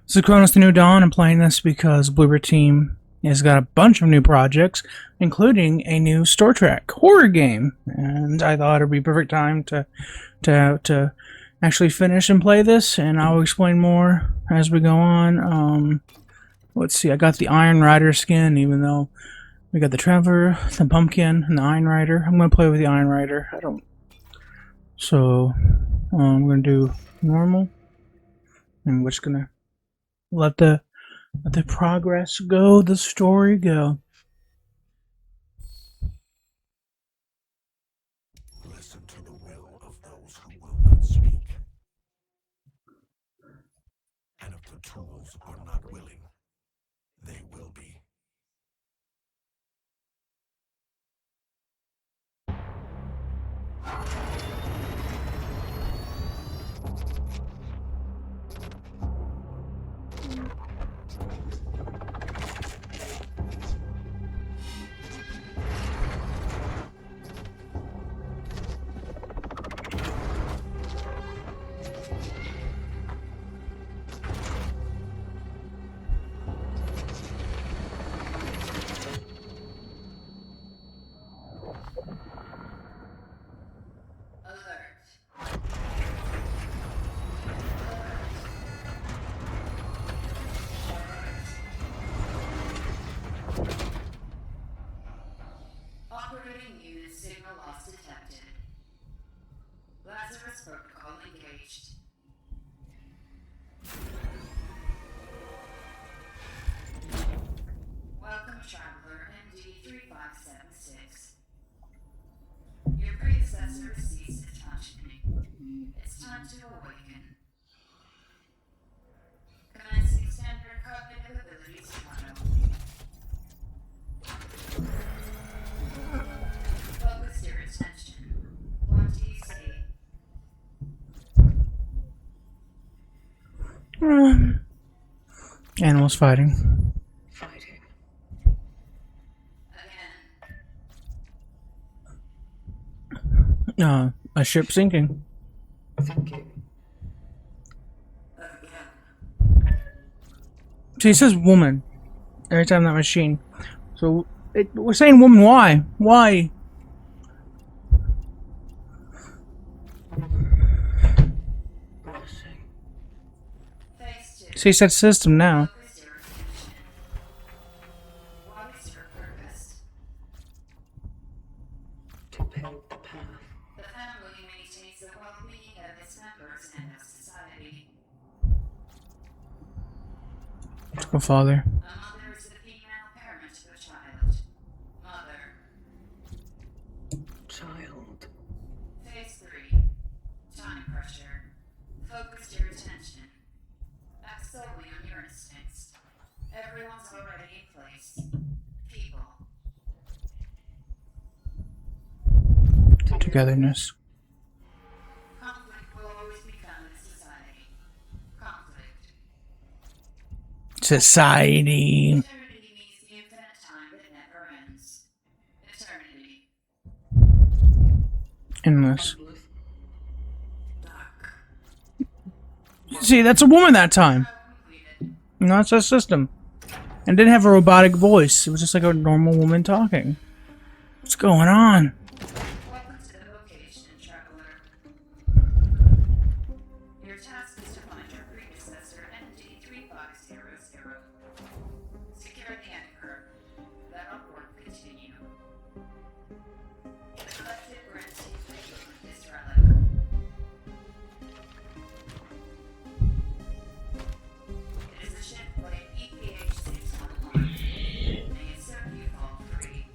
This is Cronos The New Dawn. I'm playing this because Bloober Team has got a bunch of new projects, including a new Star Trek horror game, and I thought it'd be perfect time to actually finish and play this, and I'll explain more as we go on. Let's see, I got the Iron Rider skin, even though we got the Traveler, the Pumpkin, and the Iron Rider. I'm gonna play with the Iron Rider. I'm gonna do normal, and we're just gonna let the progress go, the story go. Listen to the will of those who will not speak. And if the tools are not willing, they will be. Operating unit signal loss detected. Lazarus protocol engaged. Welcome, Traveler MD3576. Your predecessor ceased its functioning. It's time to awaken. Commencing standard cognitive abilities trial. Focus your attention. What do you see? Animals fighting. Again. A ship sinking. Again. See, it says woman every time that machine. So we're saying woman. Why? Why? See, it said system now. Focus your attention. What is your purpose? To pave the path. The family maintains the well-being of its members and of society. Oh, father. A mother is the female parent of a child. Mother. Child. Phase 3. Time pressure. Focus your attention. Act solely on your instincts. Everyone's already in place. People. Togetherness. Conflict will always be found in society. Conflict. Society. Eternity means the infinite time that never ends. Eternity. Endless. Dark. See, that's a woman that time. Completed. No, it's a system. And didn't have a robotic voice. It was just like a normal woman talking. What's going on? Welcome to the location, Traveler. Your task is to find your predecessor, MD3500. Secure the anchor. Let our work continue. The collective grantee payload this relic. It is a ship plate EPH-611. May it serve you all free.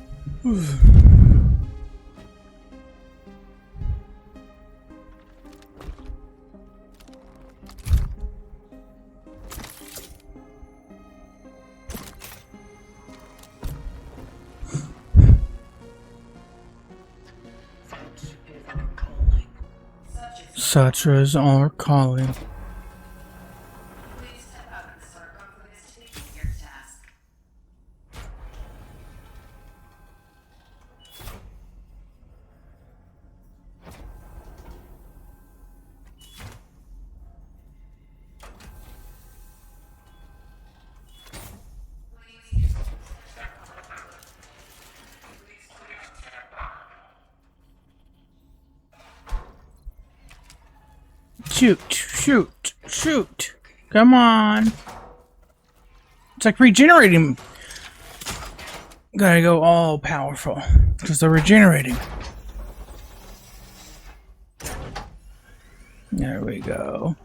Such is our calling. Such as our calling. Please step out of the sarcophagus to begin your task. Shoot, shoot, shoot. Come on. It's like regenerating. Gotta go all powerful because they're regenerating. There we go.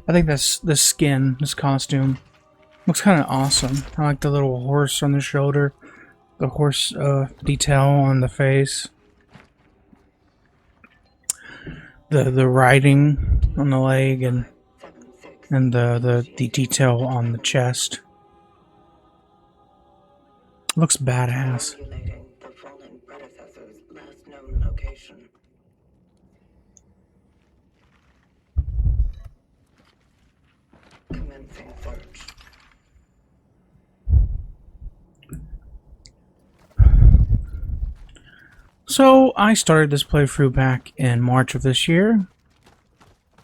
I think this skin, this costume, looks kind of awesome. I like the little horse on the shoulder, the horse detail on the face, the riding on the leg, and the detail on the chest. Looks badass. Calculating the fallen predecessor's last known location. Commencing search. So I started this playthrough back in March of this year,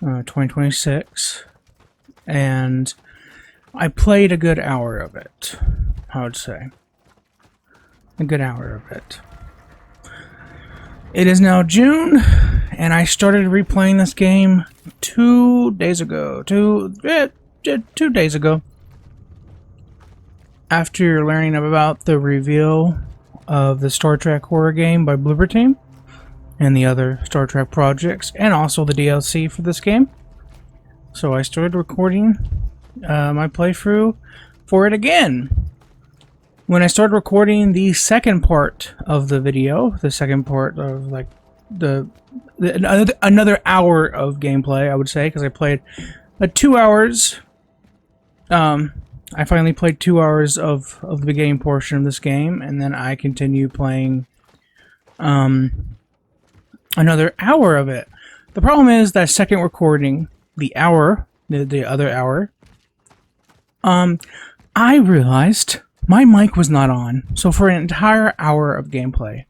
2026, and I played a good hour of it, I would say. A good hour of it. It is now June, and I started replaying this game 2 days ago. 2 days ago. After learning about the reveal of the Star Trek horror game by Bloober Team and the other Star Trek projects, and also the DLC for this game. So I started recording my playthrough for it again. When I started recording the second part of the video, the second part of like another hour of gameplay, I would say, because I played 2 hours. I finally played 2 hours of the beginning portion of this game, and then I continue playing another hour of it. The problem is that second recording, the hour, the other hour, I realized my mic was not on. So for an entire hour of gameplay,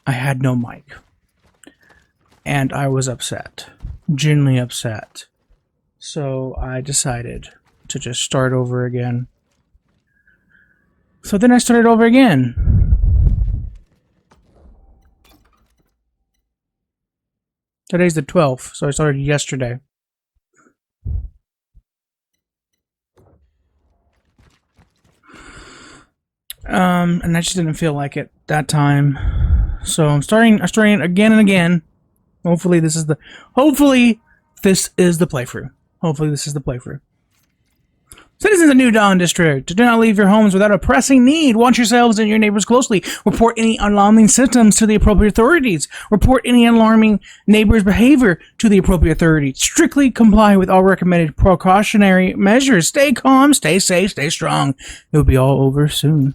I had no mic. And I was upset. Genuinely upset. So I decided to just start over again. So then I started over again. Today's the 12th, so I started yesterday. And I just didn't feel like it that time. So I'm starting again and again. Hopefully this is the playthrough. Hopefully this is the playthrough. Citizens of New Dawn District, do not leave your homes without a pressing need. Watch yourselves and your neighbors closely. Report any alarming symptoms to the appropriate authorities. Report any alarming neighbors' behavior to the appropriate authorities. Strictly comply with all recommended precautionary measures. Stay calm, stay safe, stay strong. It will be all over soon.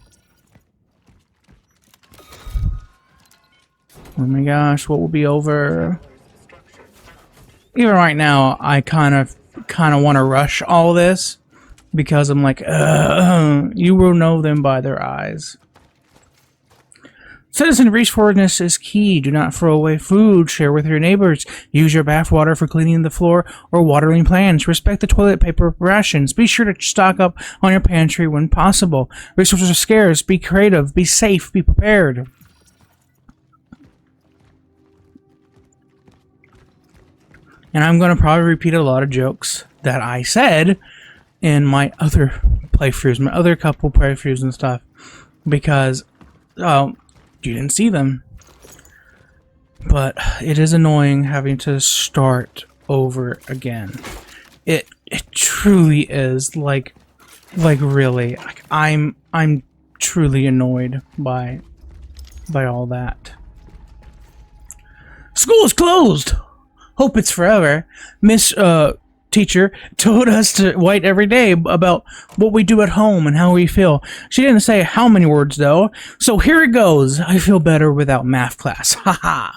Oh my gosh, what will be over? Even right now, I kind of want to rush all this. Because I'm like, you will know them by their eyes. Citizen resourcefulness is key. Do not throw away food. Share with your neighbors. Use your bathwater for cleaning the floor or watering plants. Respect the toilet paper rations. Be sure to stock up on your pantry when possible. Resources are scarce. Be creative. Be safe. Be prepared. And I'm going to probably repeat a lot of jokes that I said in my other playthroughs, my other couple playthroughs and stuff, because you didn't see them. But it is annoying having to start over again. It truly is like really. Like I'm truly annoyed by all that. School is closed. Hope it's forever. Miss teacher told us to write every day about what we do at home and how we feel. She didn't say how many words though, so here it goes. I feel better without math class. Haha.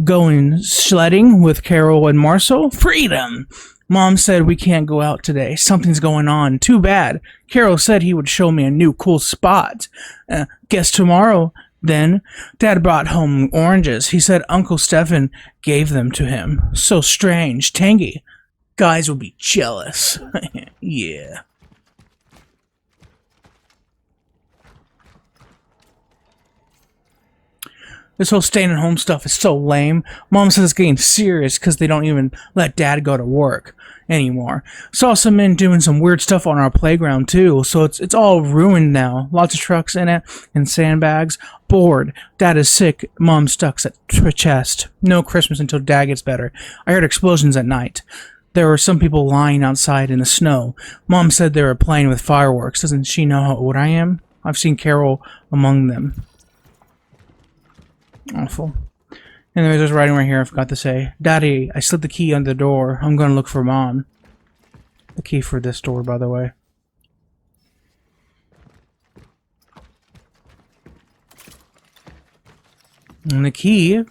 Going sledding with Carol and Marcel. Freedom. Mom said we can't go out today. Something's going on. Too bad. Carol said he would show me a new cool spot. Guess tomorrow then. Dad brought home oranges. He said Uncle Stefan gave them to him. So strange. Tangy. Guys will be jealous. Yeah. This whole staying at home stuff is so lame. Mom says it's getting serious because they don't even let Dad go to work anymore. Saw some men doing some weird stuff on our playground too, so it's all ruined now. Lots of trucks in it and sandbags. Bored. Dad is sick. Mom stuck at chest. No Christmas until Dad gets better. I heard explosions at night. There were some people lying outside in the snow. Mom said they were playing with fireworks. Doesn't she know how old I am? I've seen Carol among them. Awful. And there's this writing right here I forgot to say. Daddy, I slid the key under the door. I'm going to look for Mom. The key for this door, by the way. And the key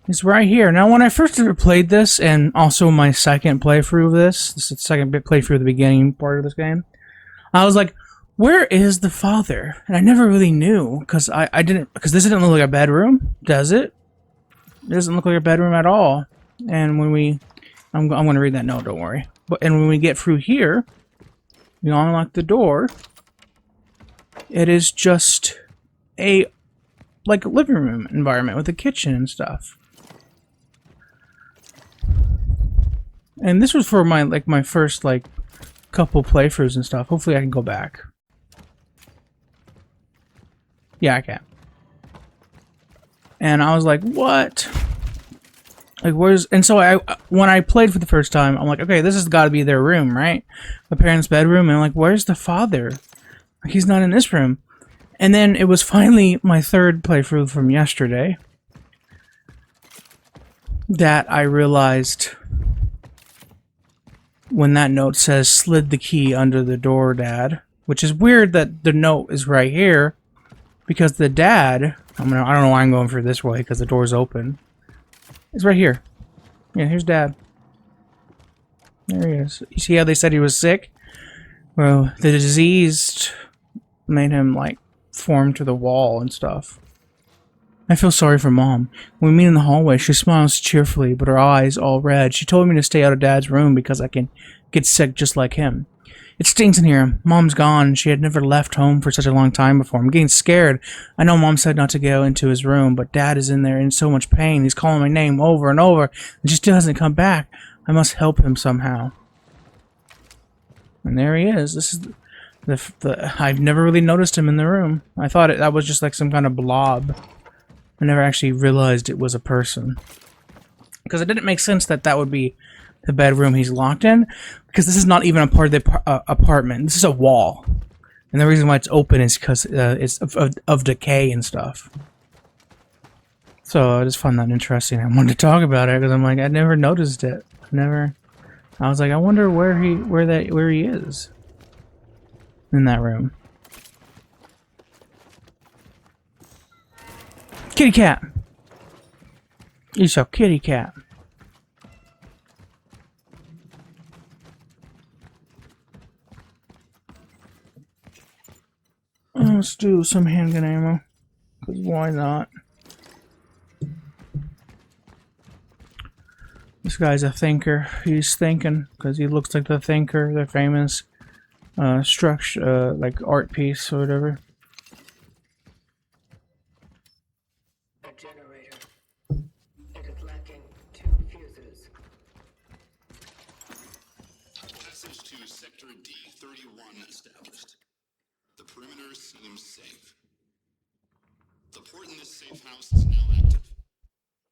is right here. Now, when I first ever played this, and also my second playthrough of this is the second playthrough of the beginning part of this game, I was like, where is the father? And I never really knew, because because this didn't look like a bedroom, does it? It doesn't look like a bedroom at all. And when I'm going to read that note, don't worry. And when we get through here, we unlock the door. It is just a living room environment with a kitchen and stuff. And this was for my first couple playthroughs and stuff. Hopefully I can go back. Yeah, I can. And I was like, what? Where's... And so when I played for the first time, I'm like, okay, this has got to be their room, right? The parents' bedroom. And I'm like, where's the father? He's not in this room. And then it was finally my third playthrough from yesterday that I realized when that note says, slid the key under the door, Dad. Which is weird that the note is right here. Because the dad, I don't know why I'm going for this way, because the door's open. It's right here. Yeah, here's Dad. There he is. You see how they said he was sick? Well, the disease made him, form to the wall and stuff. I feel sorry for Mom. When we meet in the hallway, she smiles cheerfully, but her eyes all red. She told me to stay out of Dad's room because I can get sick just like him. It stinks in here. Mom's gone. She had never left home for such a long time before. I'm getting scared. I know Mom said not to go into his room, but Dad is in there in so much pain. He's calling my name over and over, and she still hasn't come back. I must help him somehow. And there he is. This is I've never really noticed him in the room. I thought that was just some kind of blob. I never actually realized it was a person. Because it didn't make sense that would be the bedroom he's locked in, because this is not even a part of the apartment. This is a wall, and the reason why it's open is because it's of decay and stuff. So I just found that interesting. I wanted to talk about it because I'm like, I never noticed it. I was like, I wonder where he is in that room. Kitty cat. You saw kitty cat. Let's do some handgun ammo, because why not? This guy's a thinker. He's thinking, because he looks like the thinker, the famous structure, art piece or whatever. A generator. It is lacking 2 fuses. Passage to Sector D31 established. The perimeter seems safe. The port in this safe house is now active,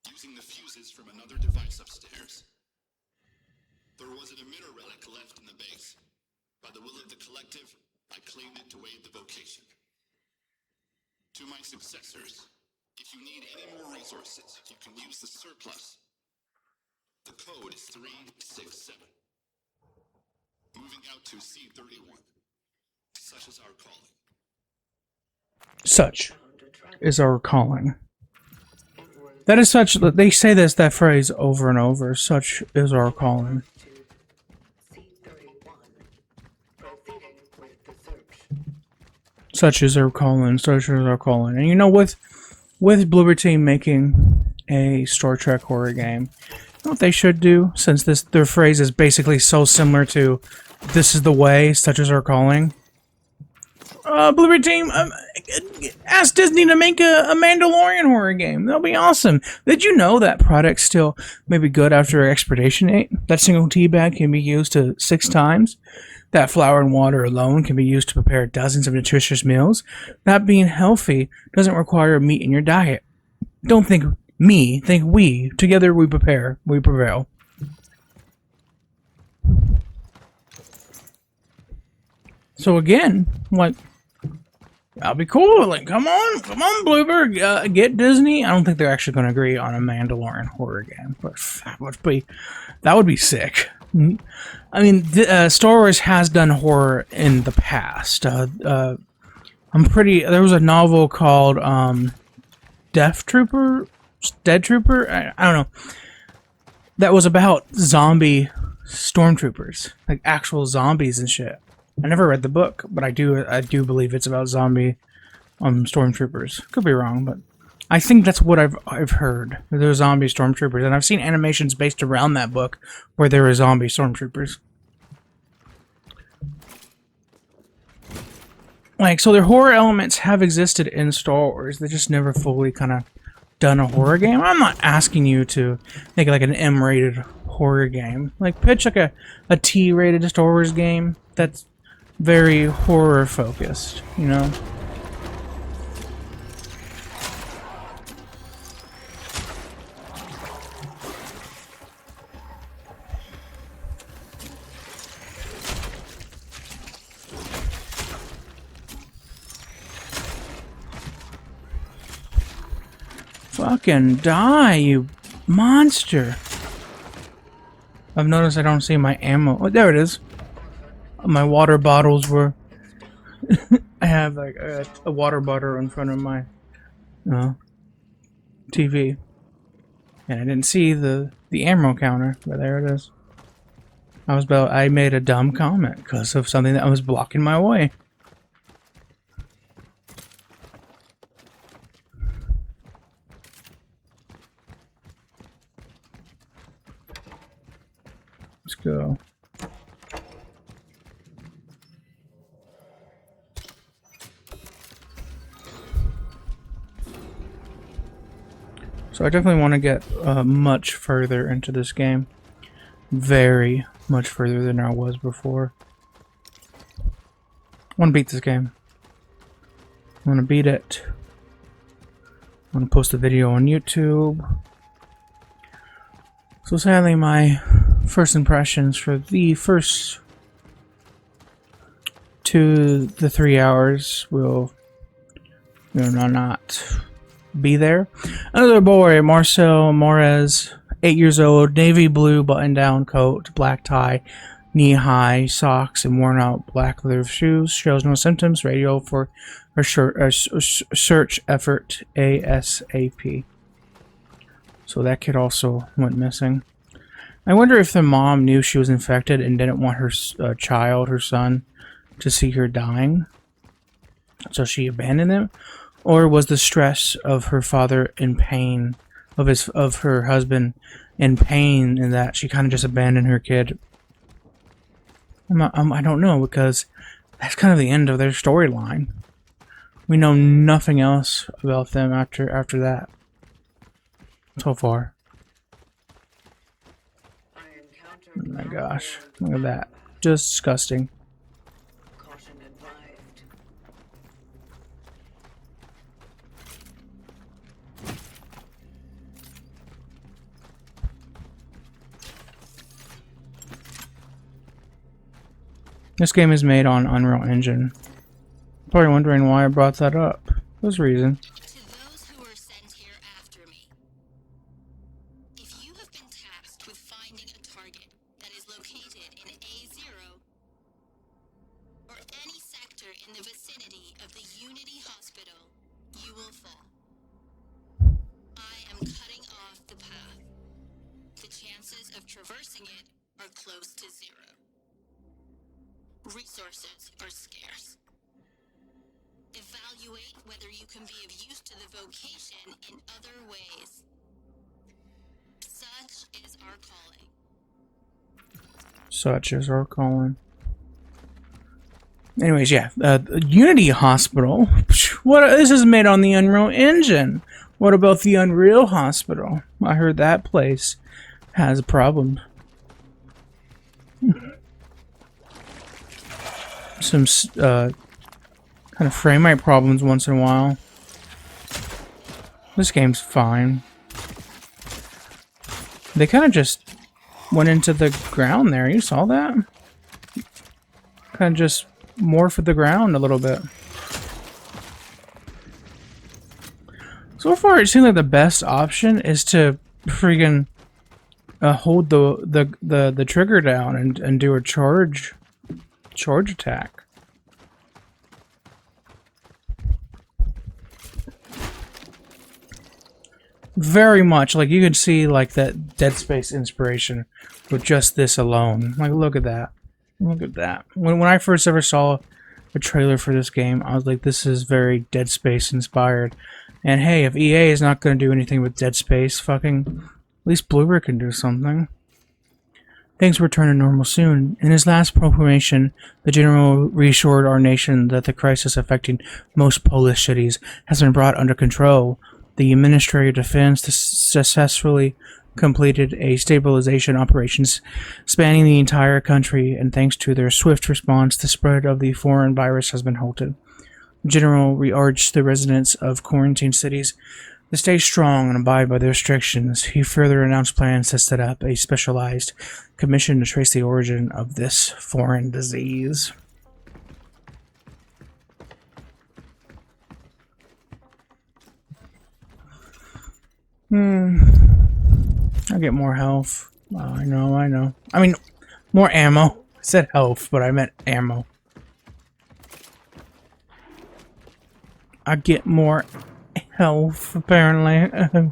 using the fuses from another device upstairs. There was an emitter relic left in the base. By the will of the collective, I claimed it to aid the vocation. To my successors, if you need any more resources, you can use the surplus. The code is 367. Moving out to C31. Such is our calling. Such is our calling. That is such. They say that phrase over and over. Such is our calling. Such is our calling. Such is our calling. And you know, with Bloober Team making a Star Trek horror game, you know what they should do? Since their phrase is basically so similar to "This is the way." Such is our calling. Bloober Team, ask Disney to make a Mandalorian horror game. That'll be awesome. Did you know that products still may be good after expiration date? That single tea bag can be used to 6 times. That flour and water alone can be used to prepare dozens of nutritious meals. That being healthy doesn't require meat in your diet. Don't think me, think we. Together we prepare, we prevail. So again, like, that'll be cool. Like, come on, Bloober, get Disney. I don't think they're actually going to agree on a Mandalorian horror game, but that would be sick. I mean, Star Wars has done horror in the past. There was a novel called Dead Trooper. I don't know. That was about zombie stormtroopers, like actual zombies and shit. I never read the book, but I do believe it's about zombie stormtroopers. Could be wrong, but I think that's what I've heard. There's zombie stormtroopers, and I've seen animations based around that book where there were zombie stormtroopers. Like, so their horror elements have existed in Star Wars. They just never fully kind of done a horror game. I'm not asking you to make like an M-rated horror game. Like, pitch like a T-rated Star Wars game that's very horror focused, you know? Fucking die, you monster. I've noticed I don't see my ammo. Oh, there it is. My water bottles were... I have like a water bottle in front of my TV. And I didn't see the ammo counter, but there it is. I made a dumb comment because of something that was blocking my way. Let's go. So I definitely want to get much further into this game. Very much further than I was before. I want to beat this game. I want to beat it. I want to post a video on YouTube. So sadly, my first impressions for the first 2 to 3 hours will not be there. Another boy, Marcel Morez, 8 years old, navy blue button-down coat, black tie, knee-high socks, and worn-out black leather shoes. Shows no symptoms. Radio for a search effort ASAP. So that kid also went missing. I wonder if the mom knew she was infected and didn't want her her son, to see her dying, so she abandoned him. Or was the stress of her father in pain, of her husband in pain, and that she kind of just abandoned her kid? I don't know, because that's kind of the end of their storyline. We know nothing else about them after that. So far. Oh my gosh, look at that. Just disgusting. Caution advised. This game is made on Unreal Engine. Probably wondering why I brought that up. There's a reason. To those who are sent here after me, if you have been tasked with finding a target that is located in A0 or any sector in the vicinity of the Unity Hospital, you will fall. I am cutting off the path. The chances of traversing it are close to 0. Resources are scarce. Evaluate whether you can be of use to the vocation in other ways. Such is our calling. Such is our calling. Anyways, yeah, Unity Hospital. What? This is made on the Unreal Engine. What about the Unreal Hospital? I heard that place has a problem. Some kind of frame rate problems once in a while. This game's fine. They kind of just went into the ground there. You saw that? Kind of just morphed the ground a little bit. So far, it seems like the best option is to freaking hold the trigger down and do a charge attack. Very much like you can see like that Dead Space inspiration with just this alone. Like, look at that. Look at that. When I first ever saw a trailer for this game, I was like, this is very Dead Space inspired. And hey, if EA is not going to do anything with Dead Space, fucking, at least Bloober can do something. Things will return to normal soon. In his last proclamation, the general reassured our nation that the crisis affecting most Polish cities has been brought under control. The Ministry of Defense successfully completed a stabilization operations spanning the entire country, and thanks to their swift response, the spread of the foreign virus has been halted. General urged the residents of quarantine cities to stay strong and abide by the restrictions. He further announced plans to set up a specialized commission to trace the origin of this foreign disease. I get more health. Oh, I know. I mean, more ammo. I said health, but I meant ammo. I get more health, apparently.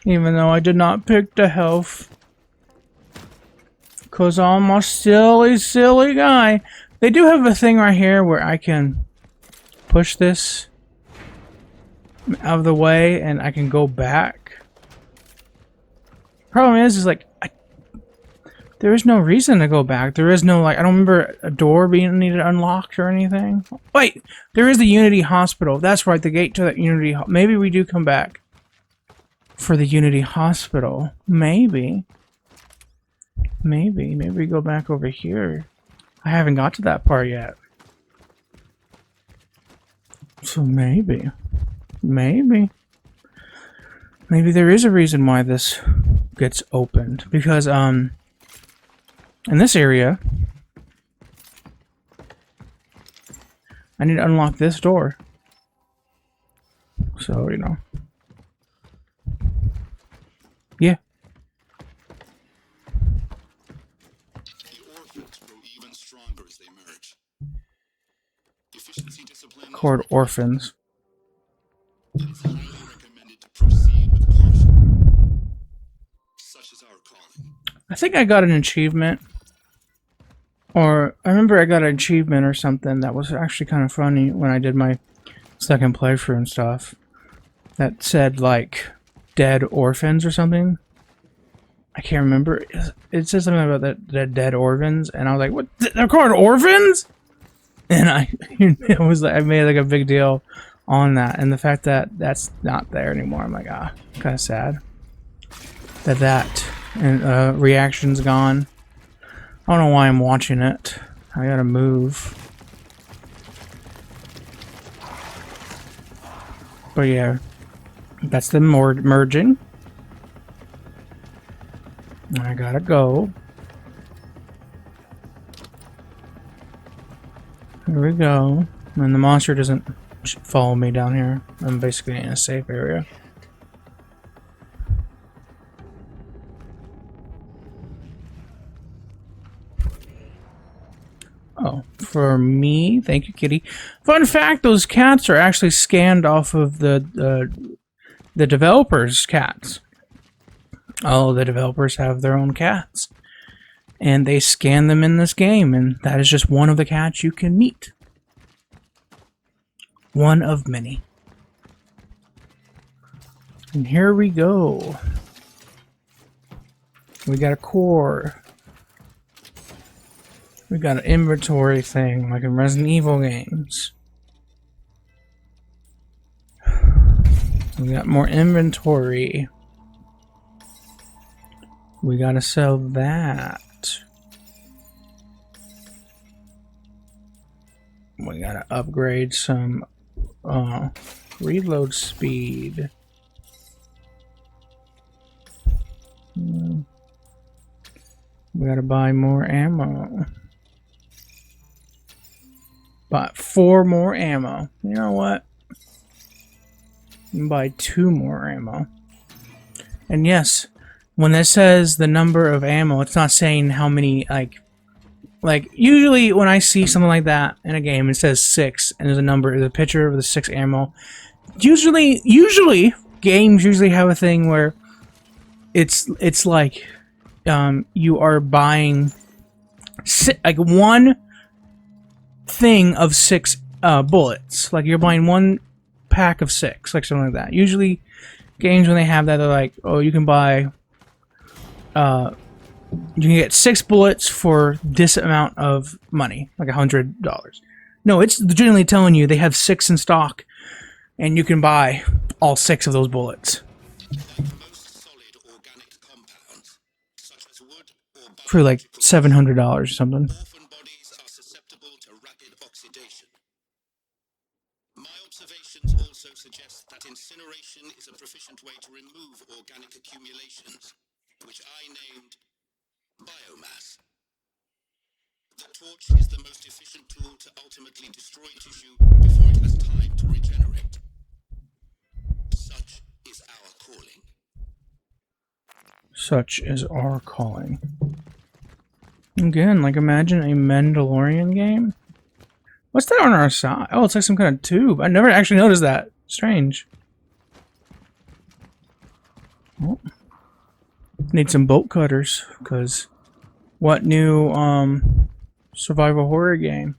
Even though I did not pick the health. Because I'm a silly guy. They do have a thing right here where I can push this out of the way and I can go back. Problem is like, there is no reason to go back. There is no, like, I don't remember a door being needed unlocked or anything. Wait, there is the Unity Hospital. That's right, the gate to that Unity. Maybe we do come back for the Unity Hospital. Maybe we go back over here. I haven't got to that part yet. So maybe there is a reason why this gets opened. Because, in this area, I need to unlock this door. So, you know. Yeah. The orphans grow even stronger as they merge. Efficiency discipline. Called orphans. It is highly recommended to proceed with caution. Such is our calling. I think I got an achievement. Or, I remember I got an achievement or something that was actually kind of funny when I did my second playthrough and stuff. That said, like, dead orphans or something. I can't remember. It said something about the dead orphans, and I was like, what? They're called orphans? And it was like, I made like a big deal on that. And the fact that that's not there anymore, I'm like, kind of sad. That and reaction's gone. I don't know why I'm watching it. I gotta move. But yeah, that's the merging. I gotta go. Here we go. And the monster doesn't follow me down here. I'm basically in a safe area. Oh, for me, thank you, kitty. Fun fact: those cats are actually scanned off of the developers' cats. All the developers have their own cats, and they scan them in this game, and that is just one of the cats you can meet. One of many. And here we go. We got a core. We got an inventory thing, like in Resident Evil games. We got more inventory. We gotta sell that. We gotta upgrade some reload speed. We gotta buy more ammo. Bought 4 more ammo. You know what? Buy 2 more ammo. And yes, when it says the number of ammo, it's not saying how many, like usually when I see something like that in a game, it says 6 and there's a number, there's a picture of the 6 ammo. Usually games usually have a thing where it's like you are buying like one thing of 6 bullets. Like you're buying one pack of 6, like something like that. Usually games when they have that, they're like, oh, you can buy you can get 6 bullets for this amount of money, like $100. No, it's generally telling you they have 6 in stock and you can buy all 6 of those bullets Most solid organic compounds, such as wood or for like biological $700 or something. orphan bodies are susceptible to rapid oxidation. My observations also suggest that incineration is a proficient way to remove organic accumulations, which I named biomass. The torch is the most efficient tool to ultimately destroy tissue before it has time to regenerate. Such is our calling. Such is our calling. Again, like imagine a Mandalorian game. What's that on our side? Oh, it's like some kind of tube. I never actually noticed that. Strange. Oh. Need some bolt cutters, because what new survival horror game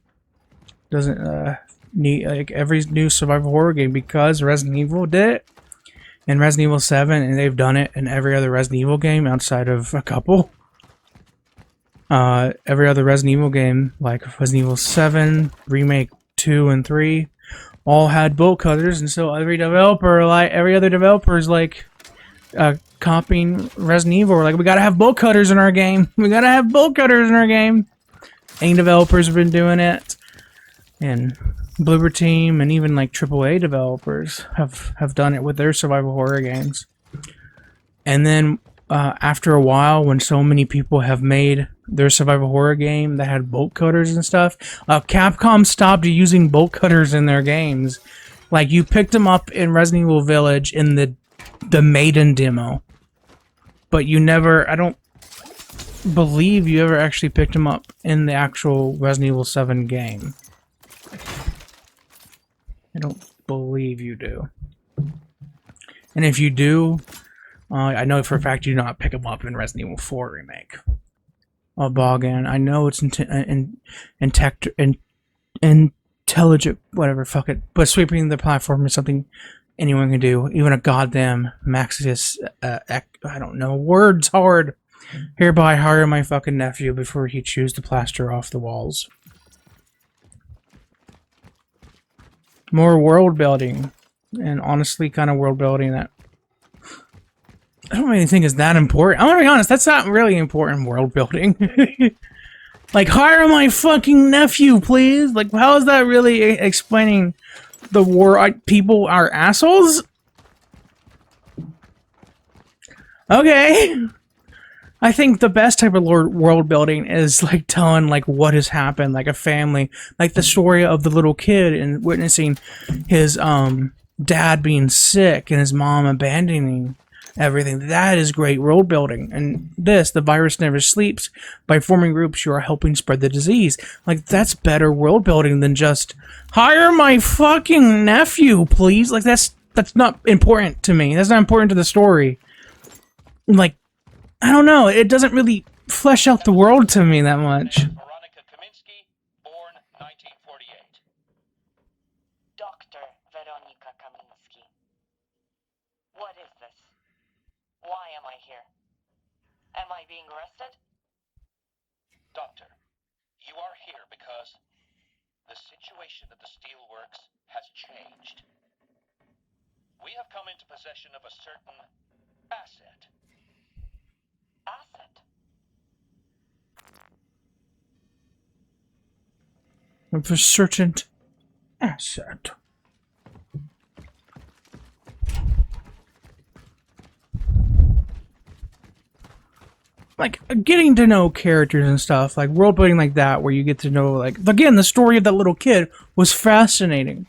doesn't need, like every new survival horror game, because Resident Evil did it and Resident Evil 7, and they've done it in every other Resident Evil game outside of a couple. Every other Resident Evil game, like Resident Evil 7, Remake 2 and 3, all had bolt cutters, and so every developer, like every other developer, is like copying Resident Evil. We're like, we gotta have bolt cutters in our game. We gotta have bolt cutters in our game. Any developers have been doing it, and Bloober Team, and even like AAA developers have done it with their survival horror games. And then after a while, when so many people have made their survival horror game that had bolt cutters and stuff, Capcom stopped using bolt cutters in their games. Like you picked them up in Resident Evil Village in the Maiden demo, but you never, I don't believe you ever actually picked them up in the actual Resident Evil 7 game. I don't believe you do. And if you do, I know for a fact you do not pick them up in Resident Evil 4 Remake. Bogan, I know it's intelligent, whatever, fuck it. But sweeping the platform is something anyone can do. Even a goddamn Maxius, I don't know, words hard. Hereby hire my fucking nephew before he chews the plaster off the walls. More world building. And honestly, kind of world building that I don't really think is that important. I'm gonna be honest, that's not really important world building. Like, hire my fucking nephew, please. Like, how is that really explaining the war? People are assholes? Okay. I think the best type of world building is like telling like what has happened, like a family, like the story of the little kid and witnessing his dad being sick and his mom abandoning everything. That is great world building. And this, the virus never sleeps. By forming groups, you are helping spread the disease. Like, that's better world building than just hire my fucking nephew, please. Like, that's not important to me. That's not important to the story. Like, I don't know. It doesn't really flesh out the world to me that much. Veronica Kaminsky, born 1948. Dr. Veronica Kaminsky. What is this? Why am I here? Am I being arrested? Doctor, You are here because the situation at the steelworks has changed. We have come into possession of a certain asset. Asset. Of a certain asset. Like, getting to know characters and stuff, like world building like that, where you get to know, like, again, the story of that little kid was fascinating.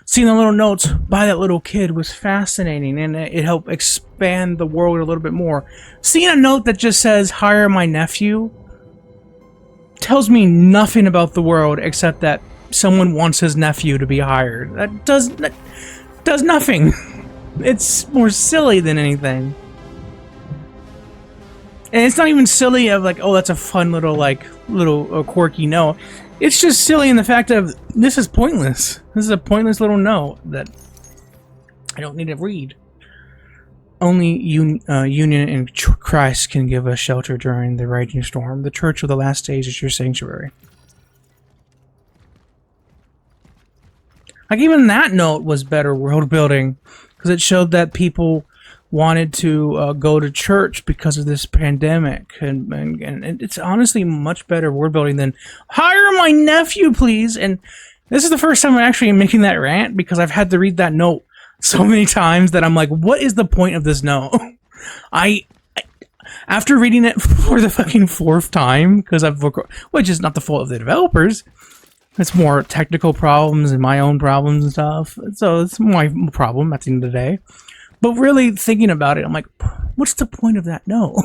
Seeing the little notes by that little kid was fascinating, and it helped expand the world a little bit more. Seeing a note that just says, hire my nephew, tells me nothing about the world except that someone wants his nephew to be hired. That does nothing. It's more silly than anything. And it's not even silly of like, oh, that's a fun little, quirky note. It's just silly in the fact of, this is pointless. This is a pointless little note that I don't need to read. Only union in Christ can give us shelter during the raging storm. The church of the last days is your sanctuary. Like, even that note was better world building, because it showed that people wanted to go to church because of this pandemic, and it's honestly much better world building than hire my nephew, please. And this is the first time I'm actually making that rant, because I've had to read that note so many times that I'm like, what is the point of this note? After reading it for the fucking 4th time, because which is not the fault of the developers, it's more technical problems and my own problems and stuff, so it's my problem at the end of the day. But really thinking about it, I'm like, what's the point of that note?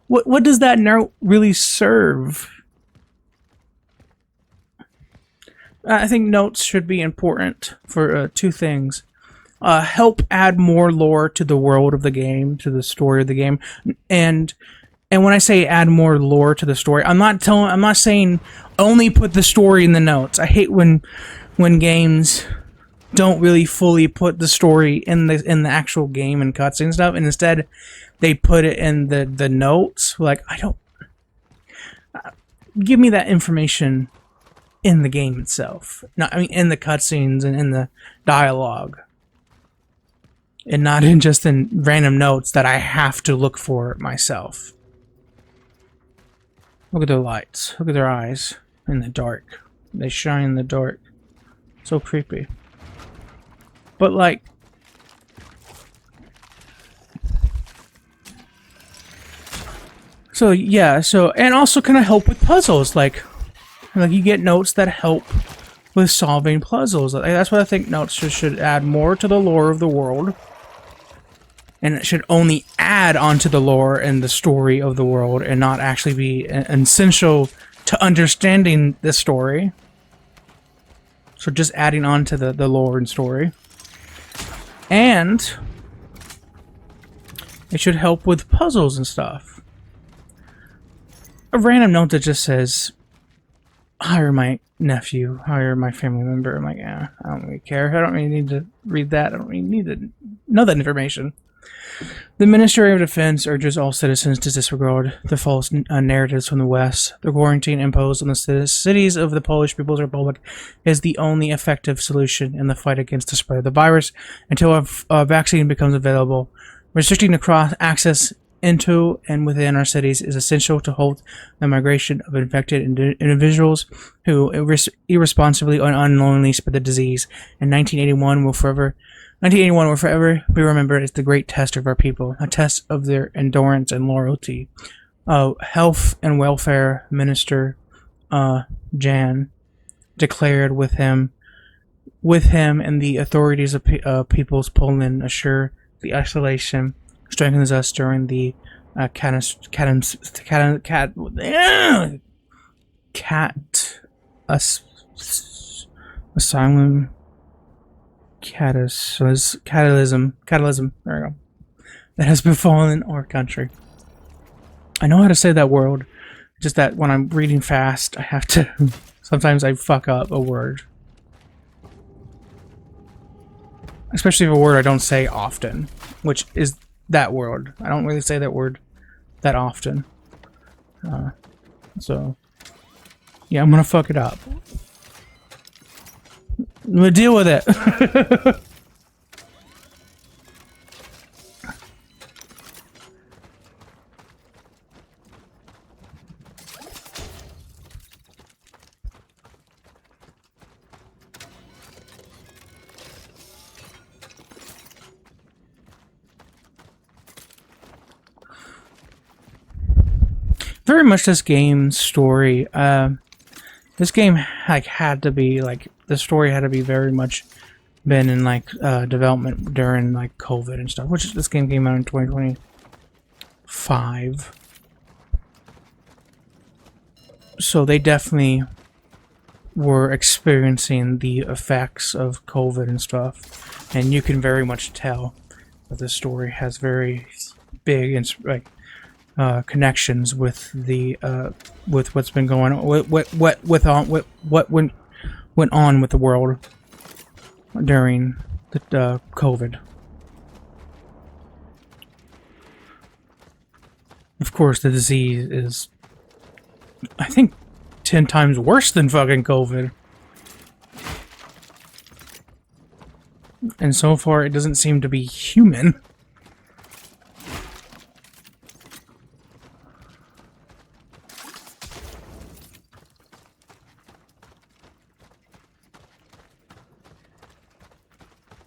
What does that note really serve? I think notes should be important for 2 things. Help add more lore to the world of the game, to the story of the game. And when I say add more lore to the story, I'm not saying only put the story in the notes. I hate when games don't really fully put the story in the actual game and cutscenes and stuff, and instead they put it in the notes. Like, I don't give me that information in the game itself. In the cutscenes and in the dialogue, and not just in random notes that I have to look for myself. Look at their lights. Look at their eyes in the dark. They shine in the dark. So creepy. But like, so yeah, and also kind of help with puzzles, like you get notes that help with solving puzzles. That's what I think notes should add more to the lore of the world, and it should only add onto the lore and the story of the world, and not actually be essential to understanding the story. So just adding on to the lore and story. And it should help with puzzles and stuff. A random note that just says, hire my nephew, hire my family member. I'm like, yeah, I don't really care. I don't really need to read that. I don't really need to know that information. The Ministry of Defense urges all citizens to disregard the false narratives from the West. The quarantine imposed on the cities of the Polish People's Republic is the only effective solution in the fight against the spread of the virus until a vaccine becomes available. Restricting the cross access into and within our cities is essential to halt the migration of infected individuals who irresponsibly and unknowingly spread the disease. In 1981 will forever be remembered as the great test of our people, a test of their endurance and loyalty. Health and Welfare Minister Jan declared with him and the authorities of People's Poland assure the isolation strengthens us during the asylum catalysm, there we go, that has befallen our country. I know how to say that word, just that when I'm reading fast, I have to, sometimes I fuck up a word. Especially if a word I don't say often, which is that word. I don't really say that word that often. So, Yeah, I'm gonna fuck it up. I'm gonna deal with it. Very much this game's story. This game like had to be like the story had to be very much been in like development during like COVID and stuff. Which this game came out in 2025, so they definitely were experiencing the effects of COVID and stuff, and you can very much tell that this story has very big and like connections with the with what's been going on, what went on with the world during the COVID. Of course, the disease is, I think, 10 times worse than fucking COVID. And so far, it doesn't seem to be human.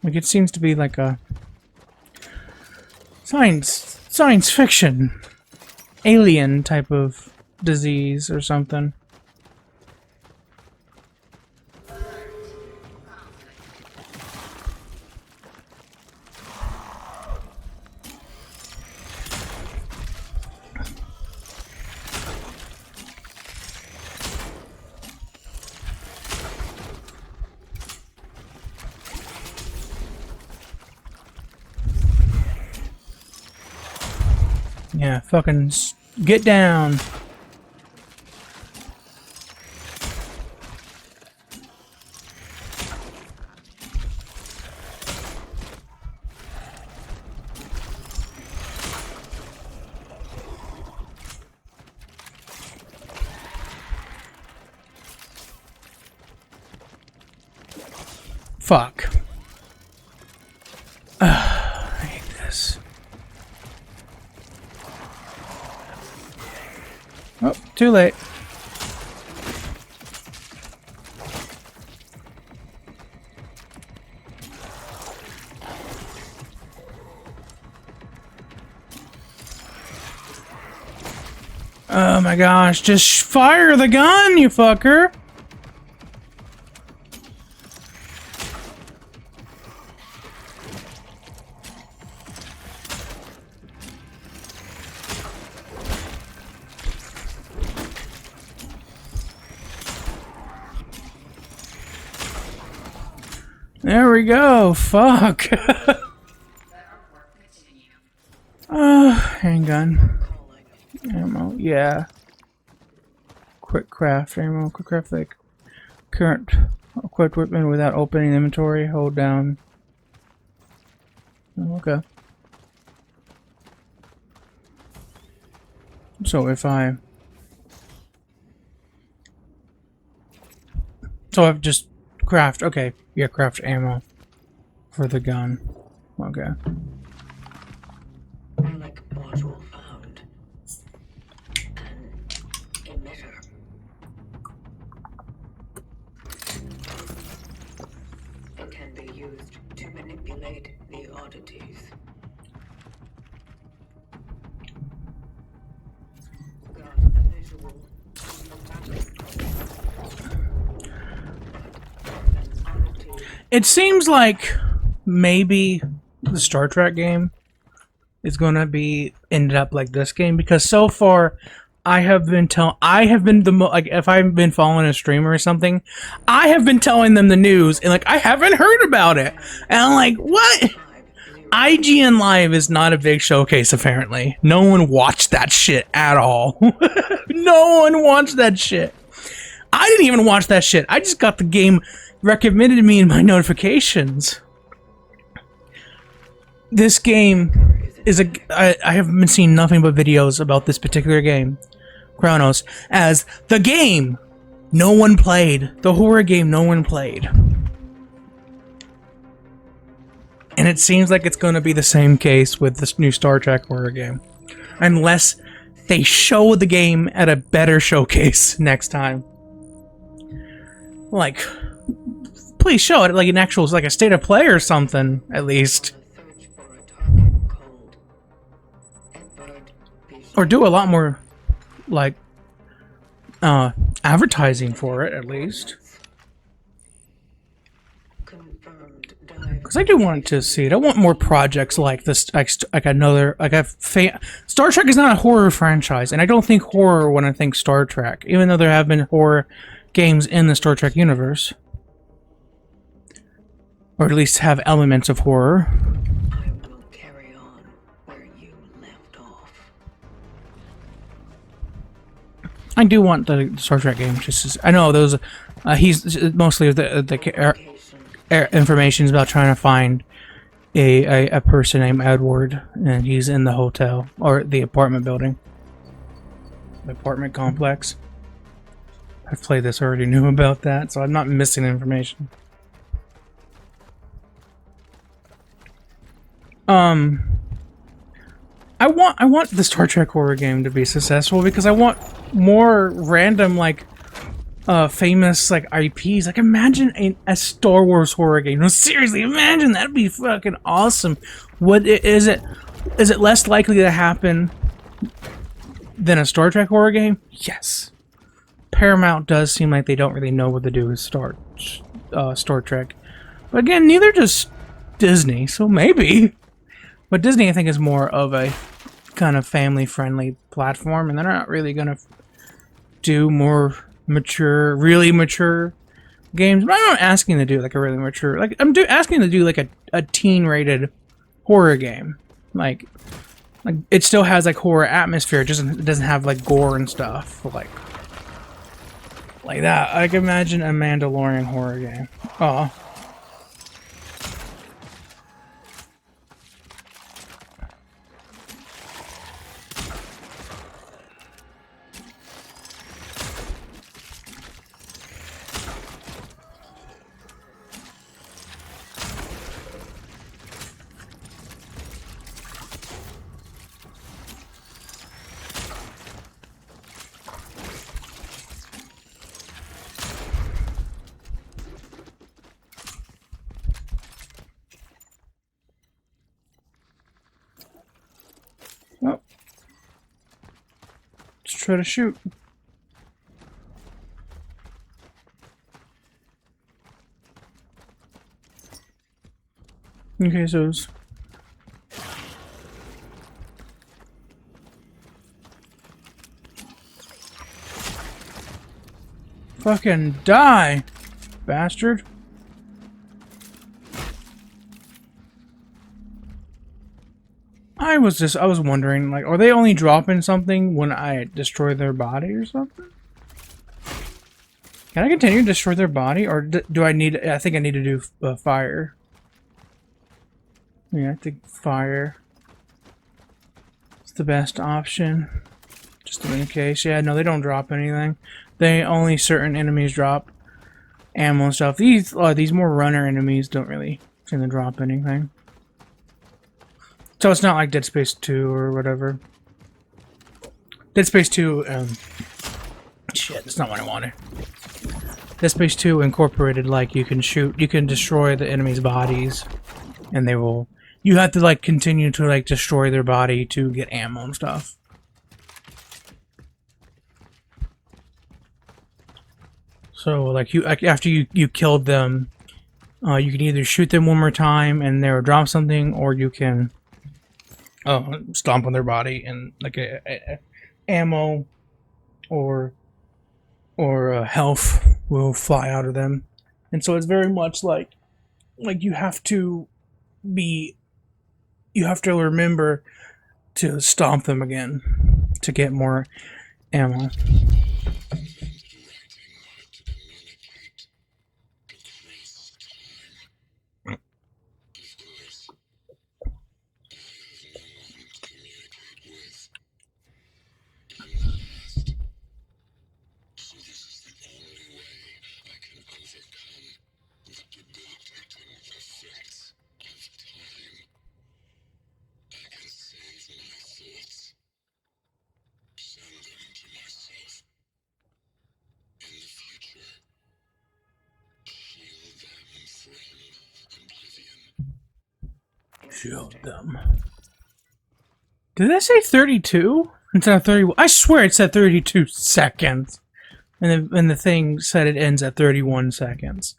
Like, it seems to be like a science fiction, alien type of disease or something. Yeah, fucking get down. Fuck. I hate this. Oh, too late. Oh my gosh, just fire the gun, you fucker! There we go, fuck! Handgun. Ammo, yeah. Quick craft ammo, quick craft like current equipped weapon without opening inventory, hold down. Oh, okay. So if I... So I've just craft, okay. Yeah, craft ammo for the gun. Okay. Relic module found. An emitter. It can be used to manipulate the oddities. Got a visual on the mapping. It seems like maybe the Star Trek game is gonna be ended up like this game, because so far I have been like, if I've been following a streamer or something, I have been telling them the news and like I haven't heard about it, and I'm like, what? IGN Live is not a big showcase apparently. No one watched that shit at all. No one watched that shit. I didn't even watch that shit. I just got the game recommended to me in my notifications. This game is I have been seeing nothing but videos about this particular game, Cronos, as the game no one played. The horror game no one played. And it seems like it's going to be the same case with this new Star Trek horror game. Unless they show the game at a better showcase next time. Like, please show it like an actual, like a state of play or something, at least. Search for a target called Edward Bishop. Or do a lot more, like, advertising for it, at least. Confirmed Because I do want to see it. I want more projects like this, like another, like a Star Trek is not a horror franchise, and I don't think horror when I think Star Trek, even though there have been horror games in the Star Trek universe. Or at least have elements of horror. I will carry on where you left off. I do want the Star Trek game just as, I know those, he's mostly the information is about trying to find a person named Edward, and he's in the hotel, or the apartment building. The apartment complex. I've played this, already knew about that, so I'm not missing information. I want the Star Trek horror game to be successful because I want more random, like, famous, like, IPs. Like, imagine a Star Wars horror game. No, seriously, imagine that'd be fucking awesome. Is it less likely to happen than a Star Trek horror game? Yes. Paramount does seem like they don't really know what to do with Star Trek. But again, neither does Disney, so maybe. But Disney, I think, is more of a kind of family-friendly platform, and they're not really gonna do more mature, really mature games. But I'm not asking to do like a really mature, like I'm asking to do like a teen-rated horror game. Like it still has like horror atmosphere. It doesn't have like gore and stuff like that. I can imagine a Mandalorian horror game. Oh. Well, let's try to shoot. Okay, so it's fucking die, bastard. I was wondering, like, are they only dropping something when I destroy their body or something? Can I continue to destroy their body, or do I need, I think I need to do fire. Yeah, I think fire is the best option. Just in case. Yeah, no, they don't drop anything. They only certain enemies drop ammo and stuff. These more runner enemies don't really seem to drop anything. So it's not like Dead Space 2 or whatever. Dead Space 2, shit, that's not what I wanted. Dead Space 2 incorporated, like, you can destroy the enemy's bodies, and they will, you have to, like, continue to, like, destroy their body to get ammo and stuff. So, like, after you killed them, you can either shoot them one more time and they'll drop something, or you can stomp on their body and like a ammo or health will fly out of them. And so it's very much like you have to remember to stomp them again to get more ammo. Shield them. Did I say 32 instead of 30? I swear it said 32 seconds. And the thing said it ends at 31 seconds.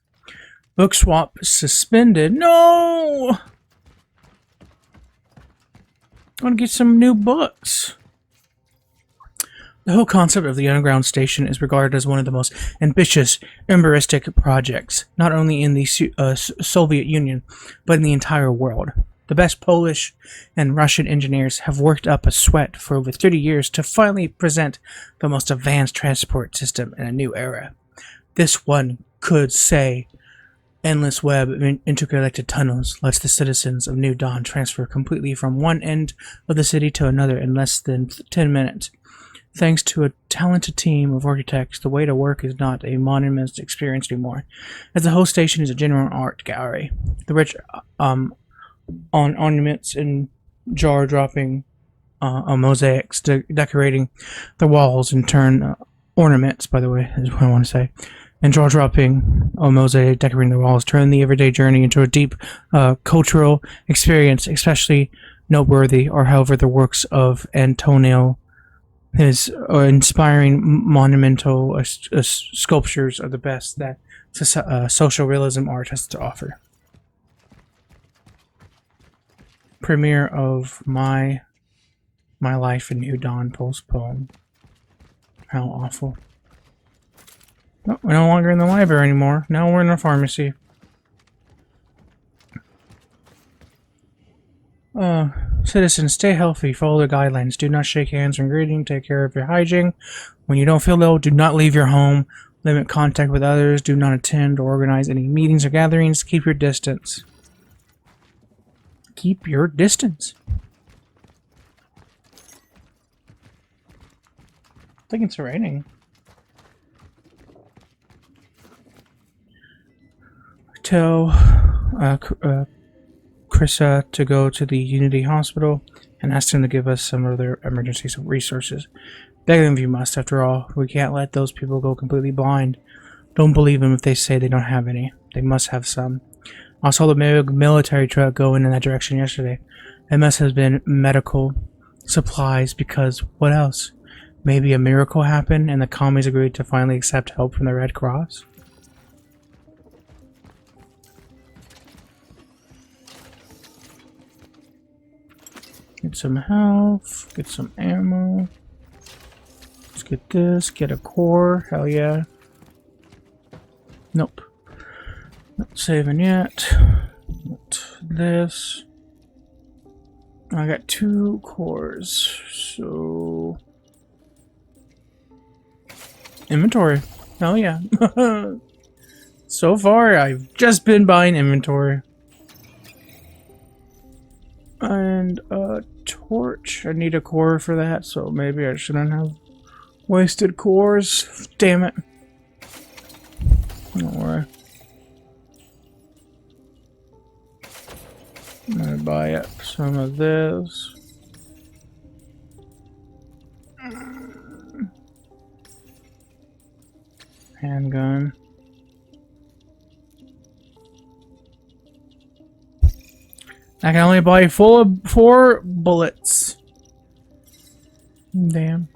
Book swap suspended. No! I want to get some new books. The whole concept of the underground station is regarded as one of the most ambitious, emberistic projects, not only in the Soviet Union, but in the entire world. The best Polish and Russian engineers have worked up a sweat for over 30 years to finally present the most advanced transport system in a new era. This one could say endless web of interconnected tunnels lets the citizens of New Dawn transfer completely from one end of the city to another in less than 10 minutes. Thanks to a talented team of architects, the way to work is not a monumental experience anymore, as the whole station is a general art gallery. The rich on ornaments and jaw-dropping mosaics decorating the walls in turn ornaments, by the way, is what I want to say. And jaw-dropping mosaic decorating the walls turn the everyday journey into a deep cultural experience. Especially noteworthy are, however, the works of Antonio. His inspiring monumental sculptures are the best that social realism art has to offer. Premiere of My Life in New Dawn postponed. How awful. No, we're no longer in the library anymore. Now we're in a pharmacy. Citizens, stay healthy, follow the guidelines, do not shake hands when greeting, take care of your hygiene. When you don't feel ill, do not leave your home, limit contact with others, do not attend or organize any meetings or gatherings, keep your distance. Keep your distance. I think it's raining. Tell Krissa to go to the Unity Hospital and ask them to give us some of their emergency resources. Beg them if you must, after all. We can't let those people go completely blind. Don't believe them if they say they don't have any. They must have some. I saw the military truck going in that direction yesterday. It must have been medical supplies, because what else? Maybe a miracle happened and the commies agreed to finally accept help from the Red Cross? Get some health, get some ammo. Let's get this, get a core, hell yeah. Nope. Not saving yet. Not this. I got 2 cores, so... Inventory. Hell yeah. So far, I've just been buying inventory. And a torch. I need a core for that, so maybe I shouldn't have wasted cores. Damn it. Don't worry. I'm gonna buy up some of this. Handgun. I can only buy 4 bullets. Damn.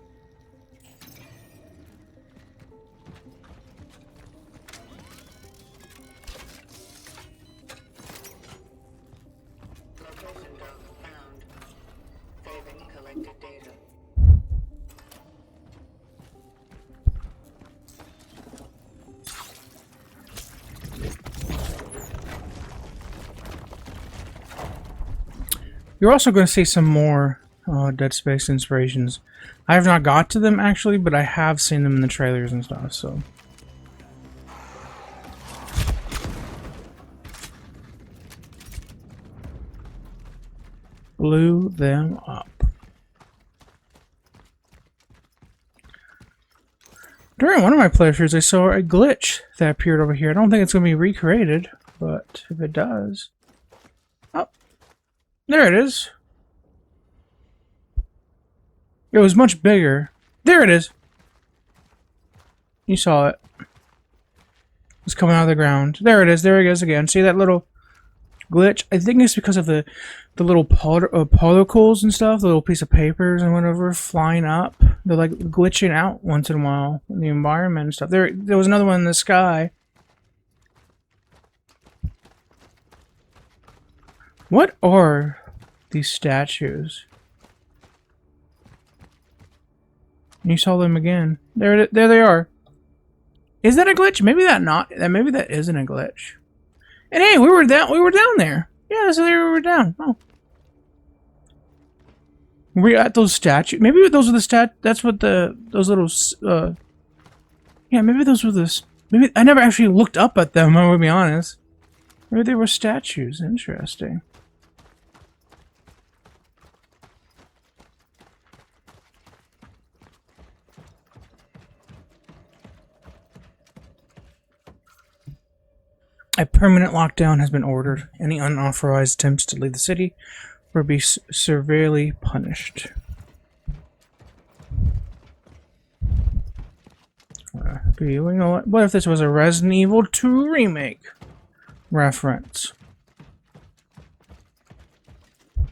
Location dog found. Saving collected data. You're also going to see some more Dead Space inspirations. I have not got to them actually, but I have seen them in the trailers and stuff, so. Blew them up. During one of my playthroughs, I saw a glitch that appeared over here. I don't think it's going to be recreated, but if it does... Oh, there it is. It was much bigger. There it is. You saw it. It's coming out of the ground. There it is. There it is again. See that little glitch. I think it's because of the little particles and stuff, the little piece of papers and whatever flying up. They're like glitching out once in a while in the environment and stuff. There was another one in the sky. What are these statues? You saw them again. There they are. Is that a glitch? Maybe that isn't a glitch. And hey, we were down there. Yeah, so there we were down. Oh. Were we at those statues? Maybe those are the that's what those little yeah, maybe those were maybe I never actually looked up at them, I will be honest. Maybe they were statues. Interesting. A permanent lockdown has been ordered. Any unauthorized attempts to leave the city will be severely punished. You know what if this was a Resident Evil 2 remake reference?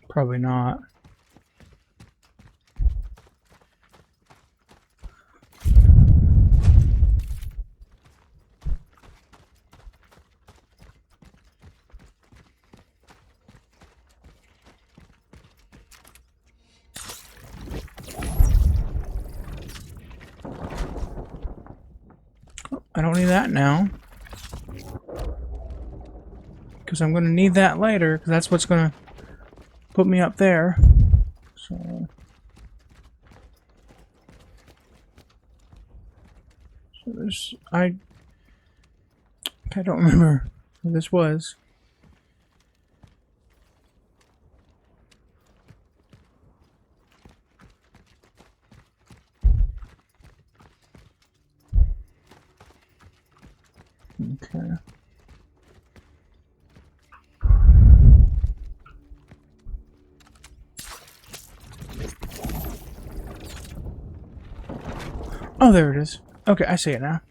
Probably not. I don't need that now. Because I'm going to need that later, because that's what's going to put me up there. So there's... I don't remember who this was. Okay. Oh, there it is. Okay, I see it now.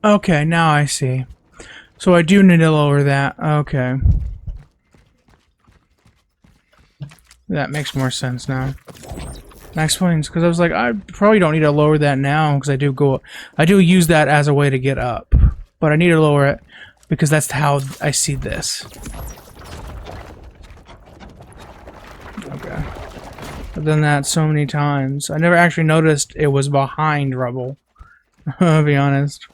Okay, now I see. So I do need to lower that. Okay. That makes more sense now. That explains, because I was like, I probably don't need to lower that now, because I do use that as a way to get up. But I need to lower it, because that's how I see this. Okay. I've done that so many times. I never actually noticed it was behind rubble. I'll be honest.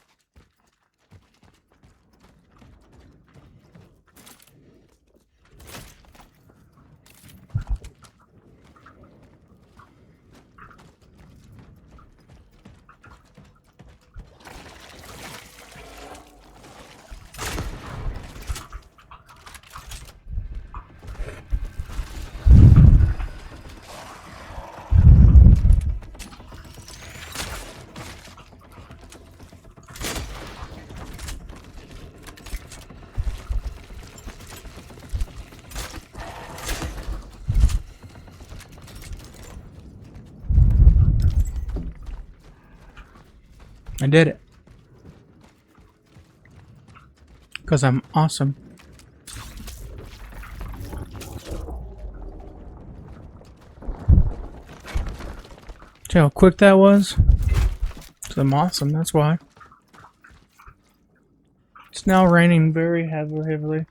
I did it. Because I'm awesome. See how quick that was? Because I'm awesome, that's why. It's now raining very heavily.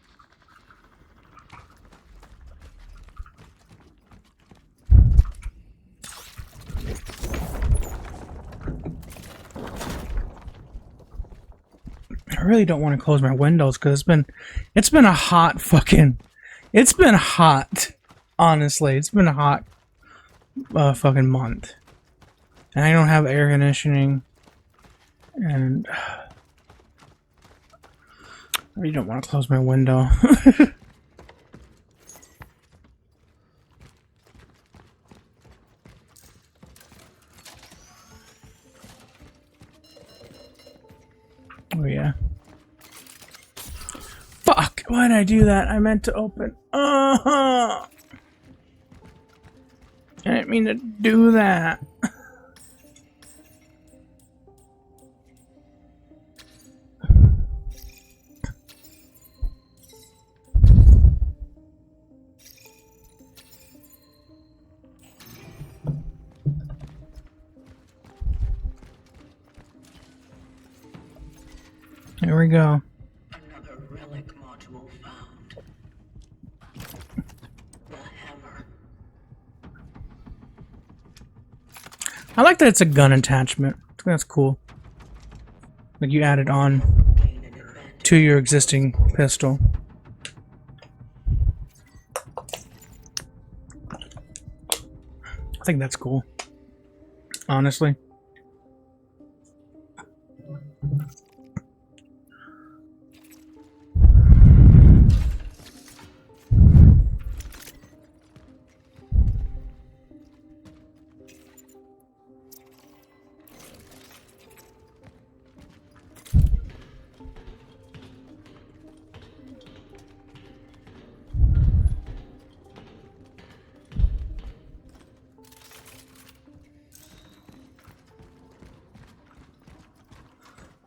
I really don't want to close my windows because it's been a hot fucking, it's been hot, honestly. It's been a hot fucking month. And I don't have air conditioning. And I really don't want to close my window. Oh yeah. Fuck! Why did I do that? I meant to open. didn't mean to do that. There we go. Another relic module found. The hammer. I like that it's a gun attachment. I think that's cool. Like you add it on Gain an advantage. to your existing pistol. I think that's cool. Honestly.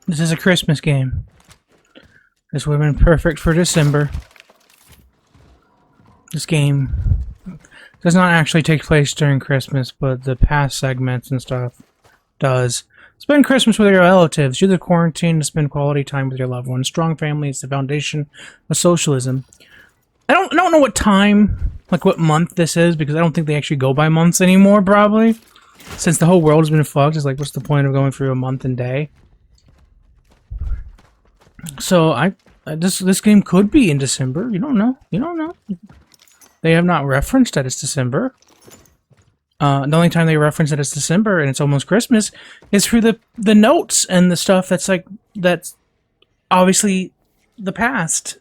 This is a Christmas game. This would have been perfect for December. This game does not actually take place during Christmas, but the past segments and stuff does. Spend Christmas with your relatives. Use the quarantine to spend quality time with your loved ones. Strong family is the foundation of socialism. I don't know what time, like what month this is, because I don't think they actually go by months anymore, probably. Since the whole world has been fucked, it's like, what's the point of going through a month and day? So this game could be in December. You don't know. You don't know. They have not referenced that it's December. The only time they reference that it's December and it's almost Christmas is through the notes and the stuff that's obviously the past.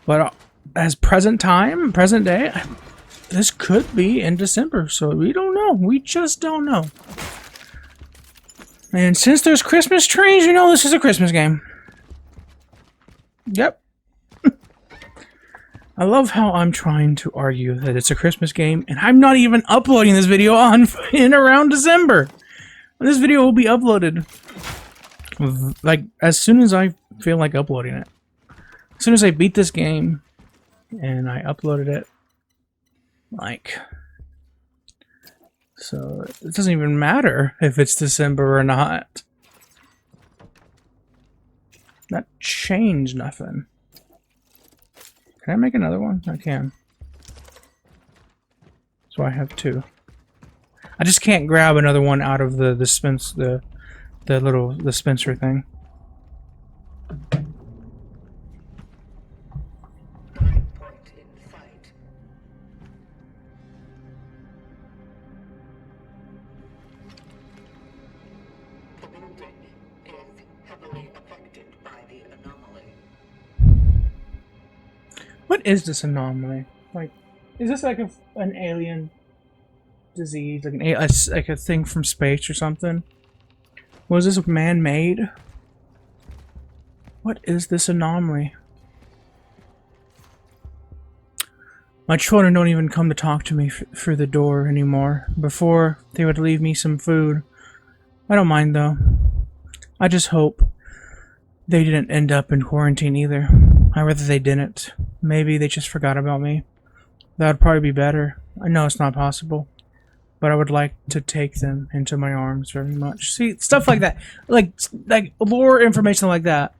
But as present time, present day, this could be in December. So we don't know. We just don't know. And since there's Christmas trees, you know this is a Christmas game. Yep. I love how I'm trying to argue that it's a Christmas game, and I'm not even uploading this video in around December. This video will be uploaded like as soon as I feel like uploading it. As soon as I beat this game and I uploaded it, like, so it doesn't even matter if it's December or not. That changed nothing. Can I make another one? I can. So I have two. I just can't grab another one out of the dispenser thing. Blind point in sight. The building is heavily affected by the anomaly. What is this anomaly? Like, is this like an alien disease, like a thing from space or something? Was this man-made? What is this anomaly? My children don't even come to talk to me through the door anymore. Before, they would leave me some food. I don't mind though. I just hope they didn't end up in quarantine either. I'd rather they didn't. Maybe they just forgot about me. That would probably be better. I know it's not possible, but I would like to take them into my arms very much. See, stuff like that, like lore information like that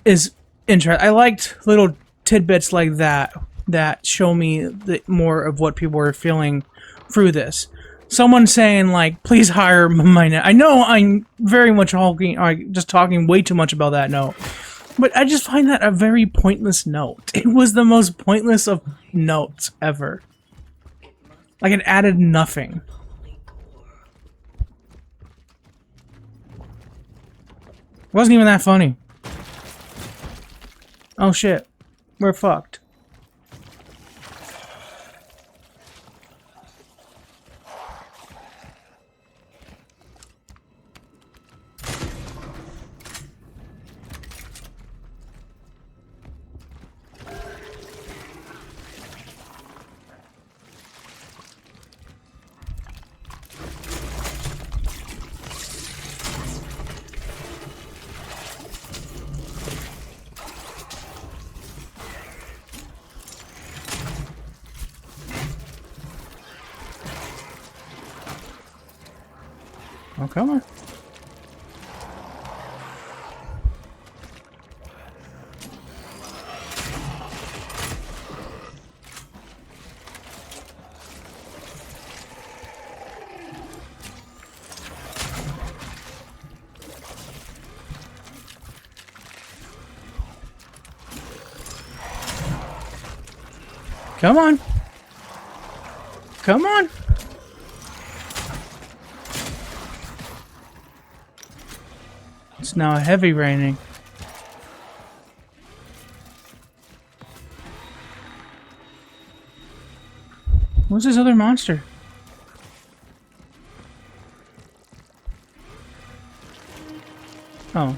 is interesting. I liked little tidbits like that that show me more of what people are feeling through this. Someone saying like, "Please hire my." I know I'm very much just talking way too much about that note. But I just find that a very pointless note. It was the most pointless of notes ever. Like, it added nothing. It wasn't even that funny. Oh shit. We're fucked. Oh, come on. Come on. Come on. It's now heavy raining. What's this other monster? Oh.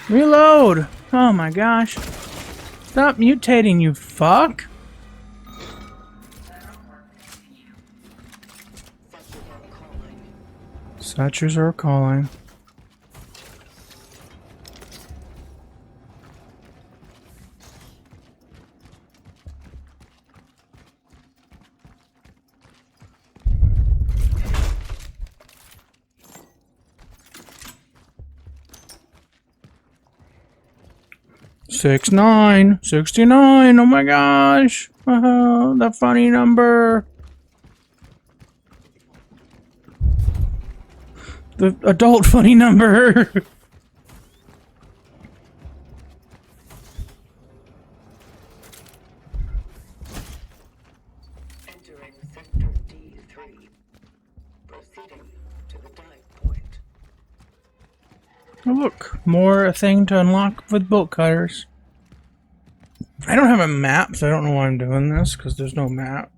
Reload! Oh my gosh. Stop mutating, you fuck! Satchers are calling. Six 69. Oh my gosh! The funny number. The adult funny number. Entering Sector D3. Proceeding to the dive point. Oh, look, more a thing to unlock with bolt cutters. I don't have a map, so I don't know why I'm doing this, because there's no map.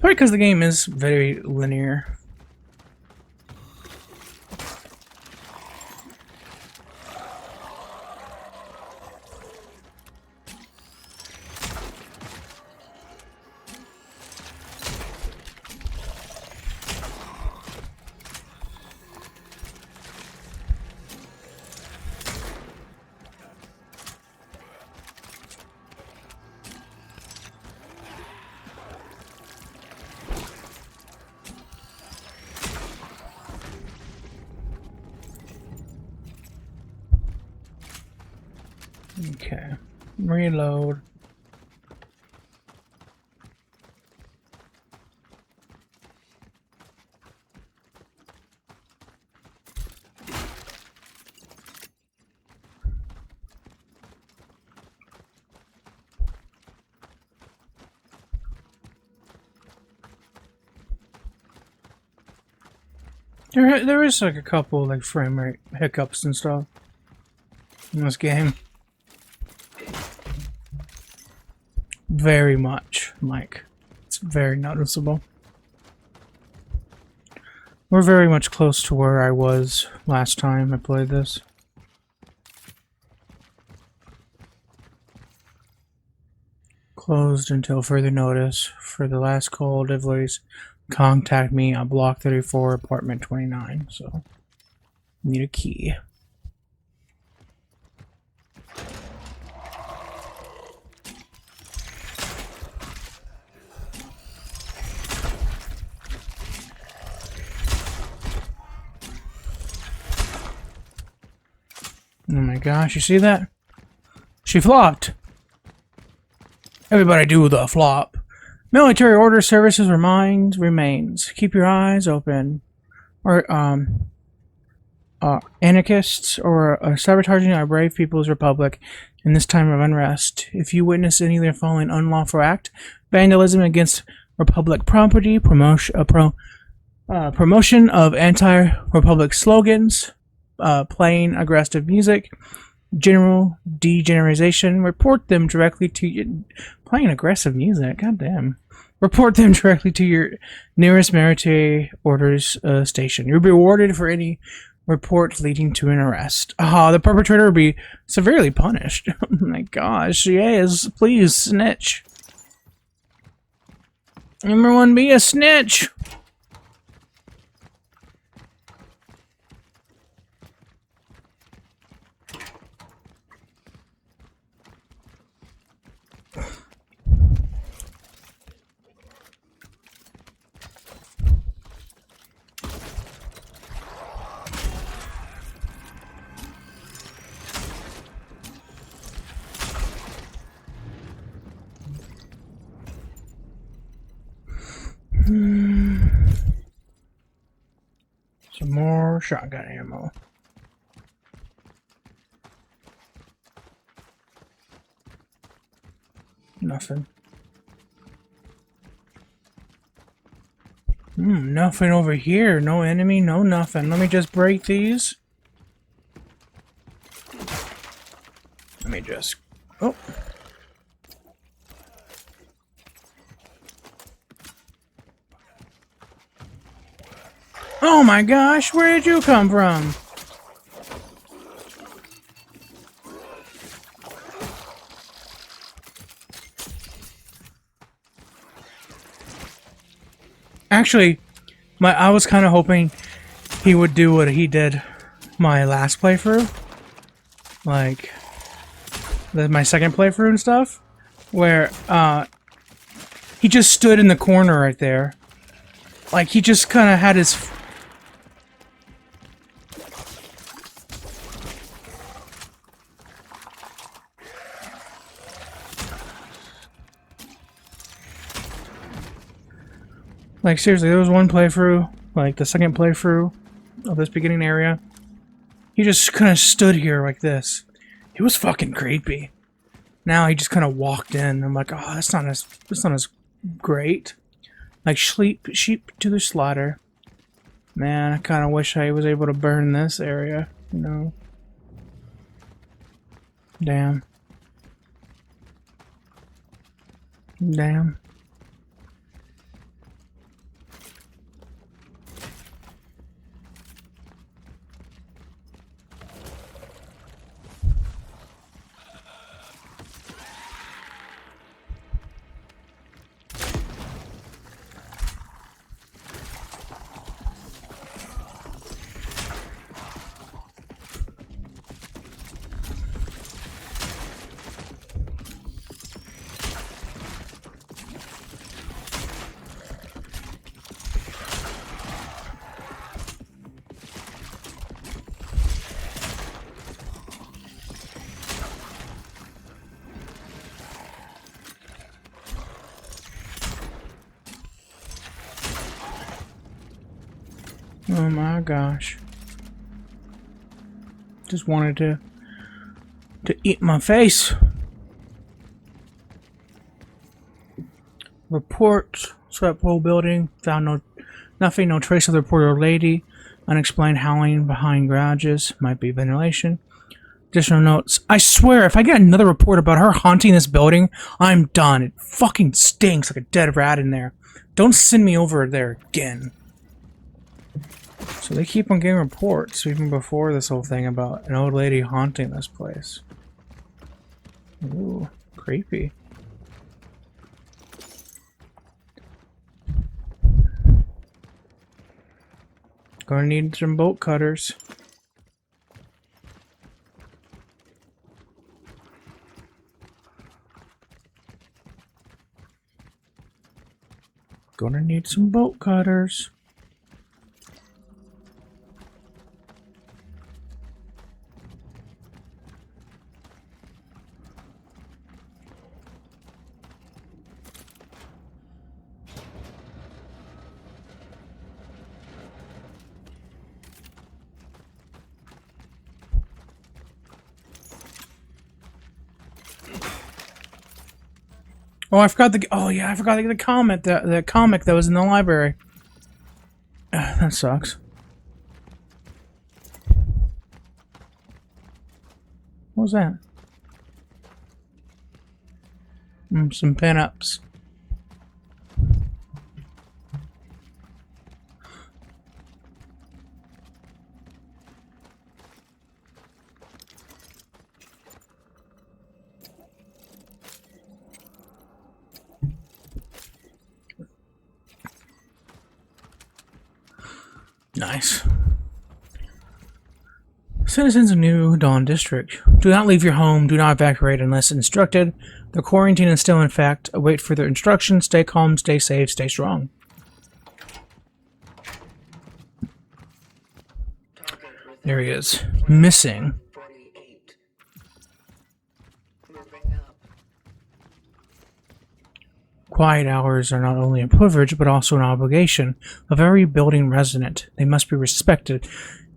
Probably because the game is very linear. Okay, reload. There is like a couple like frame rate hiccups and stuff in this game. Very much, like, it's very noticeable. We're very much close to where I was last time I played this. Closed until further notice. For the last call deliveries, contact me on Block 34, Apartment 29. So, need a key. Oh my gosh, you see that? She flopped! Everybody do the flop. Military order services remains. Keep your eyes open. Or, anarchists or sabotaging our brave people's republic in this time of unrest. If you witness any of the following unlawful act, vandalism against republic property, promotion of anti-republic slogans, playing aggressive music, general degeneration, report them directly to playing aggressive music. Goddamn. Report them directly to your nearest military orders station. You'll be rewarded for any report leading to an arrest. The perpetrator will be severely punished. Oh my gosh, yes, please snitch. Everyone be a snitch. Some more shotgun ammo. Nothing. Nothing over here. No enemy, no nothing. Let me just break these. Let me just... Oh. Oh my gosh, where did you come from? Actually, I was kind of hoping he would do what he did my last playthrough. Like, my second playthrough and stuff. Where, he just stood in the corner right there. Like, he just kind of had his... Like, seriously, there was one playthrough, like the second playthrough of this beginning area. He just kind of stood here like this. It was fucking creepy. Now he just kind of walked in. I'm like, oh, that's not as great. Like, sheep to the slaughter. Man, I kind of wish I was able to burn this area, you know. Damn. Damn. Oh my gosh. Just wanted to eat my face. Report. Swept whole building. Found nothing, no trace of the reporter lady. Unexplained howling behind garages. Might be ventilation. Additional notes. I swear, if I get another report about her haunting this building, I'm done. It fucking stinks like a dead rat in there. Don't send me over there again. So they keep on getting reports, even before this whole thing about an old lady haunting this place. Ooh, creepy. Gonna need some bolt cutters. Gonna need some bolt cutters. Oh, I forgot the. Oh yeah, I forgot the comment the comic that was in the library. That sucks. What was that? Some pinups. Nice. Citizens of New Dawn District, do not leave your home, do not evacuate unless instructed. The quarantine is still in fact. Await further instructions. Stay calm, stay safe, stay strong. There he is. Missing. 48. Moving up. quiet hours are not only a privilege, but also an obligation of every building resident. They must be respected,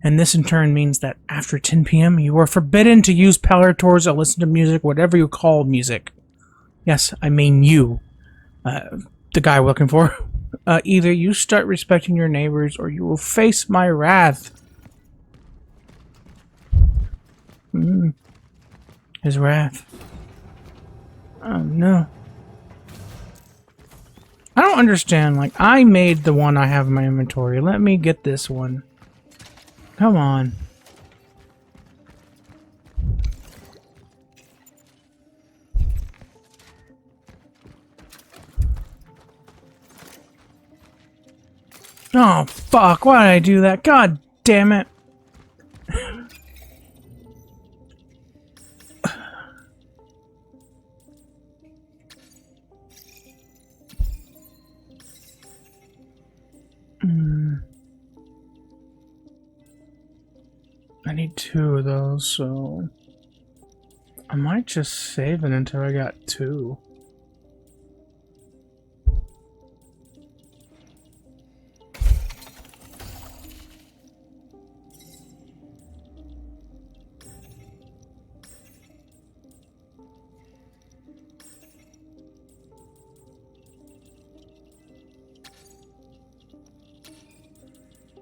and this in turn means that after 10 p.m., you are forbidden to use power tools or listen to music, whatever you call music. Yes, I mean you, the guy we're looking for. Either you start respecting your neighbors, or you will face my wrath. His wrath. Oh no. I don't understand, like, I made the one I have in my inventory. Let me get this one. Come on. Oh, fuck, why did I do that? God damn it. I need 2 of those, so I might just save it until I got 2.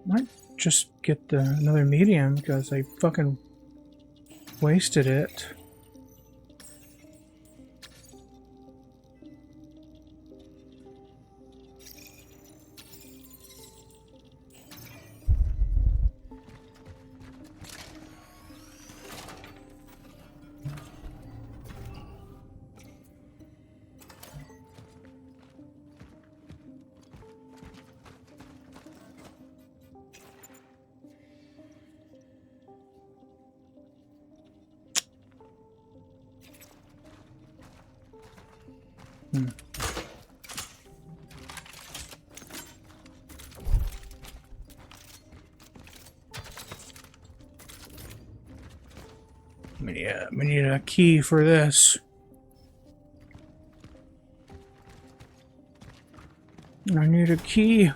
Might just get another medium because I fucking wasted it. We need a key for this. I need a key.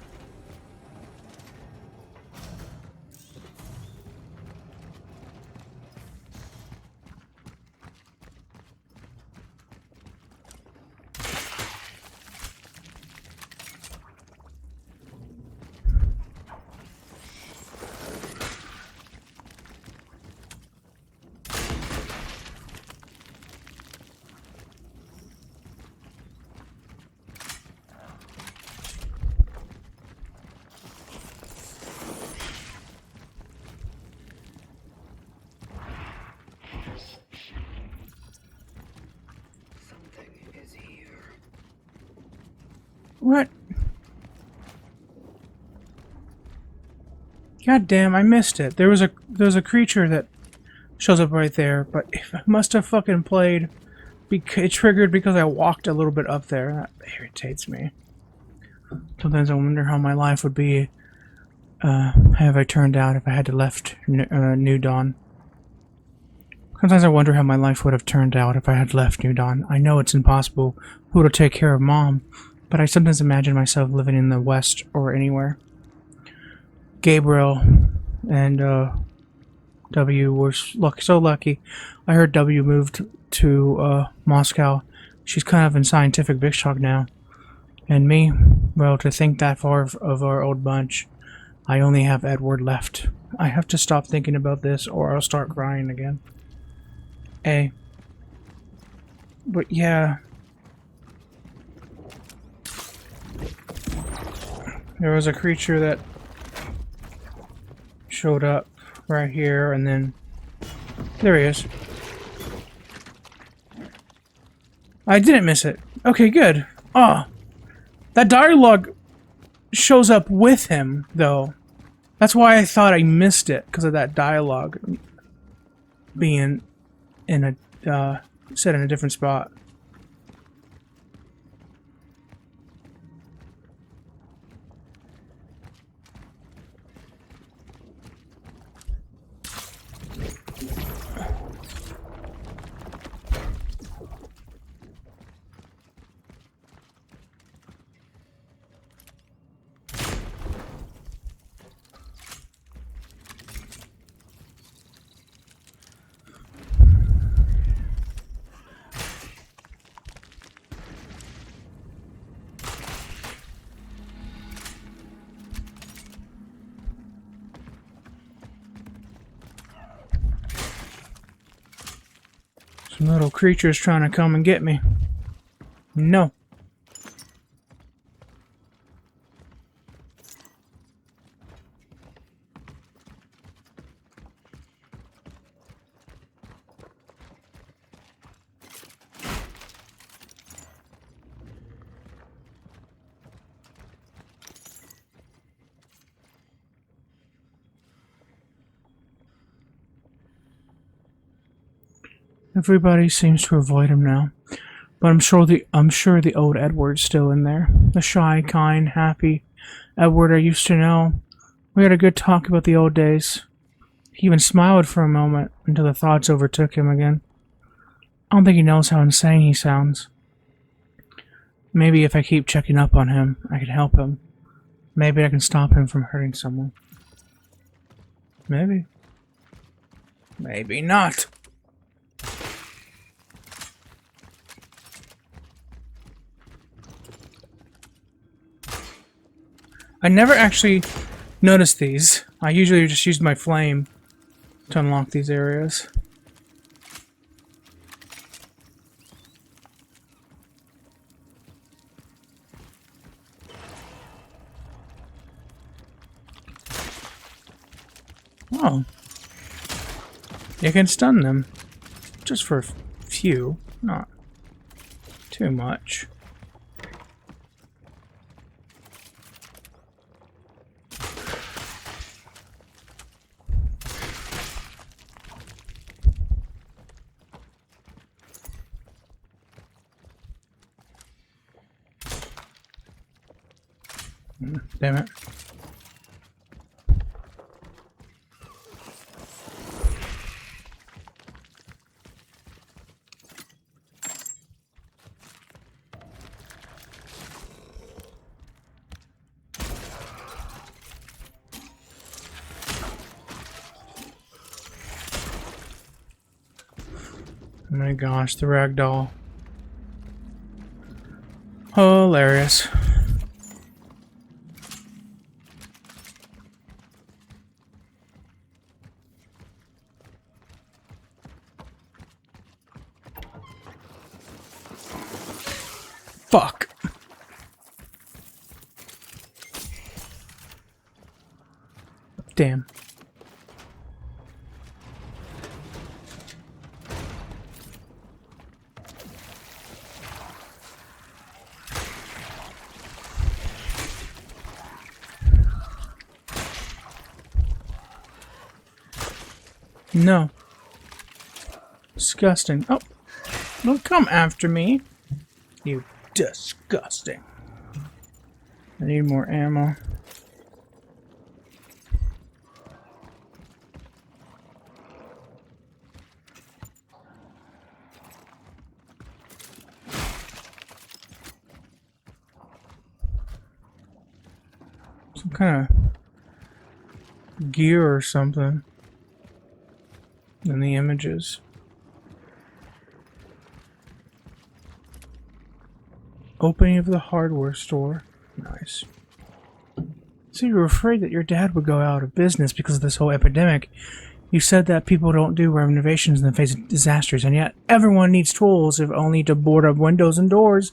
What? God damn, I missed it. There was a creature that shows up right there, but I must have fucking played. It triggered because I walked a little bit up there. That irritates me. Sometimes I wonder how my life would be. Have I turned out if I had to left New Dawn? Sometimes I wonder how my life would have turned out if I had left New Dawn. I know it's impossible. Who would take care of Mom? But I sometimes imagine myself living in the West or anywhere. Gabriel and W were so lucky. I heard W moved to Moscow. She's kind of in scientific big shock now. And me, well, to think that far of our old bunch, I only have Edward left. I have to stop thinking about this or I'll start crying again. But yeah. There was a creature that showed up right here, and then there he is. I didn't miss it. Okay, good. Oh, that dialogue shows up with him, though. That's why I thought I missed it, because of that dialogue being in a set in a different spot. Some little creatures trying to come and get me. No. Everybody seems to avoid him now, but I'm sure the old Edward's still in there. The shy, kind, happy Edward I used to know. We had a good talk about the old days. He even smiled for a moment until the thoughts overtook him again. I don't think he knows how insane he sounds. Maybe if I keep checking up on him, I can help him. Maybe I can stop him from hurting someone. Maybe. Maybe not. I never actually noticed these. I usually just use my flame to unlock these areas. Oh. You can stun them. Just for a few, not too much. Damn it. Oh my gosh, the ragdoll. Hilarious. Fuck. Damn. No. Disgusting. Oh. Don't come after me. You disgusting. I need more ammo. Some kind of gear or something in the images. Opening of the hardware store. Nice. So you were afraid that your dad would go out of business because of this whole epidemic. You said that people don't do renovations in the face of disasters, and yet everyone needs tools, if only to board up windows and doors.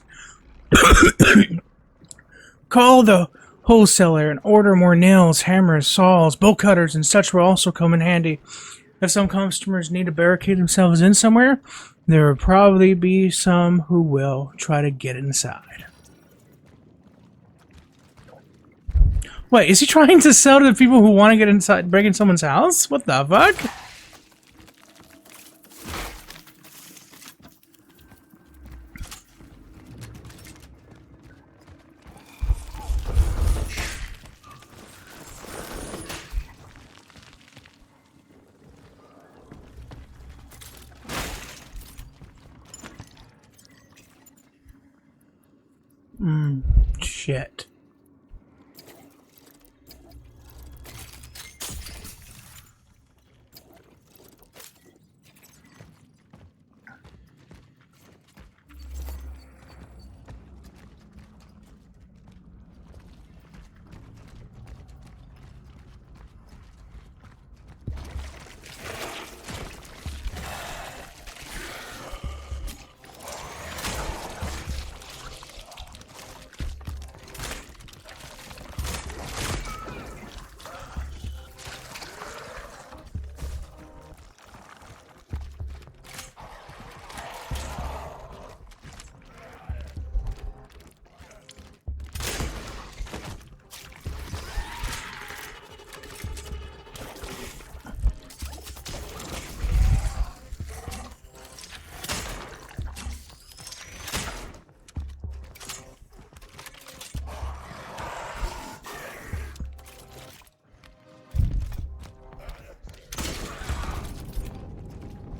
Call the wholesaler and order more nails, hammers, saws, bolt cutters, and such will also come in handy. If some customers need to barricade themselves in somewhere, there will probably be some who will try to get inside. Wait, is he trying to sell to the people who want to get inside, break in someone's house? What the fuck? Shit.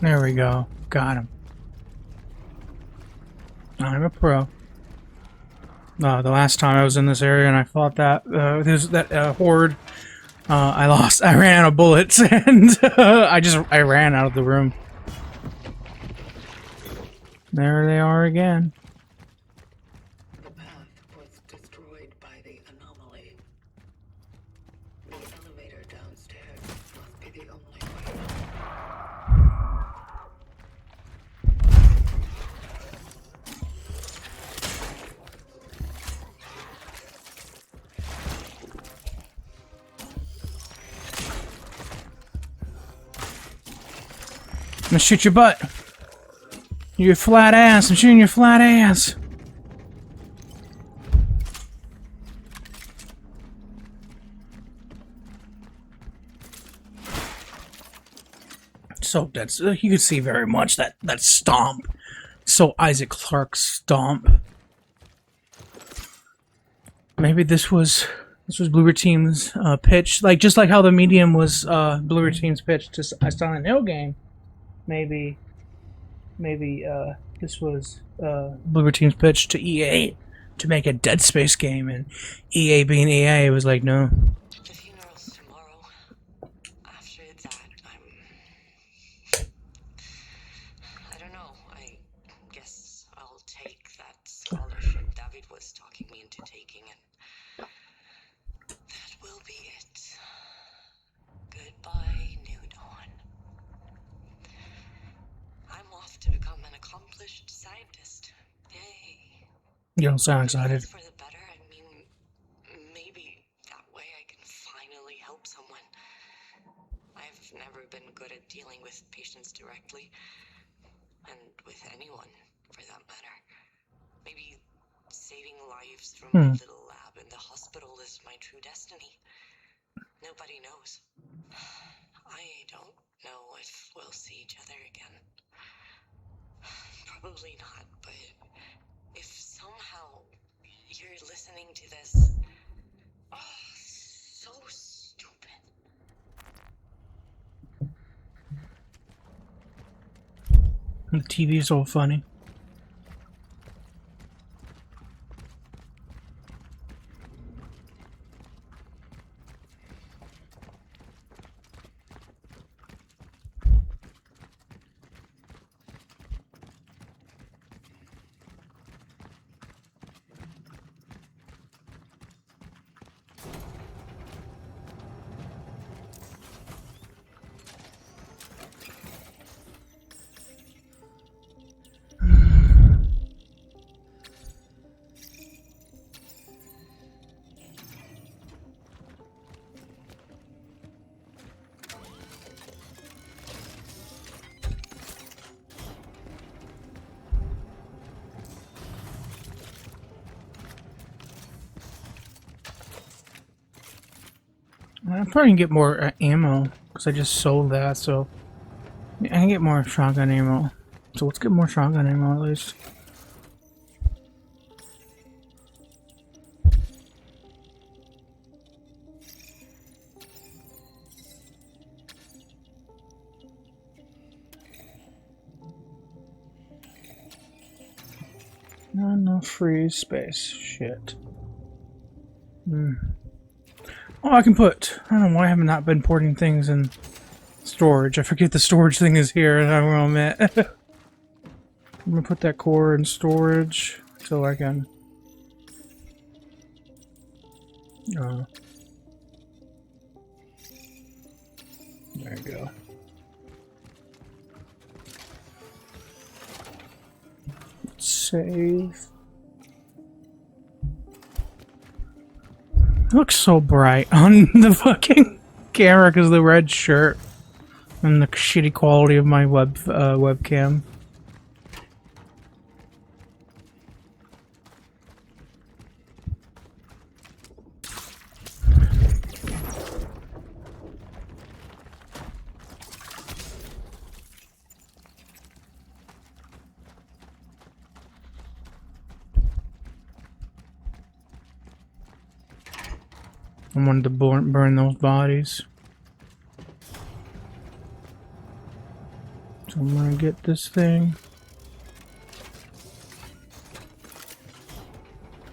There we go. Got him. I'm a pro. The last time I was in this area and I fought that horde, I ran out of bullets and I ran out of the room. There they are again. The path was destroyed by the anomaly. The elevator downstairs must be the only way. I'm gonna shoot your butt. You flat ass. I'm shooting your flat ass. So that's you can see very much that stomp. So Isaac Clarke's stomp. Maybe this was Bloober Team's pitch, like just like how the Medium was Bloober Team's pitch to a Silent Hill game. Maybe this was Bloober Team's pitch to EA to make a Dead Space game, and EA being EA was like, no. The funeral's tomorrow. After that, I don't know. I guess I'll take that scholarship David was talking me into taking, and that will be it. Goodbye, New Dawn. I'm off to become an accomplished scientist. Yay. You don't sound excited. For the better, I mean, maybe that way I can finally help someone. I've never been good at dealing with patients directly, and with anyone, for that matter. Maybe saving lives from my little lab in the hospital is my true destiny. Nobody knows. I don't know if we'll see each other again. Probably not, but if somehow you're listening to this, oh, so stupid. The TV's all funny. I'm probably gonna get more ammo because I just sold that, so I can get more shotgun ammo. So let's get more shotgun ammo at least. Not enough free space. Shit. Oh, I can put... I don't know why I have not been porting things in storage. I forget the storage thing is here, and I will admit. I'm gonna put that core in storage so I can... there you go. Let's save. It looks so bright on the fucking camera because of the red shirt and the shitty quality of my webcam. I wanted to burn those bodies. So I'm gonna get this thing.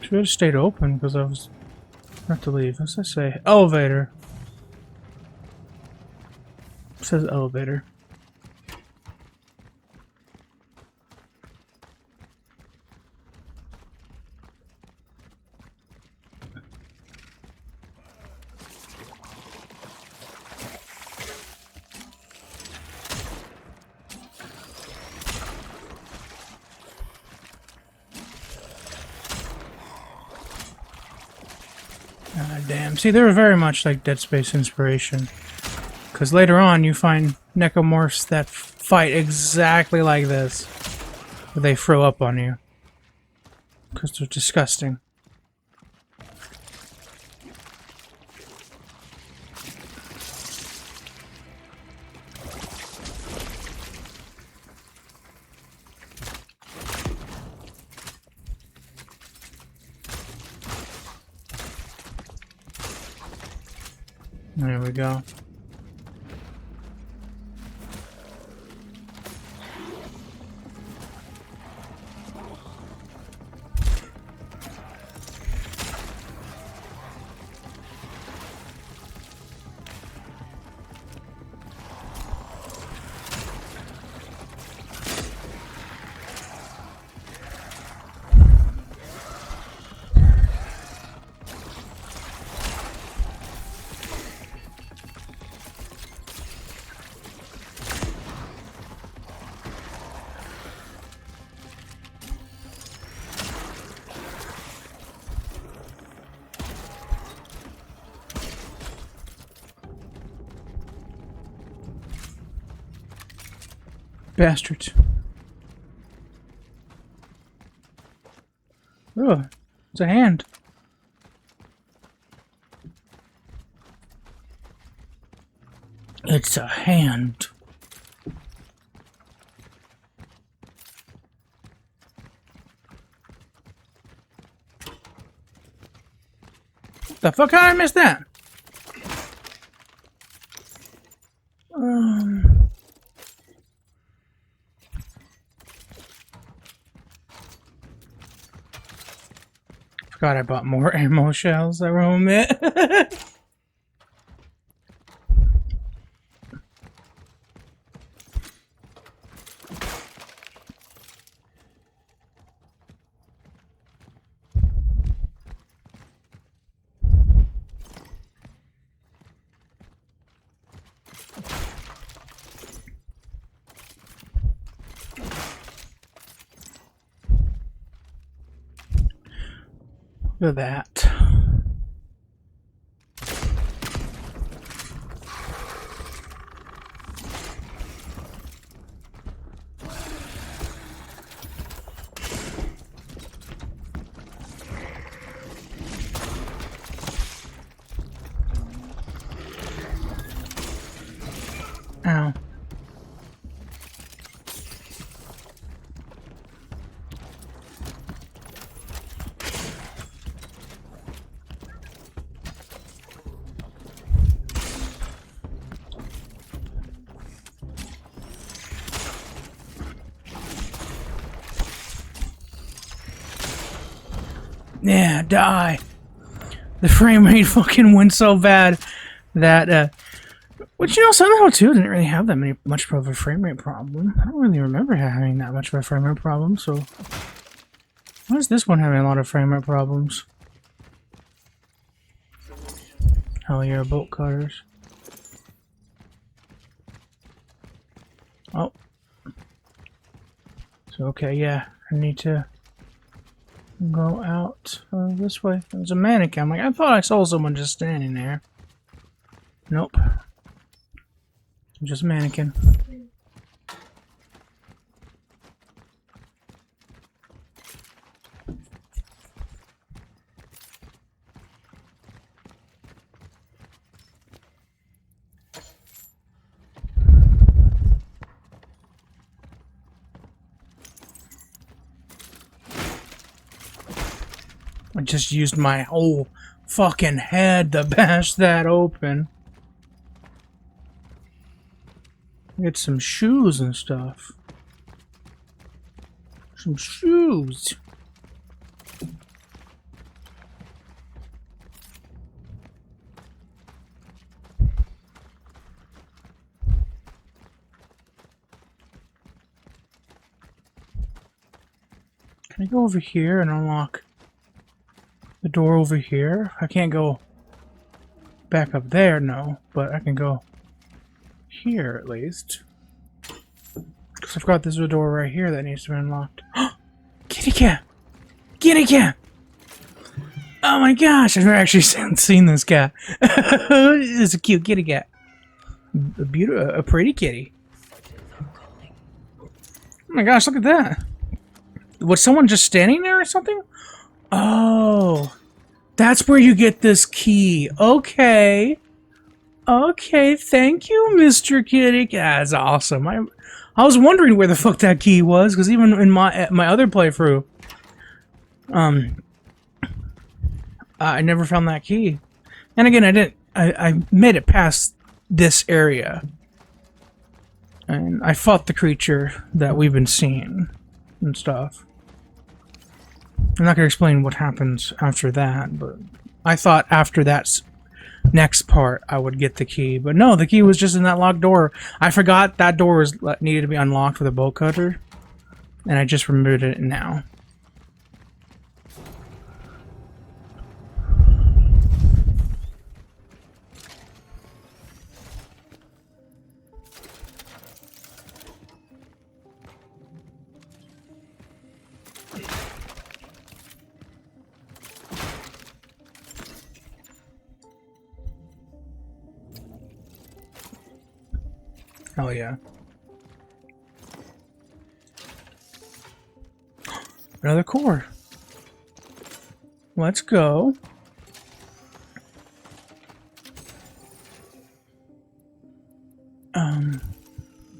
Should have stayed open because I was about to leave. What's that say? Elevator. It says elevator. Ah, damn. See, they were very much like Dead Space inspiration. Because later on, you find necromorphs that fight exactly like this. Where they throw up on you. Because they're disgusting. There we go. Bastards. Oh, it's a hand. It's a hand. The fuck? How did I miss that? Forgot I bought more ammo shells that were on it. Look at that. Ow. Yeah, die. The frame rate fucking went so bad that, which, you know, somehow too didn't really have that much of a frame rate problem. I don't really remember having that much of a frame rate problem, so why is this one having a lot of frame rate problems? Hell yeah, bolt cutters. Oh. So, okay, yeah, I need to go out this way. There's a mannequin. I'm like, I thought I saw someone just standing there. Nope. Just a mannequin. I just used my whole fucking head to bash that open. Get some shoes and stuff. Some shoes. Can I go over here and unlock the door over here? I can't go back up there, no, but I can go here at least. Because I forgot there's a door right here that needs to be unlocked. Kitty cat! Kitty cat! Oh my gosh, I've never actually seen this cat. It's a cute kitty cat. A pretty kitty. Oh my gosh, look at that. Was someone just standing there or something? Oh, that's where you get this key. Okay. Okay, thank you, Mr. Kitty. That's awesome. I was wondering where the fuck that key was, because even in my other playthrough, I never found that key. And again, I made it past this area. And I fought the creature that we've been seeing and stuff. I'm not going to explain what happens after that, but I thought after that next part I would get the key. But no, the key was just in that locked door. I forgot that door needed to be unlocked with a bolt cutter, and I just removed it now. Hell yeah. Another core. Let's go.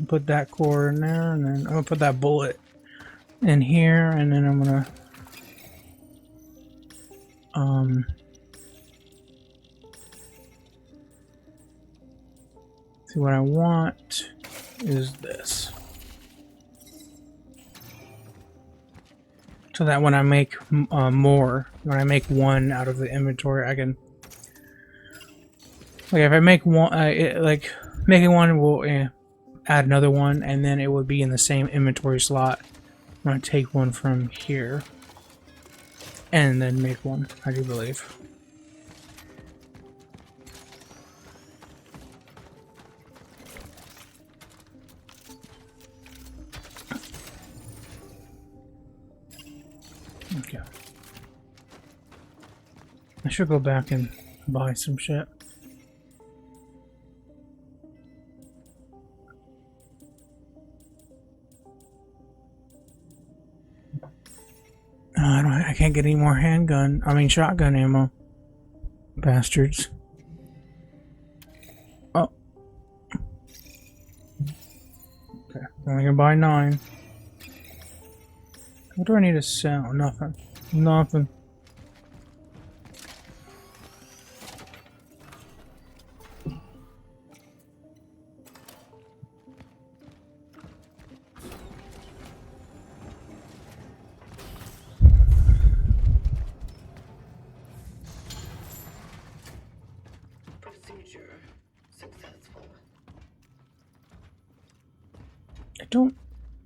Put that core in there, and then I'm gonna put that bullet in here, and then I'm gonna see what I want is this. So that when I make more, when I make one out of the inventory, I can, like, if I make one, like making one will add another one, and then it would be in the same inventory slot. I'm gonna take one from here and then make one, I do believe. Okay. I should go back and buy some shit. I can't get any more shotgun ammo. Bastards. Oh. Okay, only gonna buy 9. What do I need to sell? Nothing. Nothing. Procedure successful. I don't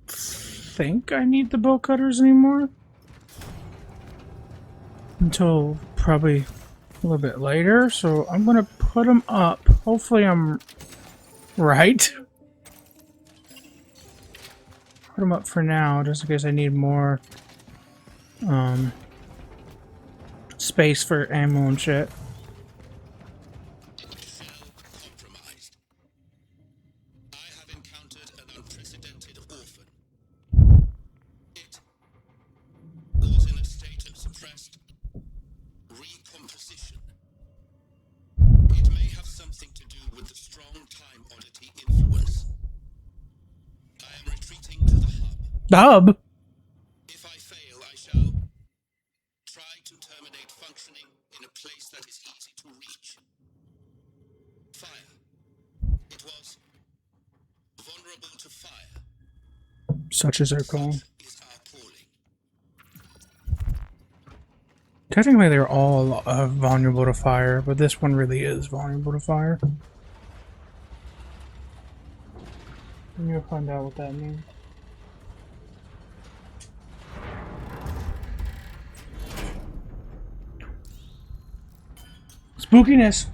think I need the bolt cutters anymore. Until probably a little bit later, so I'm gonna put them up. Hopefully I'm right. Put them up for now, just in case I need more space for ammo and shit. Compromised. I have encountered an unprecedented orphan. It was in a state of suppressed recomposition. It may have something to do with the strong time oddity influence. I am retreating to the hub. The hub? If I fail, I shall try to terminate functioning in a place that is easy to reach. Fire. It was vulnerable to fire. Such as they're called. Is our calling. Technically, they're all vulnerable to fire, but this one really is vulnerable to fire. And you'll find out what that means. Spookiness.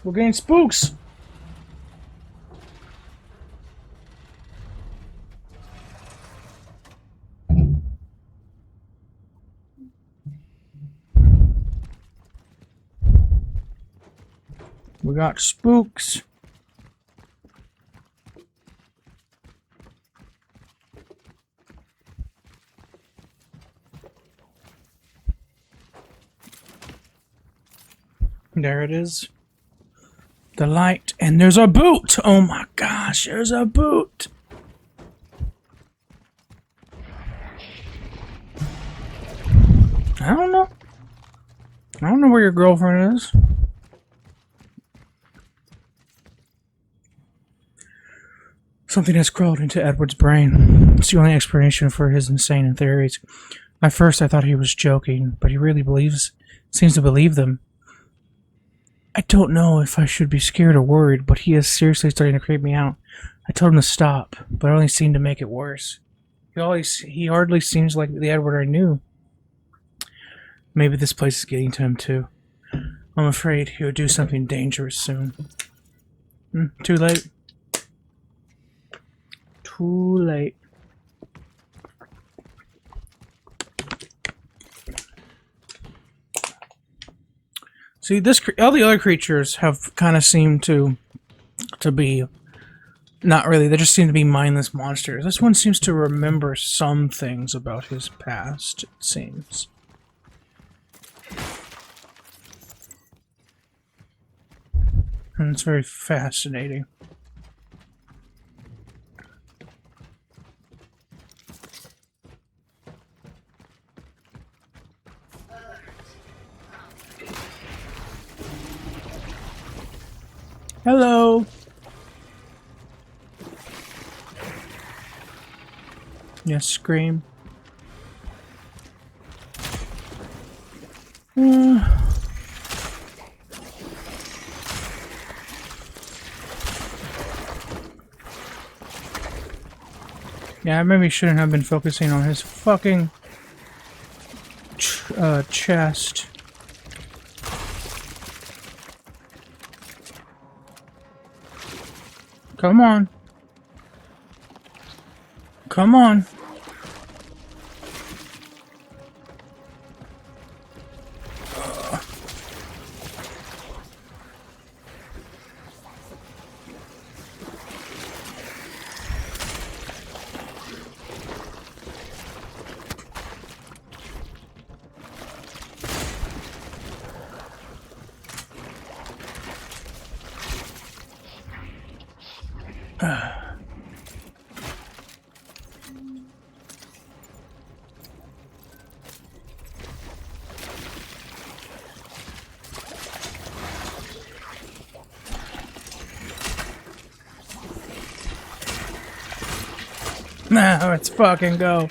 We're getting spooks. We got spooks. There it is. The light, and there's a boot! Oh my gosh, there's a boot! I don't know. I don't know where your girlfriend is. Something has crawled into Edward's brain. It's the only explanation for his insane theories. At first I thought he was joking, but he really seems to believe them. I don't know if I should be scared or worried, but he is seriously starting to creep me out. I told him to stop, but it only seemed to make it worse. He hardly seems like the Edward I knew. Maybe this place is getting to him too. I'm afraid he would do something dangerous soon. Too late. Too late. See, all the other creatures have kind of seemed to be not really. They just seem to be mindless monsters. This one seems to remember some things about his past, it seems. And it's very fascinating. Hello. Yes, scream. Yeah, I maybe shouldn't have been focusing on his fucking chest. Come on. Come on. Now let's fucking go.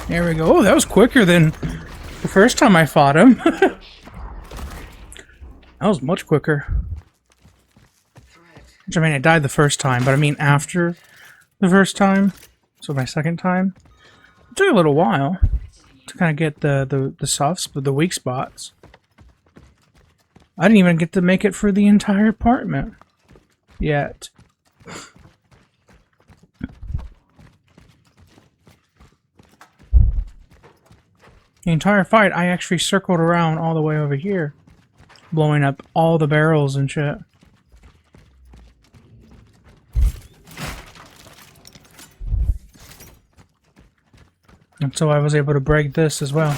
There we go. Oh, that was quicker than the first time I fought him. That was much quicker. Which, I mean, I died the first time, but I mean after the first time. So my second time. It took a little while to kind of get the weak spots. I didn't even get to make it for the entire apartment yet. The entire fight, I actually circled around all the way over here, blowing up all the barrels and shit. And so I was able to break this as well.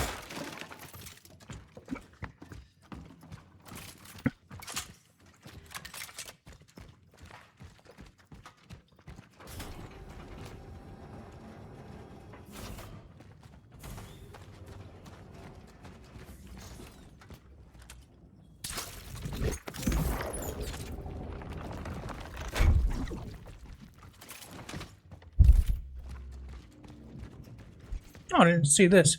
Oh, I didn't see this.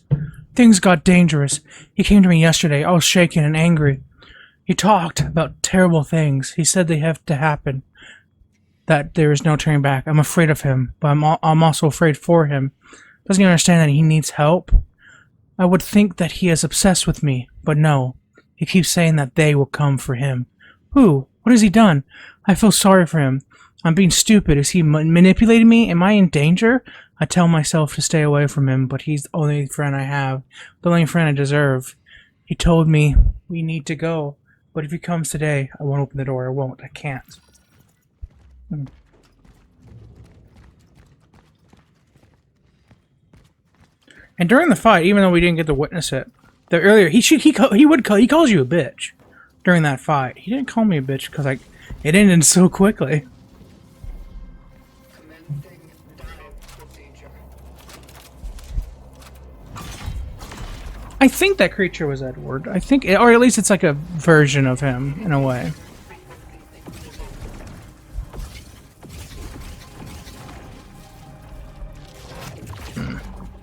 Things got dangerous. He came to me yesterday. I was shaken and angry. He talked about terrible things. He said they have to happen. That there is no turning back. I'm afraid of him, but I'm also afraid for him. Doesn't he understand that he needs help? I would think that he is obsessed with me, but no. He keeps saying that they will come for him. Who? What has he done? I feel sorry for him. I'm being stupid. Is he manipulating me? Am I in danger? I tell myself to stay away from him, but he's the only friend I have, the only friend I deserve. He told me we need to go, but if he comes today, I won't open the door. I won't. I can't. And during the fight, even though we didn't get to witness it, the earlier he calls you a bitch during that fight. He didn't call me a bitch because it ended so quickly. Commencing dive procedure. I think that creature was Edward. I think, or at least it's like a version of him in a way.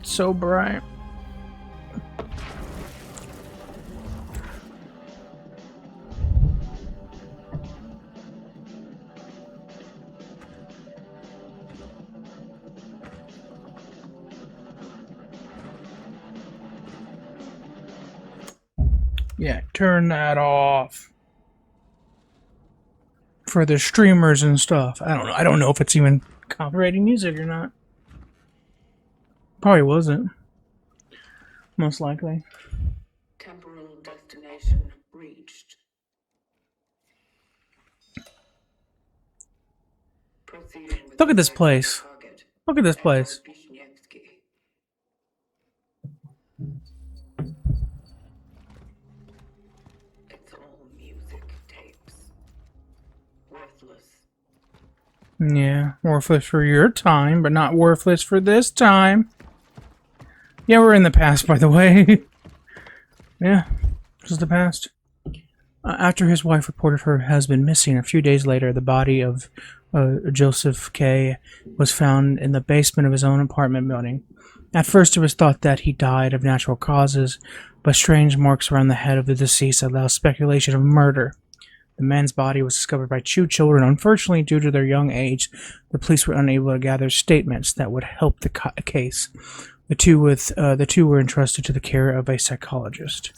So bright. Yeah, turn that off. For the streamers and stuff. I don't know. I don't know if it's even copyrighted music or not. Probably wasn't. Most likely. Temporal destination reached. Proceeding with Look at this the place. target. Look at this place. Vishnievsky. It's all music tapes. Worthless. Yeah, worthless for your time, but not worthless for this time. Yeah, we're in the past, by the way. Yeah, this is the past. After his wife reported her husband missing, a few days later, the body of Joseph K. was found in the basement of his own apartment building. At first, it was thought that he died of natural causes, but strange marks around the head of the deceased allowed speculation of murder. The man's body was discovered by two children. Unfortunately, due to their young age, the police were unable to gather statements that would help the case. The two were entrusted to the care of a psychologist.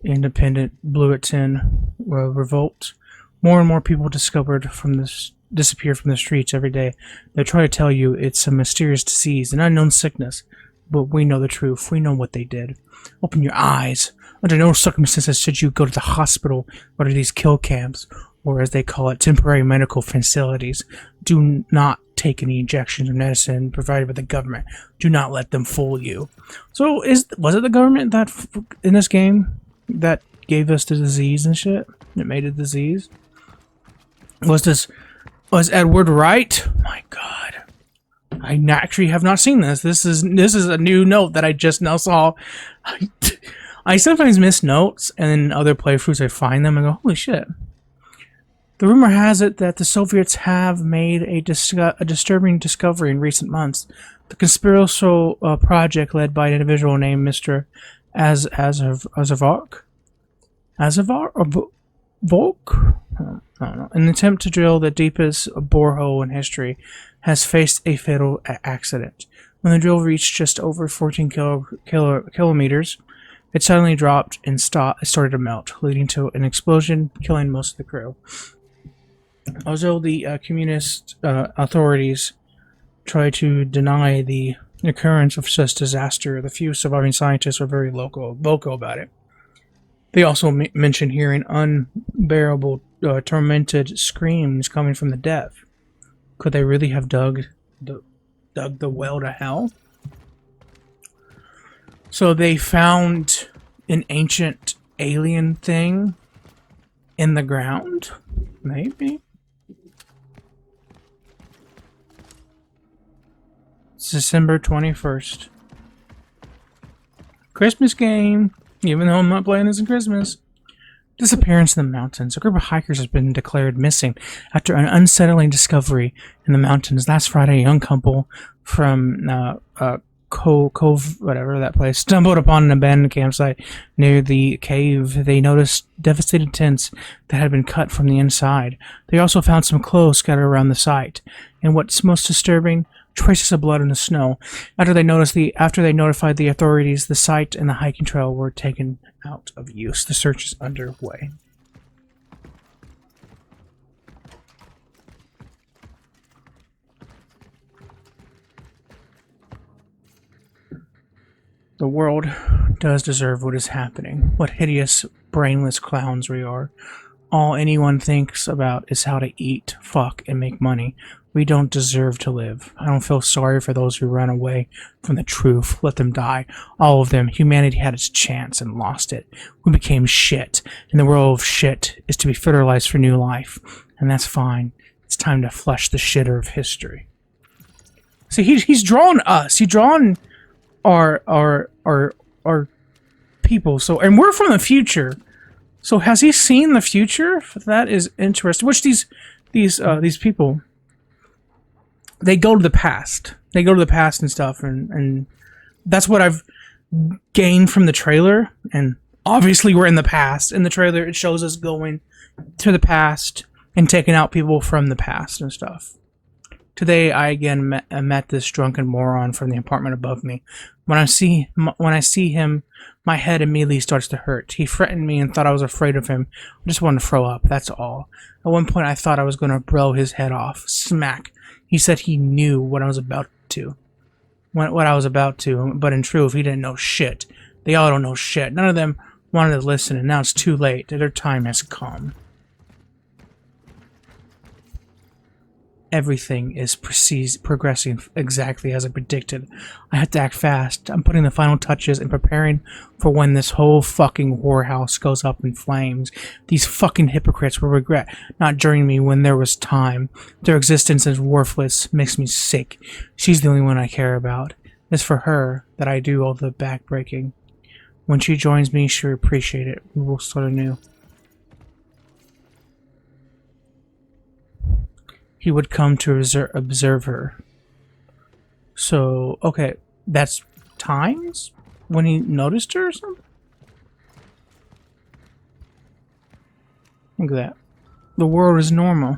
Independent Bloober Team revolt. More and more people disappear from the streets every day. They try to tell you it's a mysterious disease, an unknown sickness, but we know the truth. We know what they did. Open your eyes. Under no circumstances should you go to the hospital or to these kill camps, or as they call it, temporary medical facilities. Do not take any injections of medicine provided by the government. Do not let them fool you. So, was it the government that in this game that gave us the disease and shit? That made it disease? Was Edward right? My God, I actually have not seen this. This is a new note that I just now saw. I sometimes miss notes, and in other playthroughs I find them and go, holy shit. The rumor has it that the Soviets have made a disturbing discovery in recent months. The conspiratorial project led by an individual named Mr. Azavark? Azavar? Or Volk? I don't know. An attempt to drill the deepest borehole in history has faced a fatal accident. When the drill reached just over 14 kilometers, it suddenly dropped and started to melt, leading to an explosion, killing most of the crew. Although the communist authorities tried to deny the occurrence of such disaster, the few surviving scientists were very vocal about it. They also mentioned hearing unbearable, tormented screams coming from the depth. Could they really have dug dug the well to hell. So they found an ancient alien thing in the ground? Maybe. It's December 21st. Christmas game, even though I'm not playing this in Christmas. Disappearance in the mountains. A group of hikers has been declared missing after an unsettling discovery in the mountains. Last Friday, a young couple from Cove, whatever that place, stumbled upon an abandoned campsite near the cave. They noticed devastated tents that had been cut from the inside. They also found some clothes scattered around the site. And what's most disturbing, traces of blood in the snow. After they notified the authorities, the site and the hiking trail were taken out of use. The search is underway. The world does deserve what is happening. What hideous, brainless clowns we are. All anyone thinks about is how to eat, fuck, and make money. We don't deserve to live. I don't feel sorry for those who run away from the truth. Let them die. All of them. Humanity had its chance and lost it. We became shit. And the world of shit is to be fertilized for new life. And that's fine. It's time to flush the shitter of history. See, he's drawn us. He's drawn our people. So, and we're from the future. So has he seen the future? That is interesting. Which these people, they go to the past. They go to the past and stuff, and that's what I've gained from the trailer. And obviously we're in the past. In the trailer, it shows us going to the past and taking out people from the past and stuff. Today, I again met this drunken moron from the apartment above me. When I see him, my head immediately starts to hurt. He threatened me and thought I was afraid of him. I just wanted to throw up, that's all. At one point, I thought I was going to blow his head off. Smack. He said he knew what I was about to. What I was about to, but in truth, he didn't know shit. They all don't know shit. None of them wanted to listen, and now it's too late. Their time has come. Everything is progressing exactly as I predicted. I had to act fast. I'm putting the final touches and preparing for when this whole fucking whorehouse goes up in flames. These fucking hypocrites will regret not joining me when there was time. Their existence is worthless, makes me sick. She's the only one I care about. It's for her that I do all the backbreaking. When she joins me, she'll appreciate it. We will start anew. He would come to observe her. So, okay, that's times? When he noticed her or something? Look at that. The world is normal.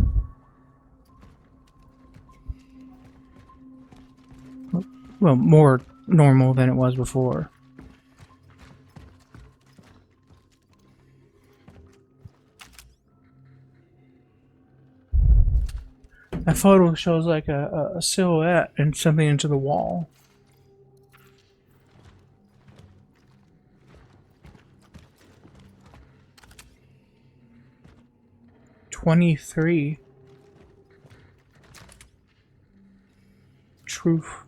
Well, more normal than it was before. That photo shows like a silhouette and something into the wall. "23. Truth.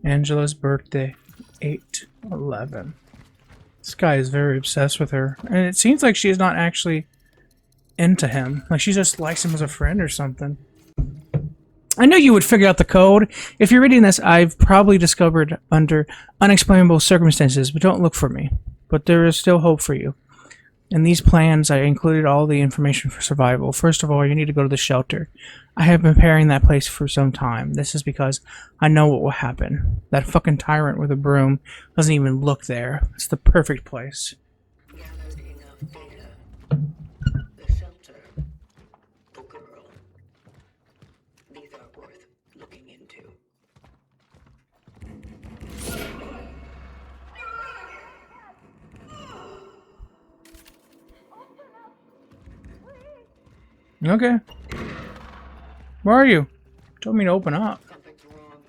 Angela's birthday. 8/11. This guy is very obsessed with her, and it seems like she is not actually into him. Like she just likes him as a friend or something. I knew you would figure out the code. If you're reading this, I've probably discovered under unexplainable circumstances, but don't look for me. But there is still hope for you. In these plans, I included all the information for survival. First of all, you need to go to the shelter. I have been preparing that place for some time. This is because I know what will happen. That fucking tyrant with a broom doesn't even look there. It's the perfect place. Gathered enough data. The shelter. The girl. These are worth looking into. Okay. Where are you? Told me to open up. Something's wrong.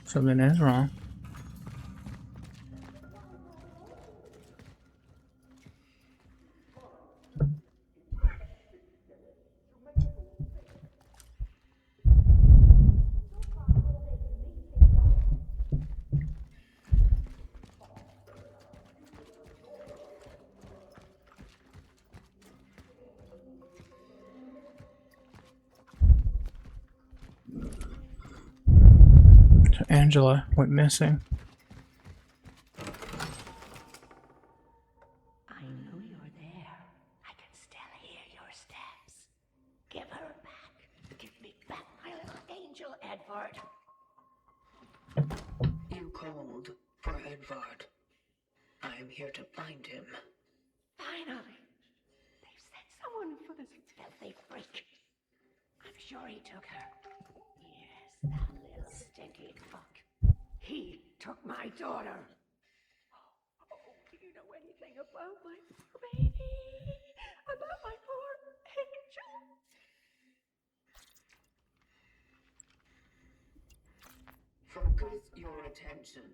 Something is wrong. Angela went missing. I know you're there. I can still hear your steps. Give her back. Give me back my little angel, Edward. You called for Edvard. I am here to find him. Finally. They've sent someone for this filthy freak. I'm sure he took her. Yes, that little stinky fuck. He took my daughter. Oh, do you know anything about my poor baby? About my poor angel? Focus your attention.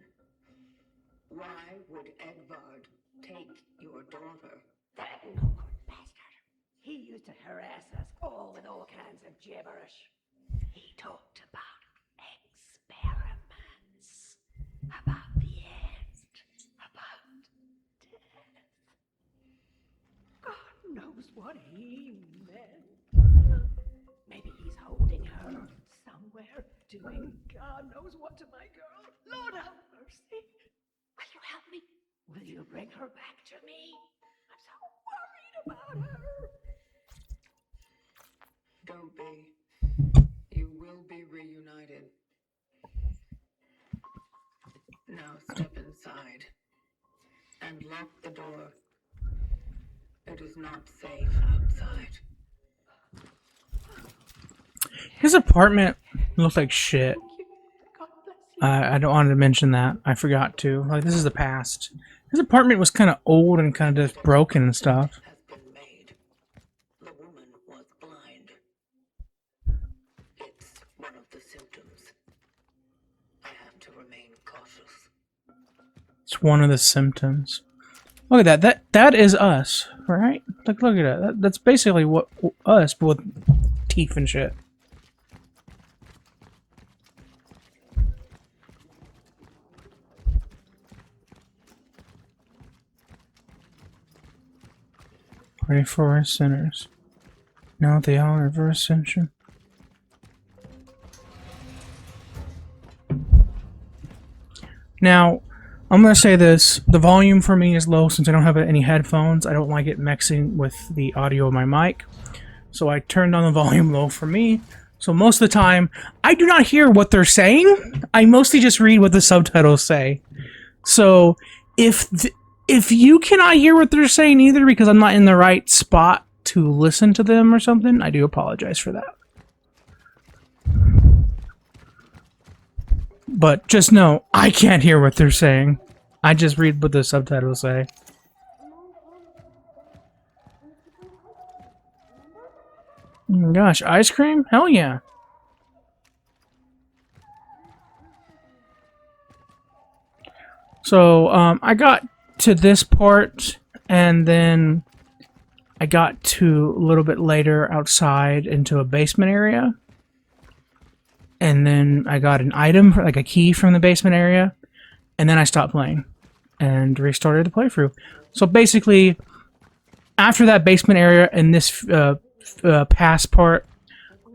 Why would Edvard take your daughter? That no-good bastard. He used to harass us all with all kinds of gibberish. He talked about experiments, about the end, about death. God knows what he meant. Maybe he's holding her somewhere, doing God knows what to my girl. Lord have mercy. Will you help me? Will you bring her back to me? I'm so worried about her. Don't be. You will be reunited. Now step inside and lock the door. It is not safe outside. His apartment looked like shit. God bless you. I don't want to mention that. I forgot to. Like, this is the past. His apartment was kind of old and kind of just broken and stuff. Has been made. The woman was blind. It's one of the symptoms. I have to remain cautious. It's one of the symptoms. Look at that. That is us, right? Look at that. That's basically what us, but with teeth and shit. Pray for our sinners. Now at the hour of our ascension. Now, I'm going to say this. The volume for me is low since I don't have any headphones. I don't like it mixing with the audio of my mic. So I turned on the volume low for me. So most of the time, I do not hear what they're saying. I mostly just read what the subtitles say. So if you cannot hear what they're saying either because I'm not in the right spot to listen to them or something, I do apologize for that. But just know, I can't hear what they're saying. I just read what the subtitles say. Oh my gosh, ice cream? Hell yeah. So, I got to this part, and then I got to a little bit later outside into a basement area. And then I got an item, like a key from the basement area, and then I stopped playing and restarted the playthrough. So basically, after that basement area and this past part,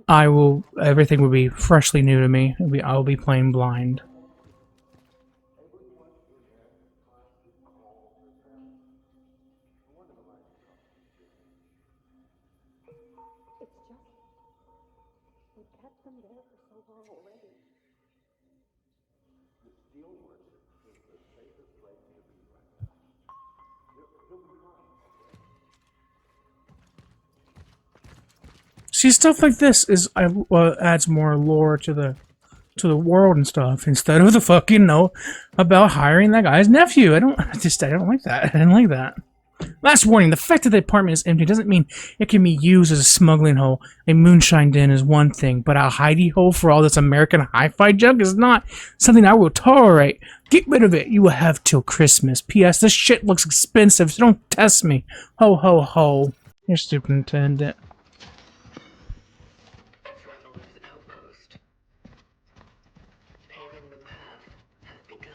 everything will be freshly new to me. I will be playing blind. We kept them there for so long already. See, stuff like this adds more lore to the world and stuff instead of the fucking note about hiring that guy's nephew. I don't like that. I didn't like that. Last warning, the fact that the apartment is empty doesn't mean it can be used as a smuggling hole. A moonshine den is one thing, but a hidey hole for all this American hi-fi junk is not something I will tolerate. Get rid of it. You will have till Christmas. P.S. This shit looks expensive, so don't test me. Ho, ho, ho. You're superintendent. Traveler's outpost. Paving the path has begun.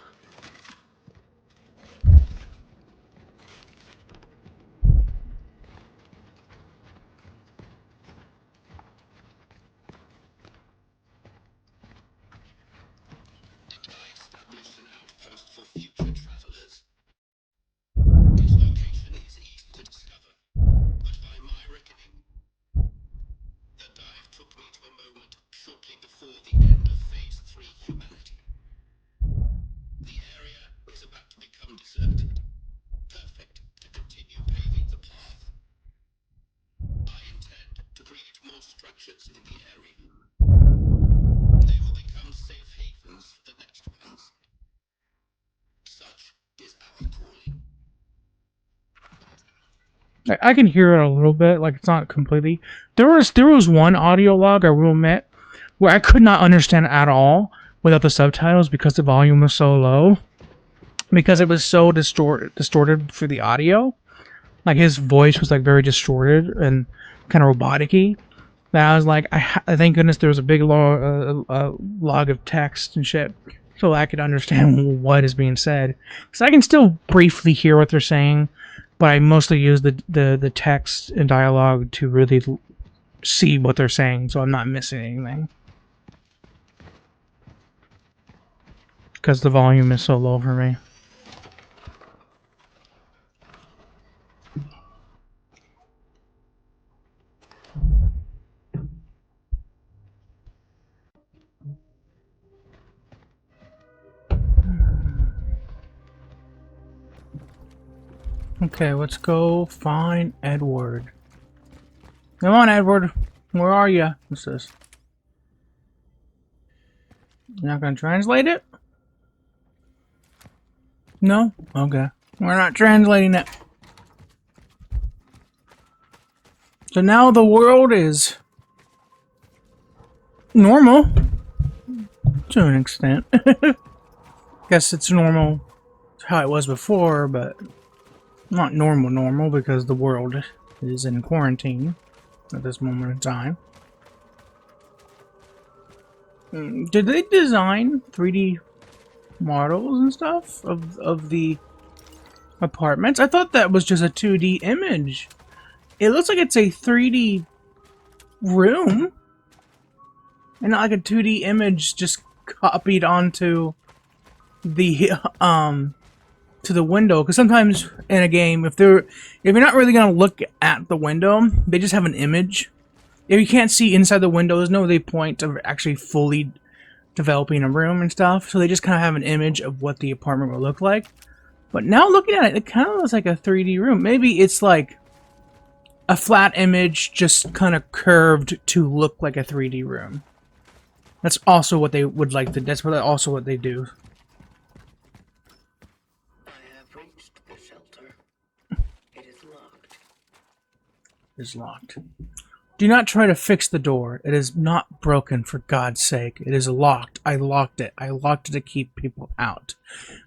I can hear it a little bit, like it's not completely. There was one audio log, I will admit, where I could not understand at all without the subtitles because the volume was so low, because it was so distorted for the audio. Like his voice was like very distorted and kind of robotic-y. That I was like, thank goodness there was a big log of text and shit, so I could understand what is being said. Because I can still briefly hear what they're saying, but I mostly use the text and dialogue to really see what they're saying, so I'm not missing anything. Because the volume is so low for me. Okay, let's go find Edward. Come on, Edward. Where are you? What's this? You're not gonna translate it? No? Okay. We're not translating it. So now the world is normal. To an extent. Guess it's normal how it was before, but not normal because the world is in quarantine at this moment in time. Did they design 3D models and stuff of the apartments? I thought that was just a 2D image. It looks like it's a 3D room and not like a 2D image just copied onto the to the window. Because sometimes in a game, if you're not really gonna look at the window, they just have an image. If you can't see inside the window, there's no really point of actually fully developing a room and stuff. So they just kind of have an image of what the apartment will look like. But now looking at it, it kind of looks like a 3D room. Maybe it's like a flat image just kind of curved to look like a 3D room. That's also what they would like to. That's also what they do. I have reached the shelter. It is locked. Is locked. Do not try to fix the door. It is not broken, for God's sake. It is locked. I locked it. I locked it to keep people out.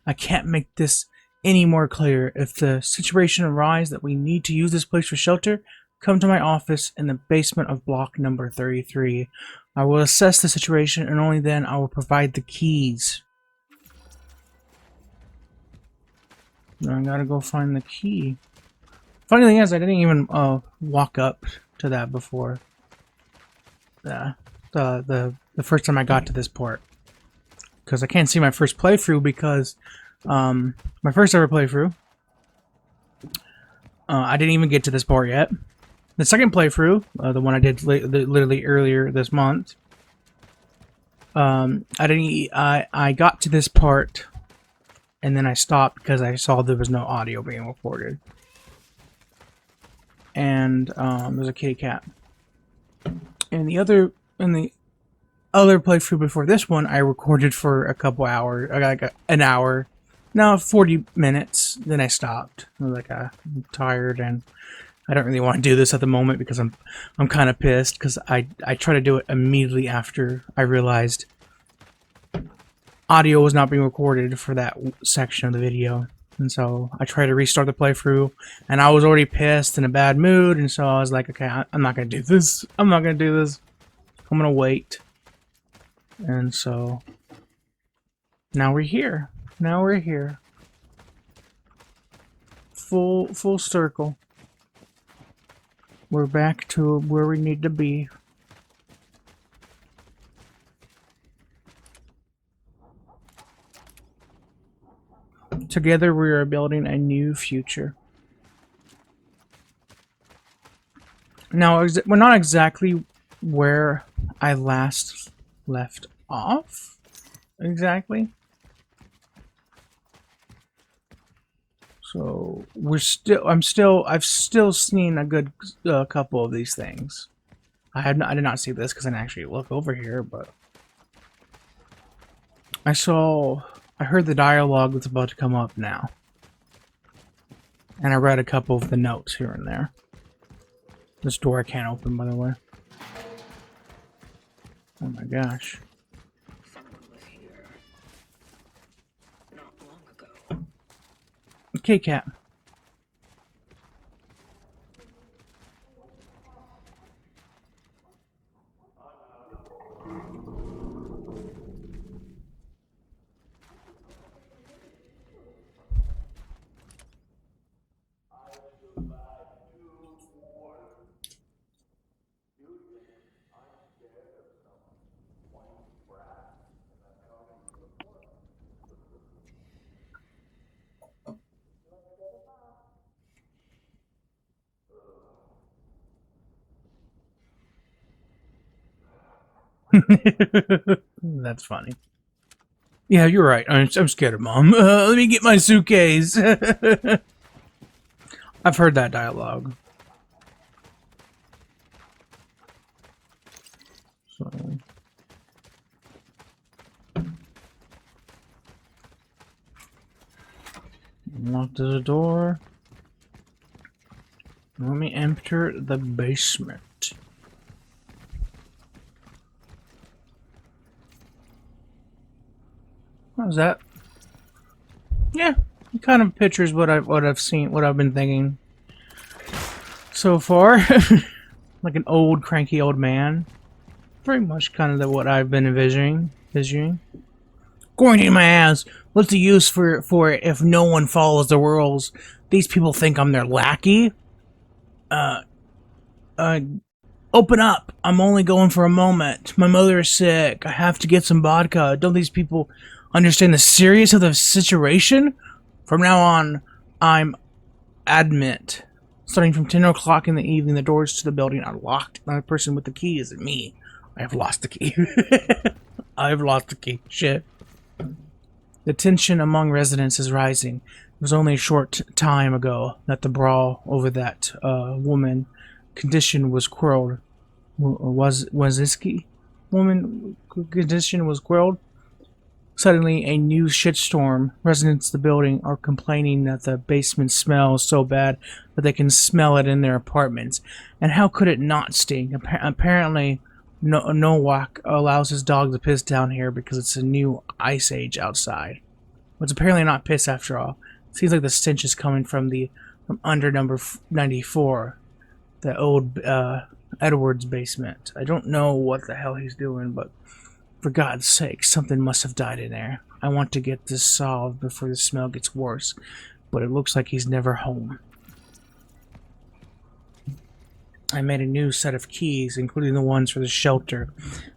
I can't make this any more clear. If the situation arises that we need to use this place for shelter, come to my office in the basement of block number 33. I will assess the situation, and only then I will provide the keys. Now I gotta go find the key. Funny thing is, I didn't even walk up to that before. The first time I got to this part, because I can't see my first playthrough because my first ever playthrough, I didn't even get to this part yet. The second playthrough, the one I did literally earlier this month, I got to this part, and then I stopped because I saw there was no audio being recorded. And there's a kitty cat. And the other playthrough before this one, I recorded for a couple hours, like an hour, no, 40 minutes. Then I stopped. I was like, I'm tired and I don't really want to do this at the moment because I'm kind of pissed because I tried to do it immediately after I realized audio was not being recorded for that section of the video. And so I tried to restart the playthrough, and I was already pissed in a bad mood, and so I was like, okay, I'm not going to do this. I'm not going to do this. I'm going to wait. And so now we're here. Now we're here. Full circle. We're back to where we need to be. Together we are building a new future. Now, we're not exactly where I last left off. Exactly. So I've still seen a good couple of these things. I did not see this because I didn't actually look over here, but I heard the dialogue that's about to come up now. And I read a couple of the notes here and there. This door I can't open, by the way. Oh my gosh. Someone was here not long ago. Okay, cat. That's funny. Yeah, you're right. I'm scared of Mom. Let me get my suitcase. I've heard that dialogue. So. Unlock the door. Let me enter the basement. How's that? Yeah, it kind of pictures what I've seen, what I've been thinking so far. Like an old, cranky old man. Very much kind of what I've been envisioning. Going in my ass. What's the use for it if no one follows the rules? These people think I'm their lackey. Open up. I'm only going for a moment. My mother is sick. I have to get some vodka. Don't these people understand the seriousness of the situation? From now on, I'm adamant. Starting from 10 o'clock in the evening, the doors to the building are locked. The person with the key isn't me. I have lost the key. I have lost the key. Shit. The tension among residents is rising. It was only a short time ago that the brawl over that woman condition was quelled. Was this key? Woman condition was quelled. Suddenly, a new shitstorm. Residents of the building are complaining that the basement smells so bad that they can smell it in their apartments. And how could it not stink? Apparently, Nowak allows his dog to piss down here because it's a new ice age outside. But it's apparently not piss after all. It seems like the stench is coming from under number 94, the old Edward's basement. I don't know what the hell he's doing, but for God's sake, something must have died in there. I want to get this solved before the smell gets worse, but it looks like he's never home. I made a new set of keys, including the ones for the shelter.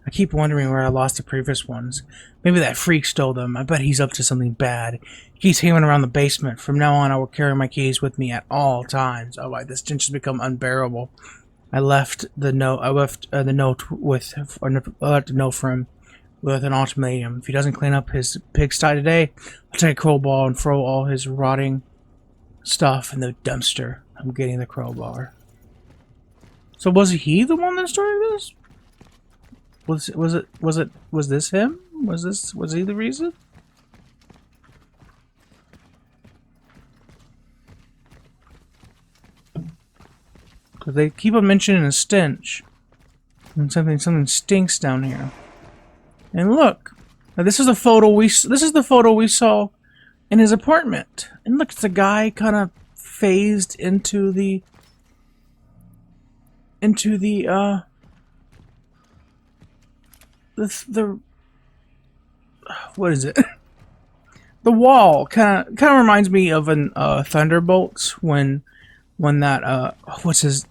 I keep wondering where I lost the previous ones. Maybe that freak stole them. I bet he's up to something bad. He keeps hanging around the basement. From now on, I will carry my keys with me at all times. Oh, this stench has become unbearable. I left the note. I left a note for him with an ultimatum. If he doesn't clean up his pigsty today, I'll take a crowbar and throw all his rotting stuff in the dumpster. I'm getting the crowbar. So was he the one that started this? Was this him? Was he the reason? Because they keep on mentioning a stench. And something stinks down here. And look, now this is the photo we saw in his apartment. And look, it's a guy kind of phased into the what is it? The wall kind of reminds me of an Thunderbolts when that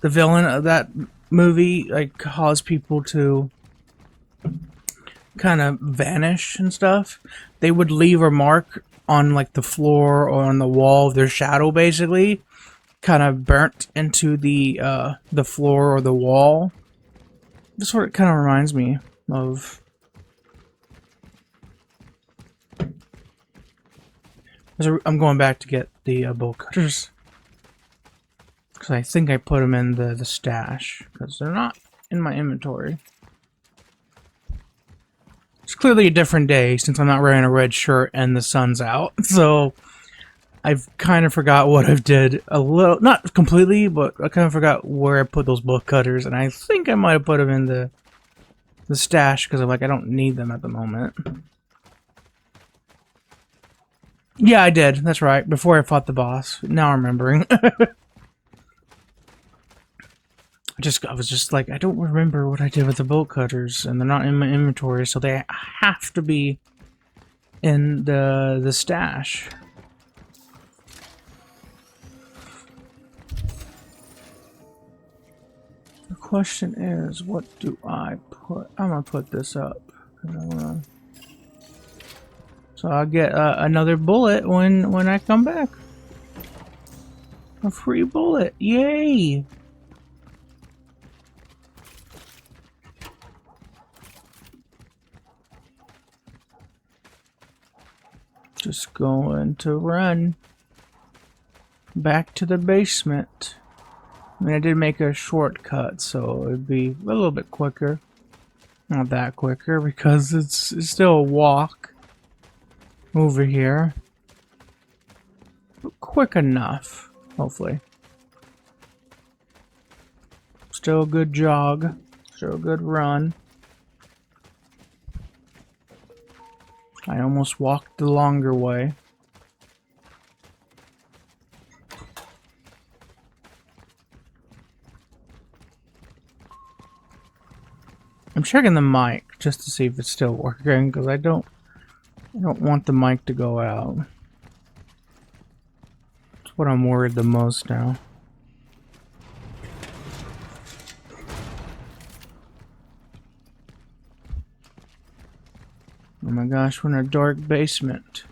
the villain of that movie like caused people to kind of vanish and stuff. They would leave a mark on like the floor or on the wall of their shadow, basically, kind of burnt into the floor or the wall. That's what it kind of reminds me of. I'm going back to get the bolt cutters because I think I put them in the stash because they're not in my inventory. It's clearly a different day since I'm not wearing a red shirt and the sun's out, so I've kind of forgot what I did a little, not completely, but I kind of forgot where I put those bolt cutters, and I think I might have put them in the stash because I'm like, I don't need them at the moment. Yeah, I did. That's right. Before I fought the boss. Now I'm remembering. I was just like, I don't remember what I did with the bolt cutters, and they're not in my inventory, so they have to be in the stash. The question is, what do I put? I'm gonna put this up. So I'll get another bullet when I come back. A free bullet! Yay! Just going to run back to the basement. I mean, I did make a shortcut, so it'd be a little bit quicker. Not that quicker, because it's still a walk over here. But quick enough, hopefully. Still a good jog. Still a good run. I almost walked the longer way. I'm checking the mic just to see if it's still working, because I don't want the mic to go out. That's what I'm worried the most now. Oh my gosh, we're in a dark basement.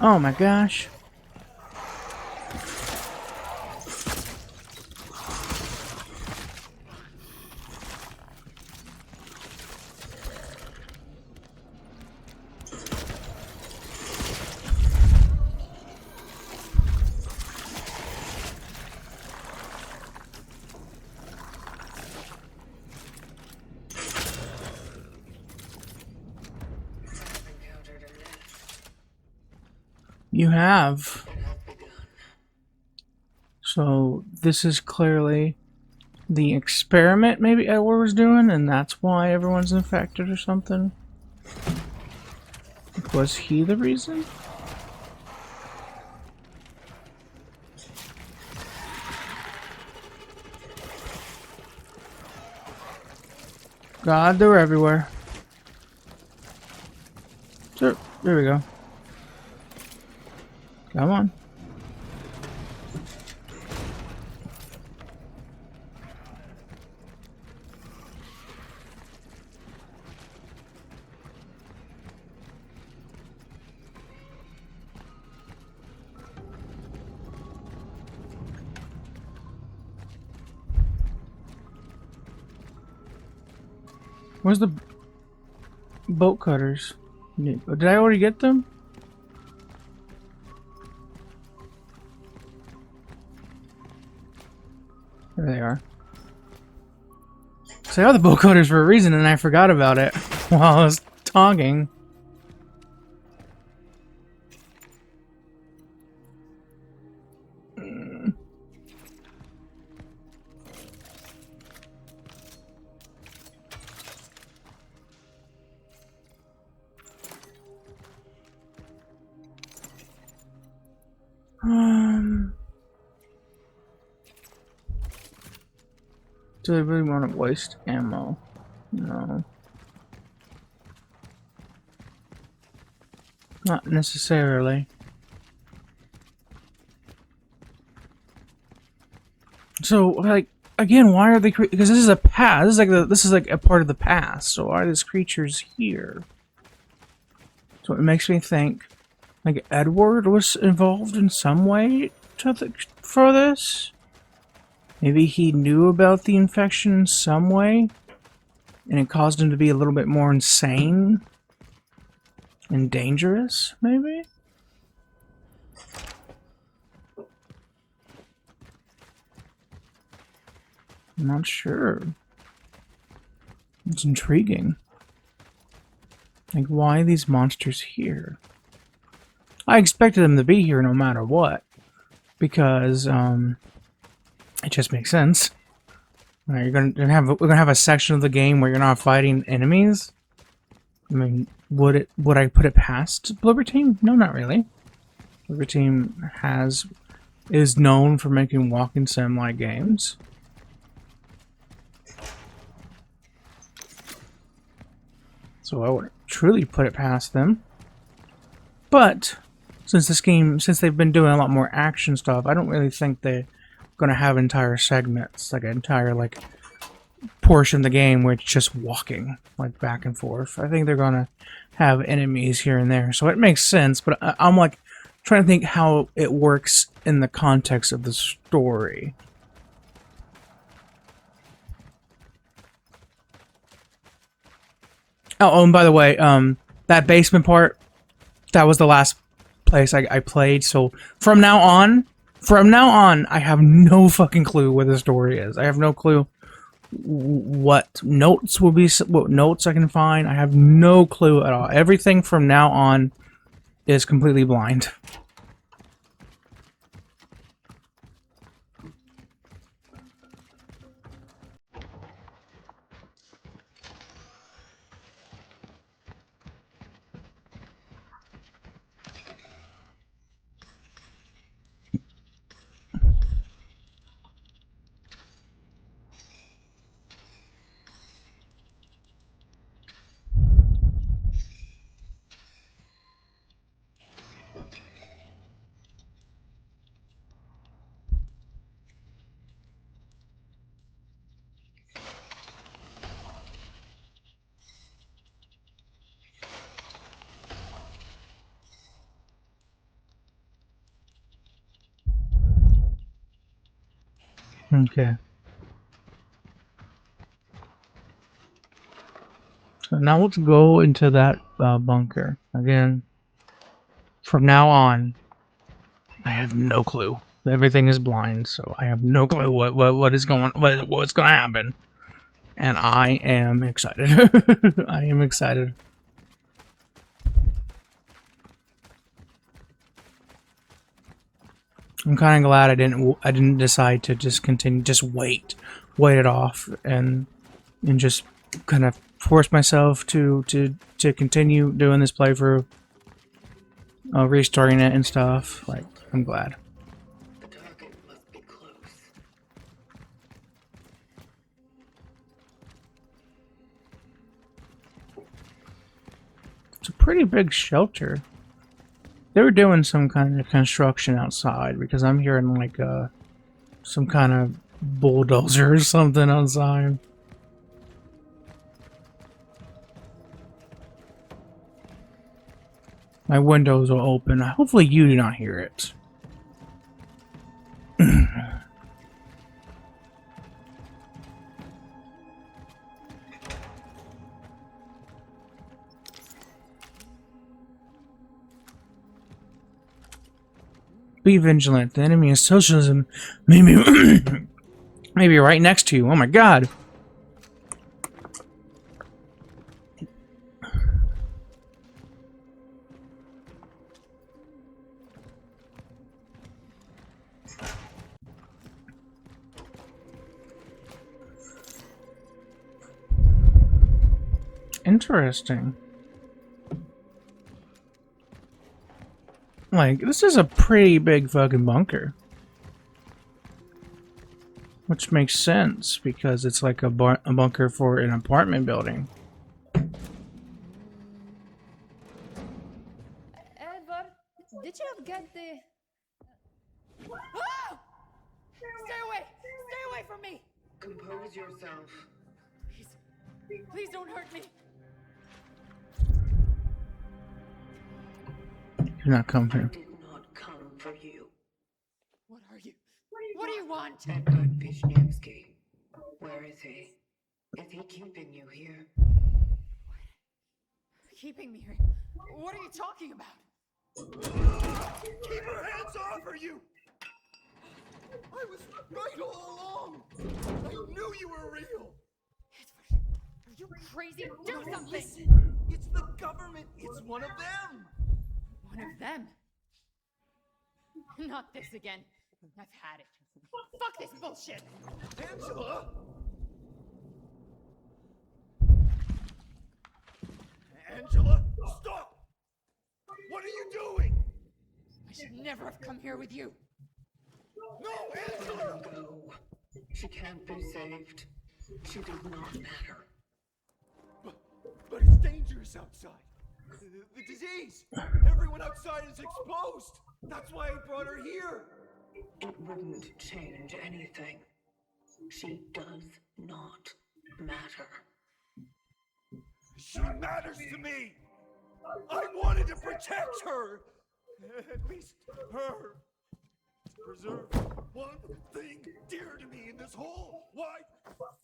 Oh my gosh. You have. So this is clearly the experiment maybe Edward was doing, and that's why everyone's infected or something. Was he the reason? God, they're everywhere. So, there we go. Come on. Where's the bolt cutters? Did I already get them? There they are. So I have the bolt cutters for a reason, and I forgot about it while I was talking. Do I really want to waste ammo? No. Not necessarily. So, like, again, why are they? Because this is a past. This is like a part of the past. So why are these creatures here? So it makes me think, like, Edward was involved in some way for this. Maybe he knew about the infection in some way, and it caused him to be a little bit more insane and dangerous, maybe? I'm not sure. It's intriguing. Like, why are these monsters here? I expected them to be here no matter what, because it just makes sense. We're gonna have a section of the game where you're not fighting enemies. I mean, would I put it past Bloober Team? No, not really. Bloober Team is known for making walking sim-like games. So I would truly put it past them. But since they've been doing a lot more action stuff, I don't really think they're gonna have entire segments, like an entire portion of the game where it's just walking like back and forth. I think they're gonna have enemies here and there, so it makes sense. But I'm like trying to think how it works in the context of the story. Oh, and by the way, that basement part, that was the last place I played. So from now on, I have no fucking clue where the story is. I have no clue what notes I can find. I have no clue at all. Everything from now on is completely blind. Okay. So now let's go into that bunker again. From now on, I have no clue. Everything is blind, so I have no clue what's gonna happen. And I am excited. I am excited. I'm kind of glad I didn't decide to just continue, just wait it off, and just kind of force myself to continue doing this playthrough, restarting it and stuff. Like, I'm glad. The target must be close. It's a pretty big shelter. They were doing some kind of construction outside, because I'm hearing like some kind of bulldozer or something outside. My windows are open. Hopefully you do not hear it. Be vigilant. The enemy is socialism. Maybe maybe right next to you. Oh my god. Interesting. Like, this is a pretty big fucking bunker. Which makes sense, because it's like a bunker for an apartment building. Edward, did you get the... Ah! Stay away! Stay away from me! Compose yourself. Please don't hurt me! You're not coming. I did not come for you. What are you? What do you want? Edward Vishnevsky. Where is he? Is he keeping you here? Keeping me here? What are you talking about? Keep your hands off her, you! I was right all along! I knew knew you were real. Are you crazy? Do something! Listen, it's the government. It's one of them. One of them. Not this again. I've had it. Fuck this bullshit! Angela! Angela, stop! What are you doing? I should never have come here with you. No, Let Angela! her go. She can't be saved. She does not matter. But it's dangerous outside. The disease. Everyone outside is exposed. That's why I brought her here. It wouldn't change anything. She does not matter. She matters to me. I wanted to protect her. At least her. To preserve one thing dear to me in this whole wide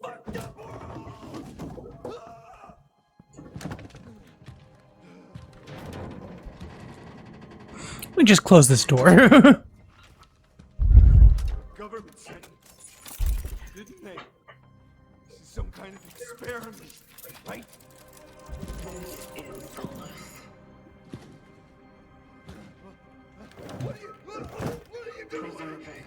fucked up world. Ah! We just close this door. Government said it, didn't they? This is some kind of experiment, right? This is solace. What are you doing? Preserving.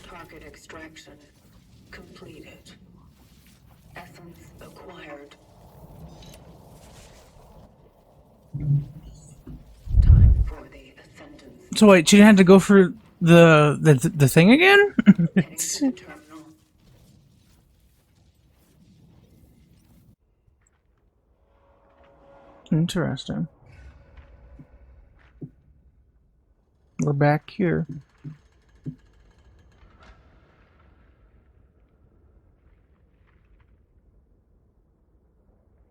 Target extraction completed. Essence acquired. Time for the ascendance. So wait, she had to go for the thing again? Heading to the terminal. Interesting. We're back here.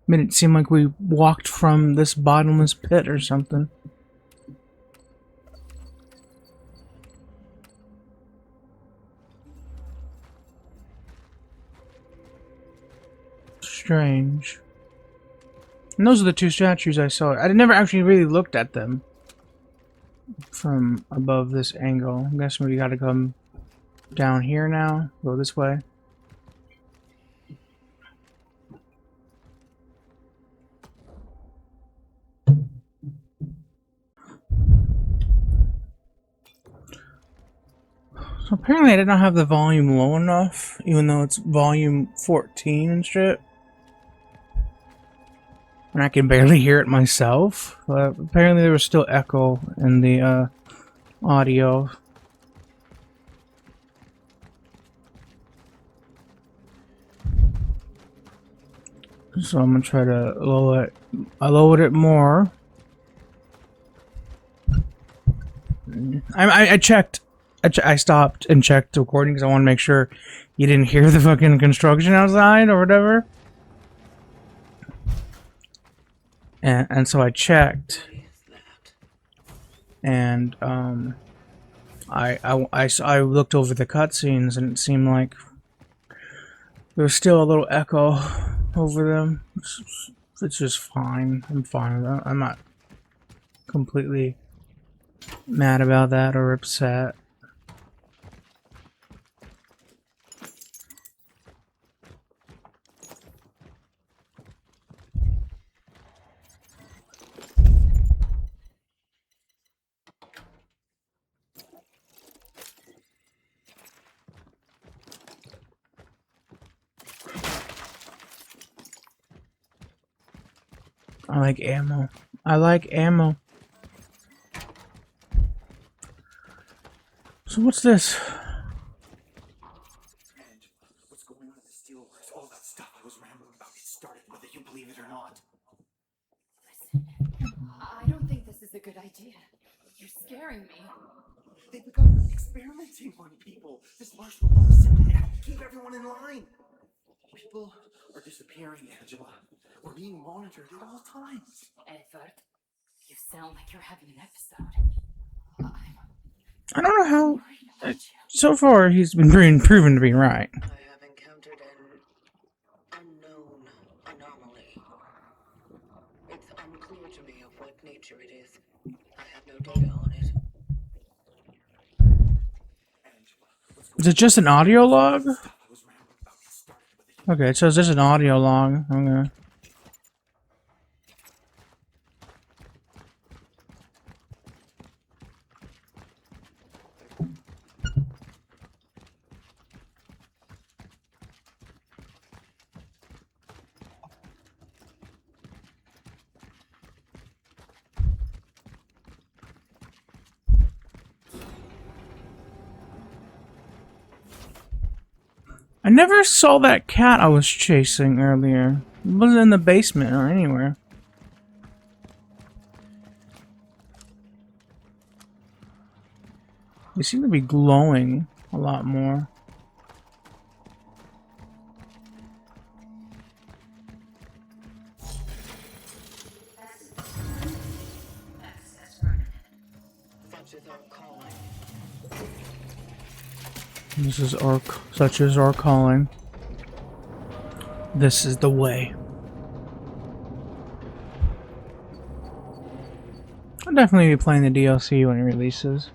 Made it seem like we walked from this bottomless pit or something. Strange. And those are the two statues I saw. I never actually really looked at them from above this angle. I'm guessing we gotta come down here now. Go this way. So apparently I did not have the volume low enough, even though it's volume 14 and shit. And I can barely hear it myself. But apparently there was still echo in the audio. So I'm gonna try to lower it. I lowered it more. I checked. I stopped and checked the recording because I want to make sure you didn't hear the fucking construction outside or whatever. And so I checked, and I looked over the cutscenes, and it seemed like there was still a little echo over them. It's just fine. I'm fine with that. I'm not completely mad about that or upset. I like ammo. I like ammo. So what's this? Angela, what's going on in the Steelworks? All that stuff I was rambling about, it started whether you believe it or not. Listen, I don't think this is a good idea. You're scaring me. They've begun experimenting on people. This martial law is simply to keep everyone in line. People are disappearing, Angela. We're being monitored at all times. Edward, you sound like you're having an episode. I don't know how. So far, he's been proven to be right. I have encountered an unknown anomaly. It's unclear to me of what nature it is. I have no data on it. Is it just an audio log? Okay, it says this is an audio log. Okay. I never saw that cat I was chasing earlier. It wasn't in the basement or anywhere. They seem to be glowing a lot more. This is our, such as our calling. This is the way. I'll definitely be playing the DLC when it releases.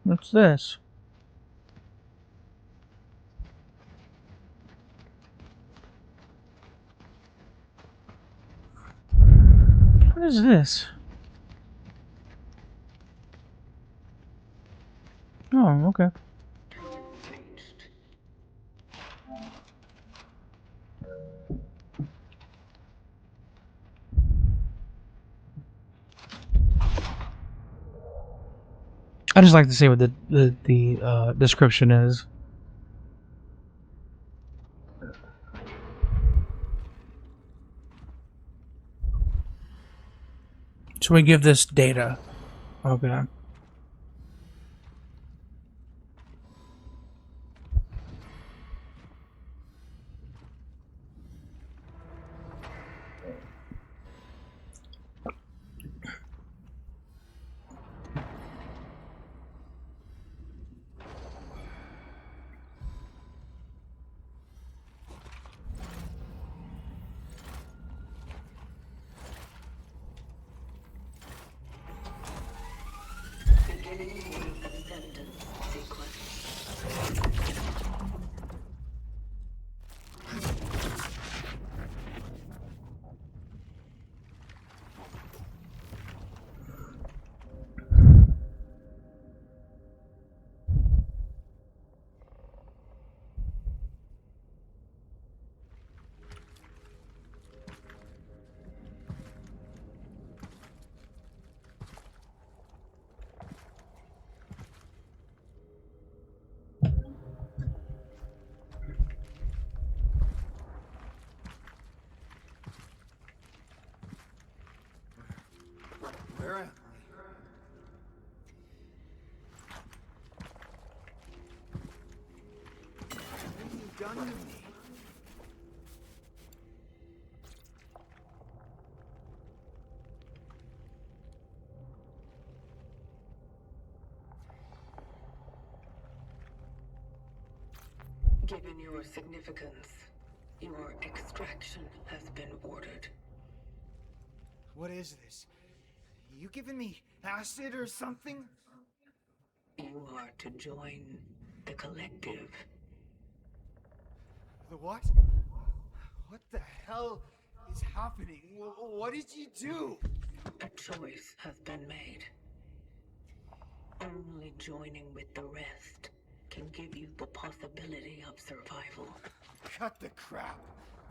What's this? What is this? Oh, okay. I just like to see what the description is. So we give this data. Okay. Where am I? What have you done to me? Given your significance, your extraction has been ordered. What is this? You giving me acid or something? You are to join the collective. The what? What the hell is happening? What did you do? A choice has been made. Only joining with the rest can give you the possibility of survival. Cut the crap.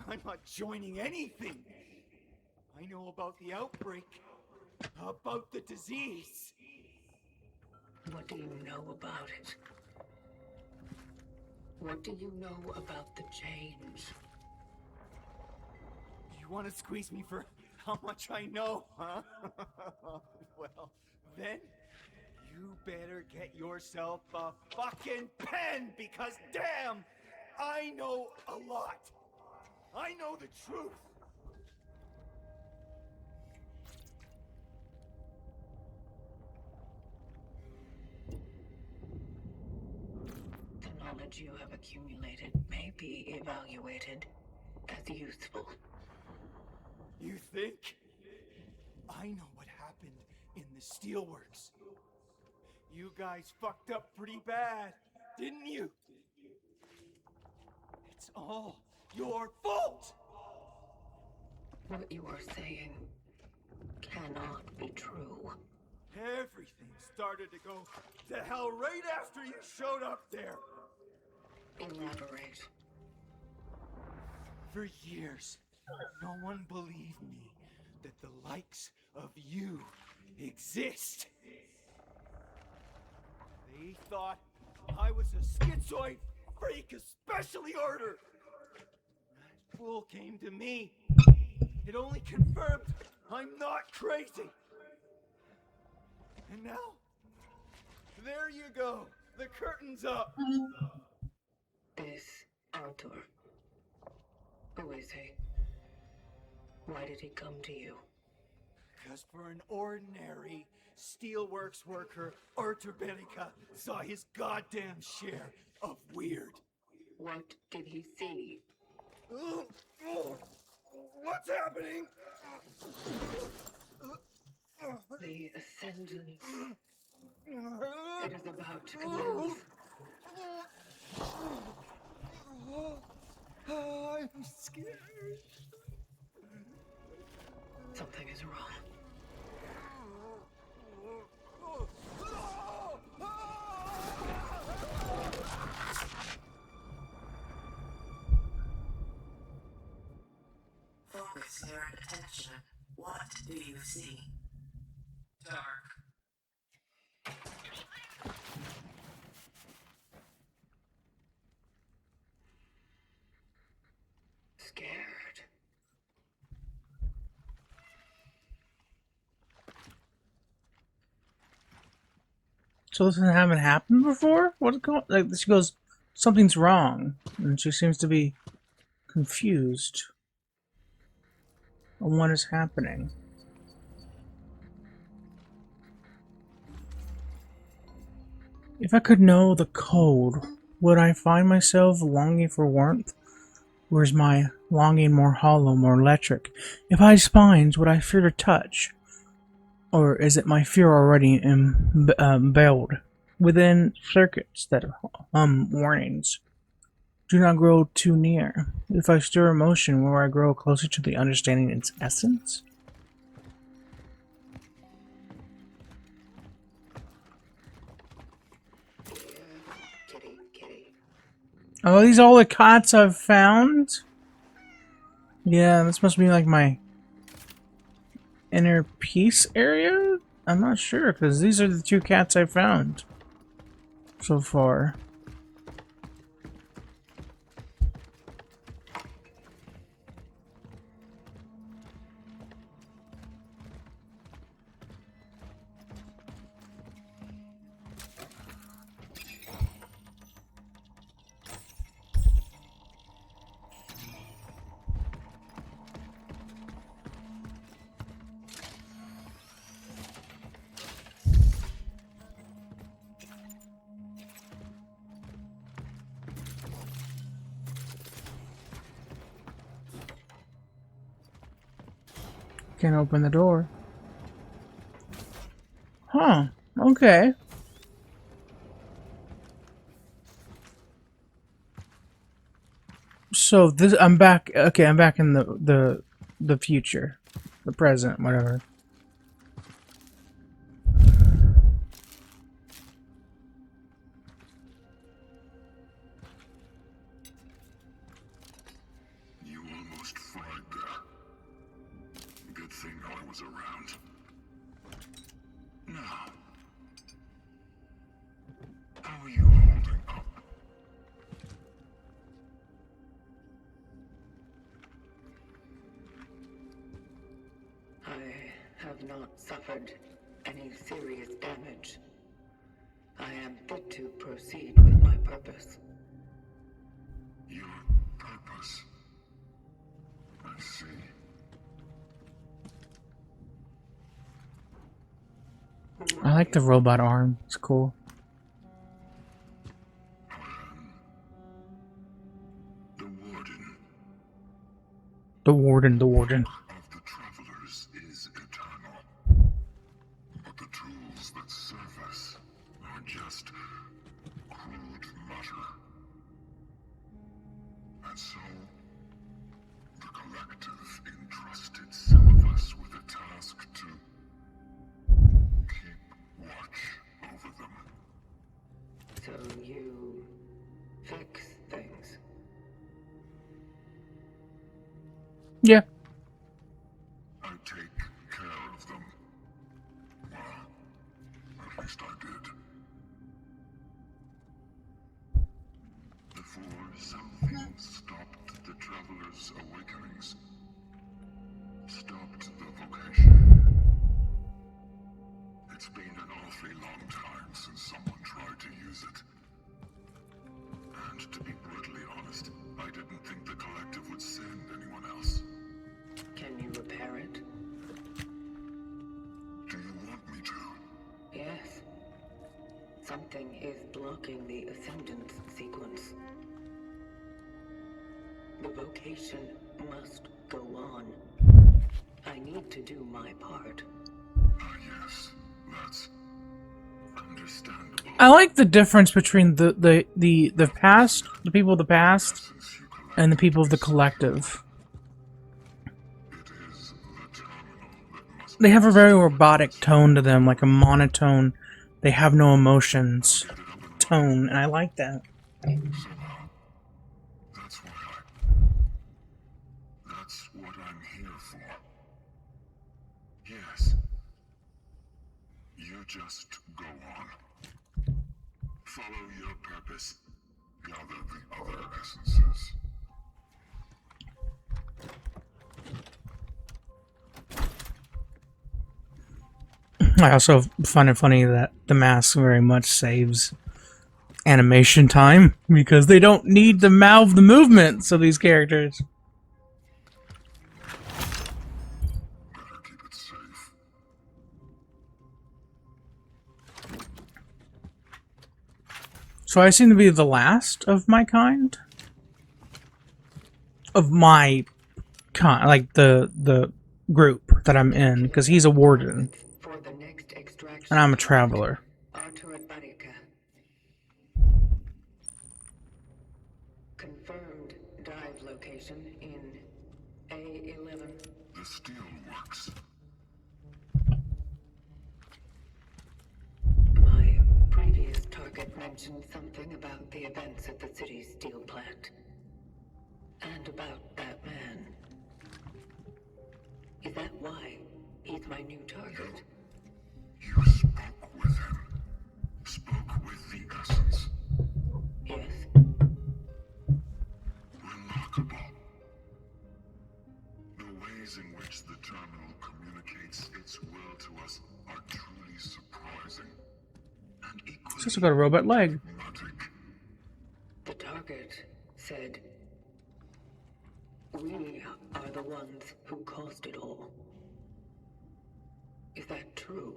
I'm not joining anything. I know about the outbreak, about the disease. What do you know about it? What do you know about the change? You want to squeeze me for how much I know, huh? Well, then you better get yourself a fucking pen, because damn, I know a lot. I know the truth. The knowledge you have accumulated may be evaluated as useful. You think? I know what happened in the steelworks. You guys fucked up pretty bad, didn't you? It's all your fault! What you are saying cannot be true. Everything started to go to hell right after you showed up there. Elaborate. For years, no one believed me that the likes of you exist. They thought I was a schizoid freak of specially order. That fool came to me. It only confirmed I'm not crazy. And now, there you go. The curtain's up. This Arthur. Who is he? Why did he come to you? Because for an ordinary steelworks worker, Arthur Bellica saw his goddamn share of weird. What did he see? What's happening? The Ascendant. It is about to commence. I'm scared. Something is wrong. Focus your attention. What do you see? Dark. Scared. So this haven't happened before? What's going? Like she goes, something's wrong, and she seems to be confused on what is happening. If I could know the code, would I find myself longing for warmth? Or is my longing more hollow, more electric? If I had spines, would I fear to touch? Or is it my fear already embedded within circuits that warnings? Do not grow too near. If I stir emotion, will I grow closer to the understanding its essence? Kitty. Oh, are these all the cats I've found? Yeah, this must be like my inner peace area? I'm not sure, because these are the two cats I found so far. Can't open the door. Huh. Okay. So this, I'm back. Okay, I'm back in the future, the present, whatever. almost fried there. Good thing I was around. Now, how are you holding up? I have not suffered any serious damage. I am fit to proceed with my purpose. Your purpose? I see. I like the robot arm. It's cool. The Warden. The Warden, the Warden. Of the Travelers is eternal. But the tools that serve us are just crude matter. And so, the Collective entrusted some of us with a task to keep watch over them. So you fix things. Yeah. I take care of them. Well, at least I did. Before something stopped the Travelers' awakenings. Stopped the vocation. It's been an awfully long time since someone tried to use it. And to be brutally honest, I didn't think the Collective would send anyone else. Can you repair it? Do you want me to? Yes. Something is blocking the Ascendance sequence. The vocation must go on. I need to do my part. Yes, that's understandable. I like the difference between the past, the people of the past, Since you collect and the people of the Collective. it is the terminal that must They have a very robotic tone to them, like a monotone. They have no emotions get it up and tone, and I like that. somehow. That's why that's what I'm here for. Yes. You just go on. Follow your purpose. Gather the other essences. I also find it funny that the mask very much saves animation time because they don't need to mouth the movements of these characters. Better keep it safe. So I seem to be the last of my kind. Of my kind, like the group that I'm in, because he's a warden For the next extraction and I'm a point, traveler. Artur Barika. Confirmed dive location in A11. The steel works. My previous target mentioned something about the events at the city's steel plant. And about that man. Is that why he's my new target? You spoke with him. Spoke with the essence. Yes. Remarkable. The ways in which the terminal communicates its will to us are truly surprising. And equally It's also got a robot leg. hypnotic. The target said, "We are the ones who caused it all." Is that true?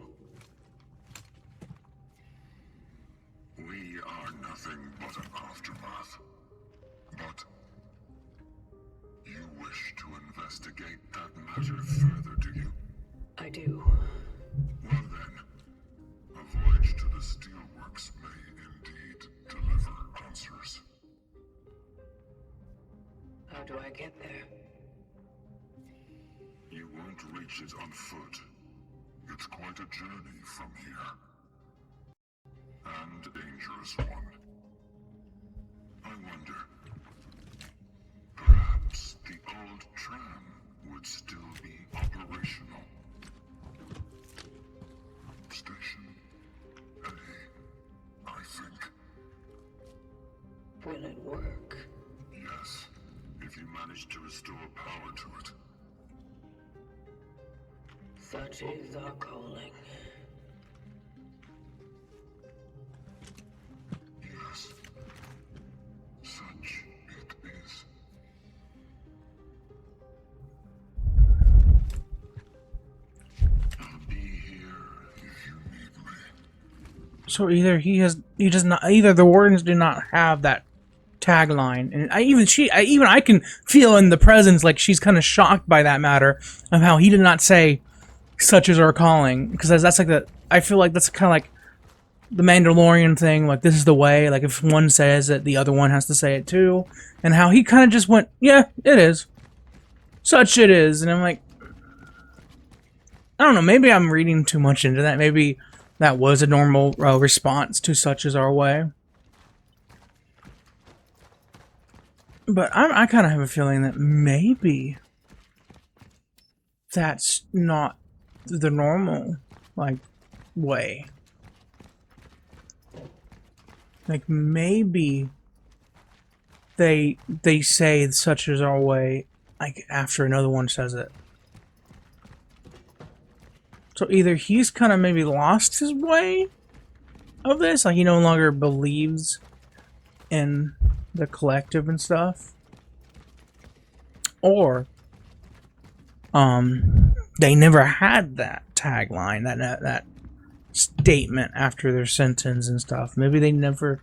We are nothing but an aftermath. But you wish to investigate that matter further, do you? I do. Well then, a voyage to the steelworks may indeed deliver answers. How do I get there? You won't reach it on foot. It's quite a journey from here. And a dangerous one. I wonder, perhaps the old work. Yes, if you manage to restore power to it. Such is our calling. Yes, such it is. I'll be here if you need me. So either he does not, either the Wardens do not have that tagline, and I can feel in the presence like she's kind of shocked by that matter of how he did not say such is our calling, because that's like I feel like that's kind of like the Mandalorian thing, like this is the way, like if one says it the other one has to say it too, and how he kind of just went, yeah, it is, such it is. And I'm like, I don't know, maybe I'm reading too much into that. Maybe that was a normal response to such is our way. But I kind of have a feeling that maybe that's not the normal, like, way. Like, maybe they say such is our way, like, after another one says it. So either he's kind of maybe lost his way of this, like he no longer believes in the collective and stuff, or they never had that tagline, that statement after their sentence and stuff. Maybe they never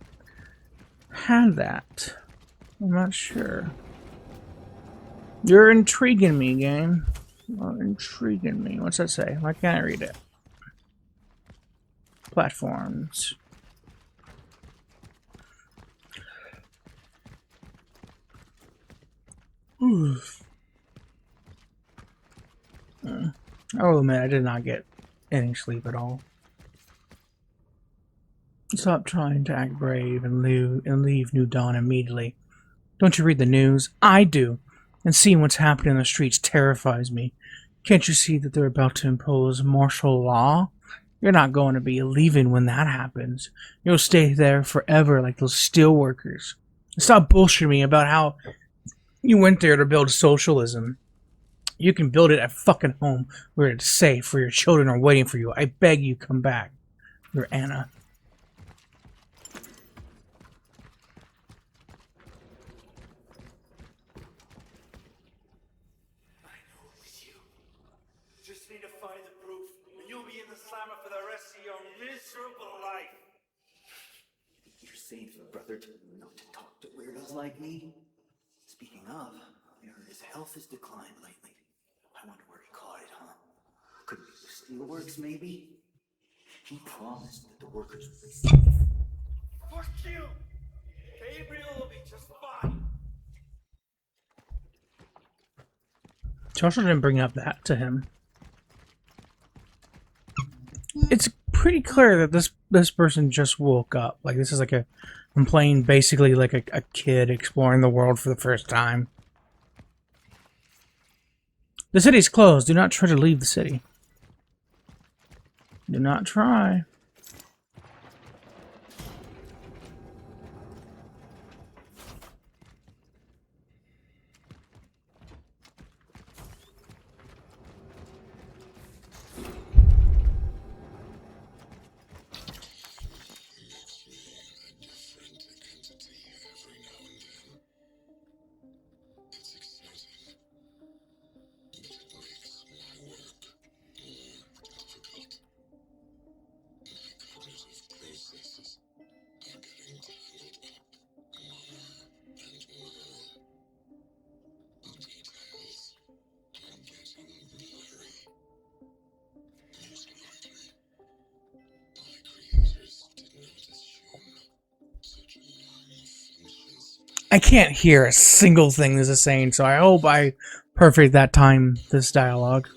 had that. I'm not sure. You're intriguing me, game. You're intriguing me. What's that say? Why can't I read it? Platforms. Oh man, I did not get any sleep at all. Stop trying to act brave and leave New Dawn immediately. Don't you read the news? I do. And seeing what's happening in the streets terrifies me. Can't you see that they're about to impose martial law? You're not going to be leaving when that happens. You'll stay there forever like those steel workers. Stop bullshitting me about how you went there to build socialism. You can build it at fucking home where it's safe, where your children are waiting for you. I beg you, come back. You're Anna. I know it was you. Just need to find the proof, and you'll be in the slammer for the rest of your miserable life. You're safe, brother, not to talk to weirdos like me. Speaking of, I heard his health has declined lately. I wonder where he caught it, huh? Could be the steelworks, maybe? He promised that the workers would be safe. Fuck you! Gabriel will be just fine. She also didn't bring up that to him. It's pretty clear that this person just woke up. Like, this is like I'm playing basically like a kid exploring the world for the first time. The city's closed. Do not try to leave the city. Do not try. I can't hear a single thing this is saying, so I hope I perfect that time, this dialogue.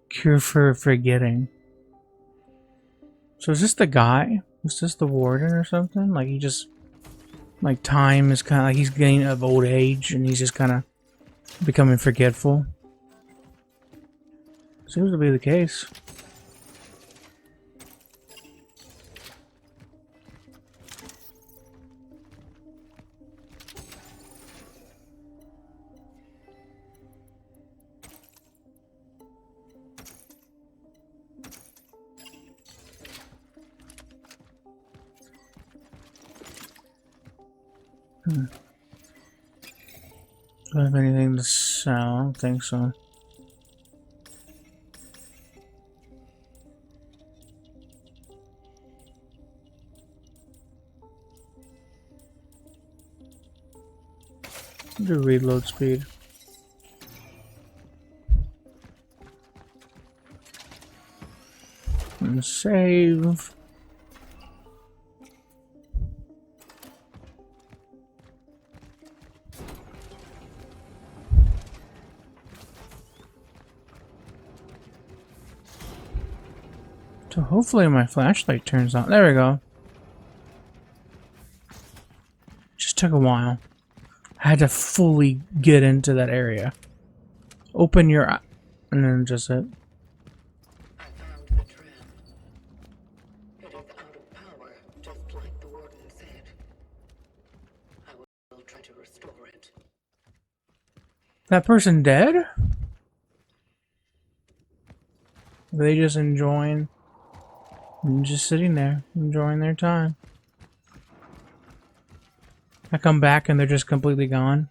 Cure for forgetting. So is this the guy is this the warden or something? Like he just, like time is kind of like he's getting of old age and he's just kind of becoming forgetful. Seems to be the case. Do I have anything to sell? I don't think so. Do reload speed. And save. So hopefully my flashlight turns on. There we go. Just took a while. I had to fully get into that area. Open your eye. And then just it. I found the tram. It is out of power, just like the warden said. I will try to restore it. That person dead? Are they just enjoying? Just sitting there, enjoying their time. I come back and they're just completely gone.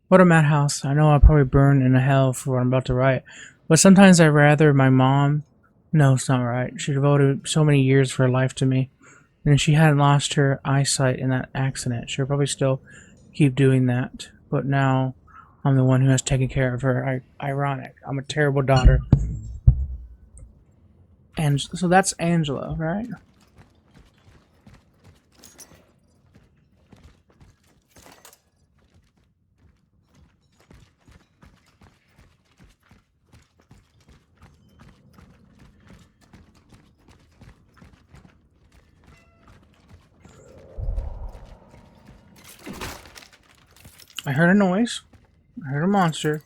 What a madhouse. I know I'll probably burn in hell for what I'm about to write. But sometimes I'd rather my mom... No, it's not right. She devoted so many years of her life to me. And if she hadn't lost her eyesight in that accident, she'll probably still keep doing that. But now, I'm the one who has taken care of her. Ironic. I'm a terrible daughter. And so that's Angela, right? I heard a noise. I heard a monster.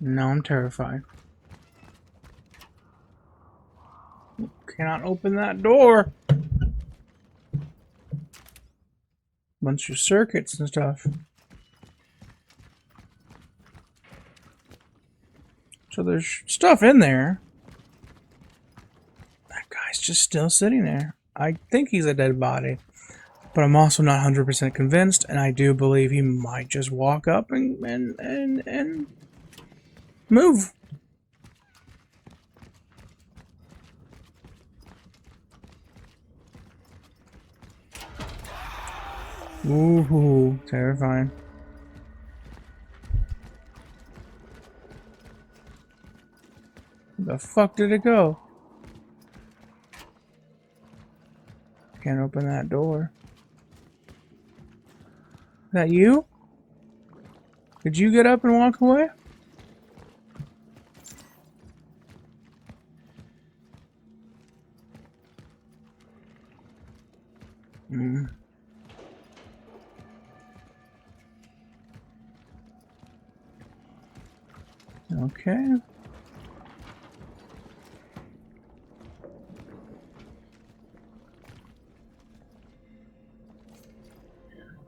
Now I'm terrified. Cannot open that door. Bunch of circuits and stuff. So there's stuff in there. That guy's just still sitting there. I think he's a dead body. But I'm also not 100% convinced, and I do believe he might just walk up and move. Ooh, terrifying. Where the fuck did it go? Can't open that door. Is that you? Did you get up and walk away? Okay.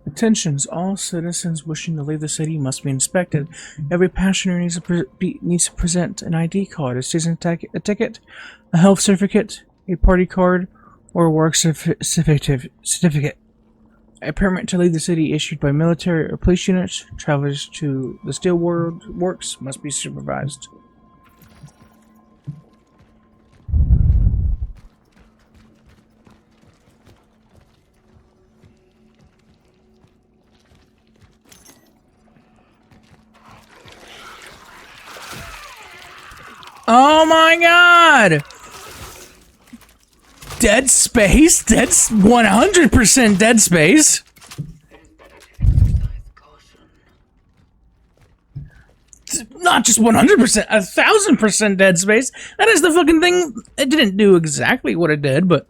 Attentions! All citizens wishing to leave the city must be inspected. Every passenger needs to present an ID card, a season ticket, a health certificate, a party card, or a work certificate. A permit to leave the city issued by military or police units. Travelers to the steel works must be supervised. Oh my god! Dead Space? That's 100% Dead Space. Not just 100%, 1000% Dead Space. That is the fucking thing. It didn't do exactly what it did, but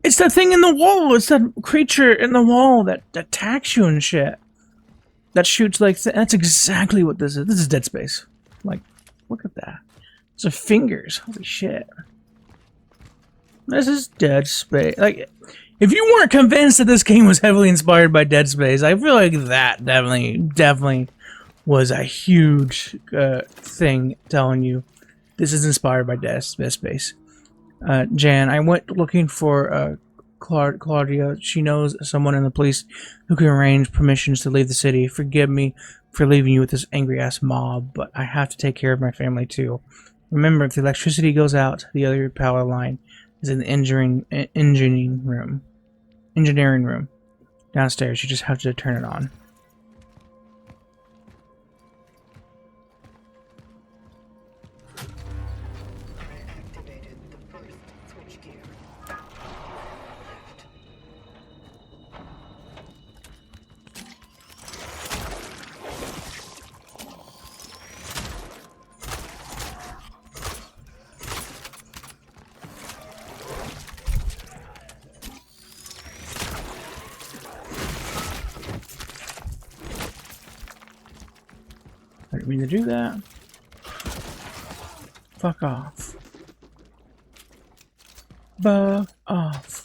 It's that thing in the wall. It's that creature in the wall that attacks you and shit. That shoots like that's exactly what this is. This is Dead Space. Like, look at that. Those are fingers. Holy shit. This is Dead Space. Like, if you weren't convinced that this game was heavily inspired by Dead Space, I feel like that definitely was a huge thing telling you this is inspired by Dead Space. Jan, I went looking for Claudia. She knows someone in the police who can arrange permissions to leave the city. Forgive me for leaving you with this angry-ass mob, but I have to take care of my family too. Remember, if the electricity goes out, the other power line is in the engineering room. Downstairs, you just have to turn it on. I didn't mean to do that. Fuck off. Fuck off.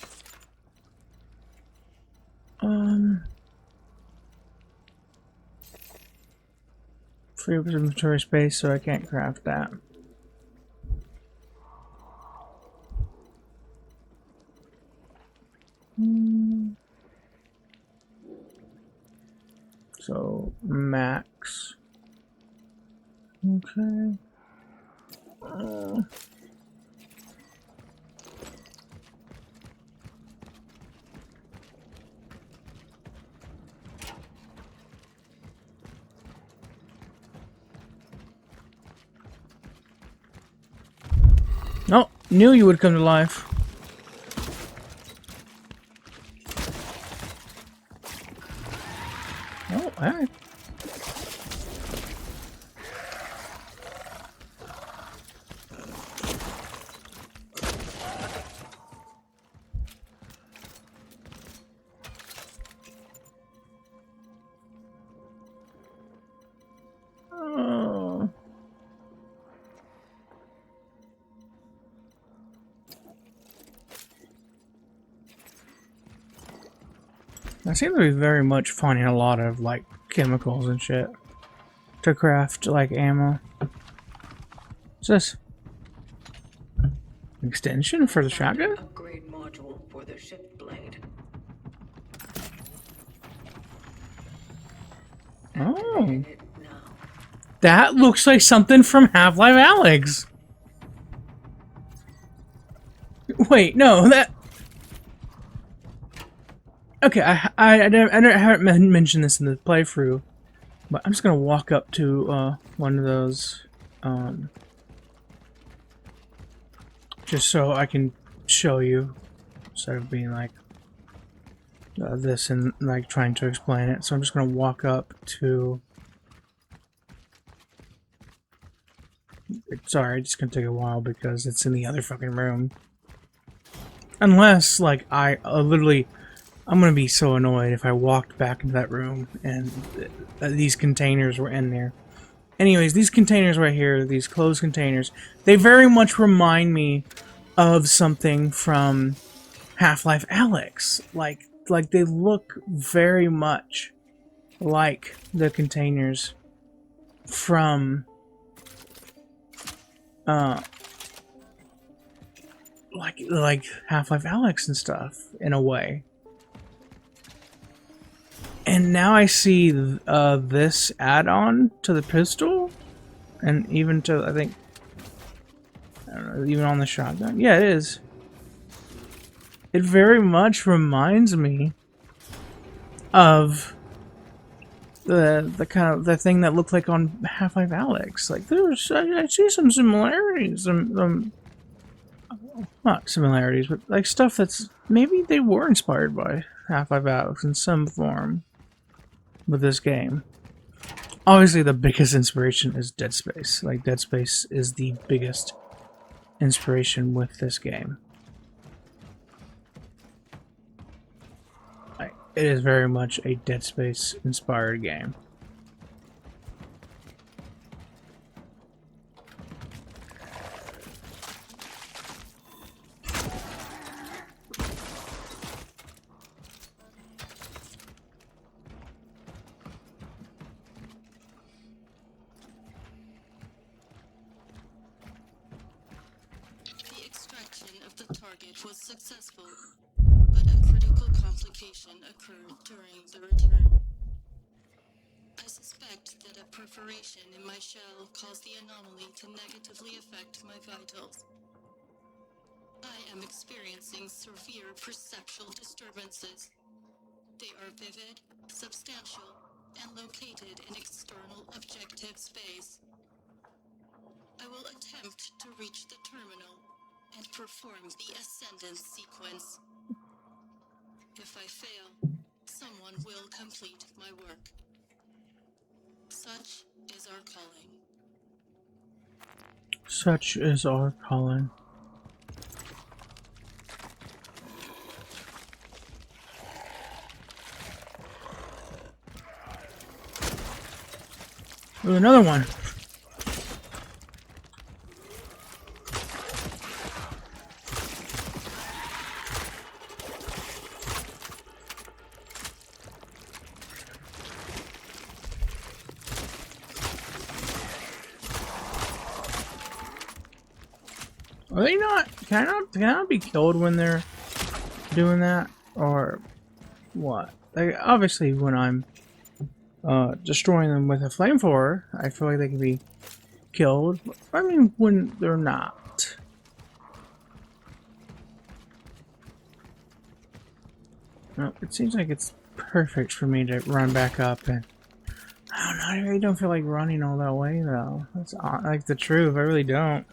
Free up inventory space, so I can't craft that. So, max. Okay. Oh, knew you would come to life. Oh, alright. I seem to be very much finding a lot of, like, chemicals and shit to craft, like, ammo. What's this? Extension for the shotgun? Upgrade module for the ship blade. Oh. That looks like something from Half-Life Alyx. Wait, no, that... Okay, I haven't mentioned this in the playthrough, but I'm just gonna walk up to one of those, just so I can show you, instead of being like this and like trying to explain it. So I'm just gonna walk up to. Sorry, it's gonna take a while because it's in the other fucking room. Unless, like, I'm gonna be so annoyed if I walked back into that room and these containers were in there. Anyways, these containers right here, these closed containers, they very much remind me of something from Half-Life Alyx. Like they look very much like the containers from like Half-Life Alyx and stuff in a way. And now I see this add-on to the pistol, and even to, I think, I don't know, even on the shotgun. Yeah, it is. It very much reminds me of the kind of the thing that looked like on Half-Life Alyx. Like I see some similarities, some not similarities, but like stuff that's maybe they were inspired by Half-Life Alyx in some form with this game. Obviously, the biggest inspiration is Dead Space. Like, Dead Space is the biggest inspiration with this game. it is very much a Dead Space inspired game. The extraction of the target was successful, but a critical complication occurred during the return. I suspect that a perforation in my shell caused the anomaly to negatively affect my vitals. I am experiencing severe perceptual disturbances. They are vivid, substantial, and located in external objective space. I will attempt to reach the terminal and perform the ascendance sequence. If I fail, someone will complete my work. Such is our calling. Such is our calling. Ooh, another one. Are they not? Can I not be killed when they're doing that, or what? Like, obviously, when I'm destroying them with a flamethrower, I feel like they can be killed. I mean, when they're not. No, it seems like it's perfect for me to run back up, and I don't know. I really don't feel like running all that way though. That's like the truth. I really don't.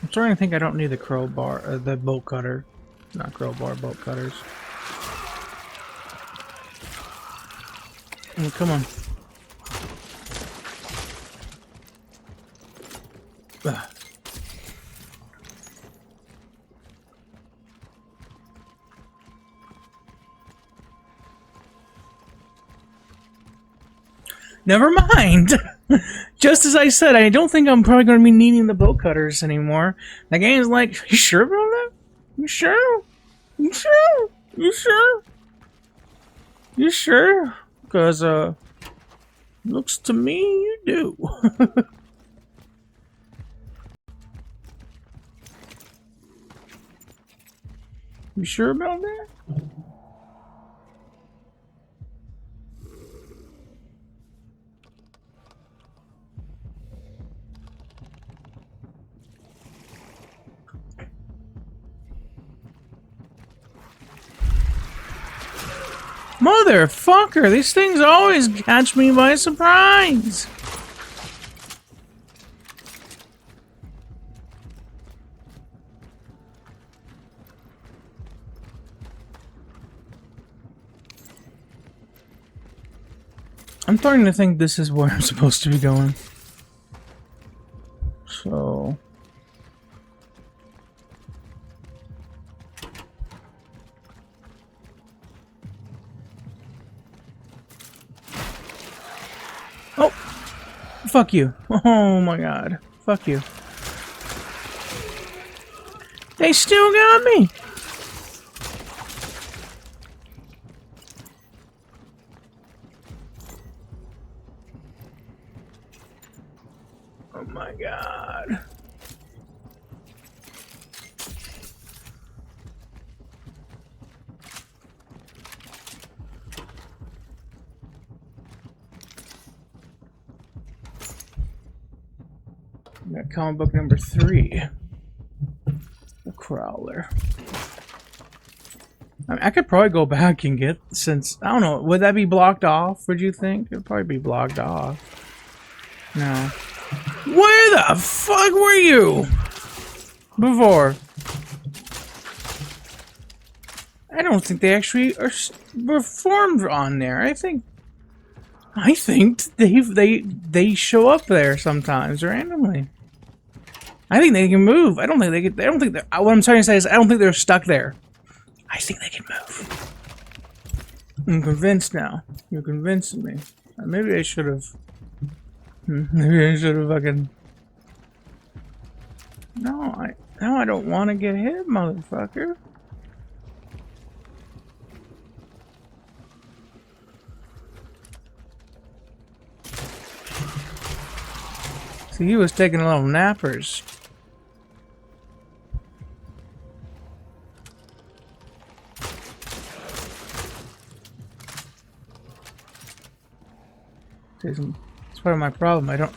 I'm starting to think I don't need the crowbar, the bolt cutter. Not crowbar, bolt cutters. Oh, come on. Ugh. Never mind! Just as I said, I don't think I'm probably going to be needing the bolt cutters anymore. The game's like, you sure about that? You sure? You sure? You sure? You sure? Because, looks to me you do. You sure about that? Motherfucker, these things always catch me by surprise. I'm starting to think this is where I'm supposed to be going. So... Oh! Fuck you. Oh my god. Fuck you. They still got me! Oh my god. Got comic book number 3. The Crawler. I mean, I could probably go back and get, since, I don't know, would that be blocked off, would you think? It'd probably be blocked off. No. Where the fuck were you? Before. I don't think they actually were formed on there. I think I think they show up there sometimes randomly. I think they can move. I don't think they can. I don't think that. What I'm trying to say is, I don't think they're stuck there. I think they can move. I'm convinced now. You're convincing me. Maybe I should have. Maybe I should have fucking. No, I don't want to get hit, motherfucker. See, he was taking little nappers. It's part of my problem. I don't.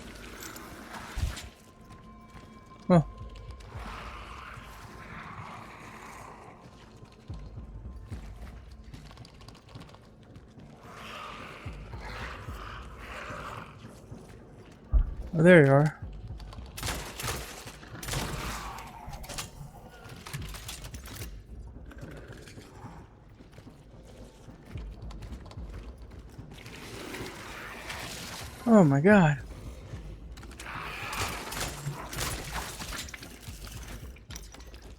Oh. Oh, there you are. Oh my god.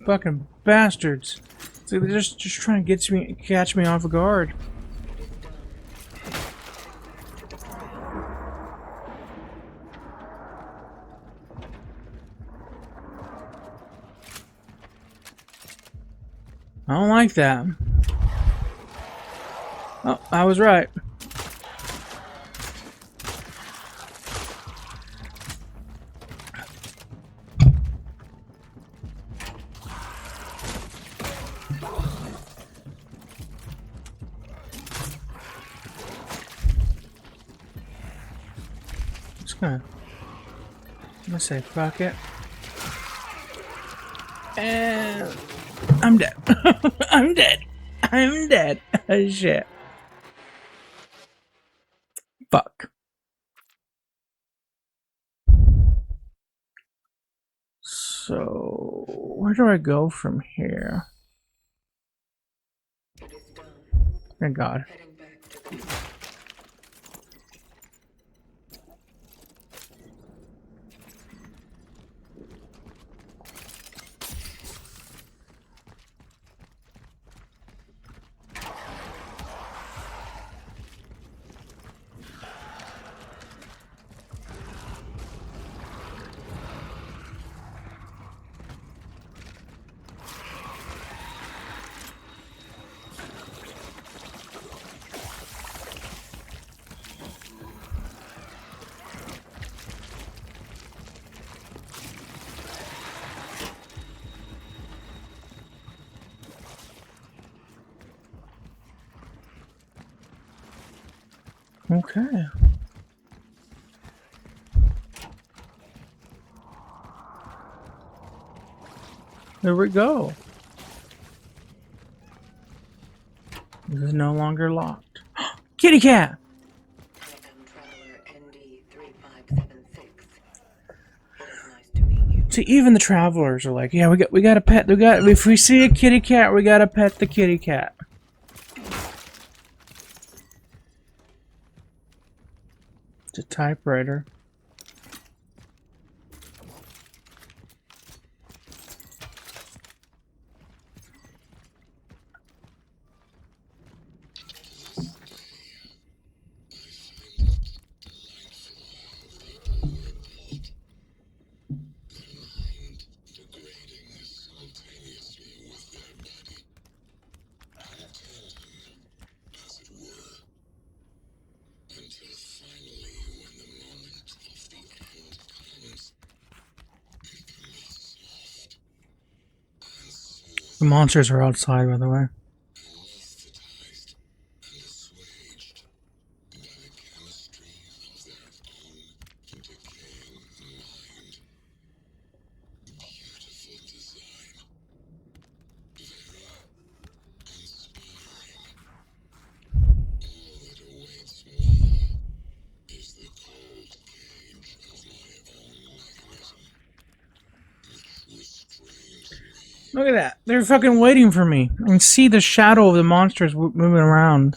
Fucking bastards. See, they're just trying to catch me off guard. I don't like that. Oh, I was right. I'm gonna say fuck it. And I'm dead. I'm dead. I'm dead. Oh, shit. Fuck. So, where do I go from here? Thank God. Okay. There we go. This is no longer locked. Kitty cat! See, even the travelers are like, yeah, we got to pet. If we see a kitty cat, we got to pet the kitty cat. It's a typewriter. The monsters are outside, by the way. Look at that. They're fucking waiting for me. I can see the shadow of the monsters moving around.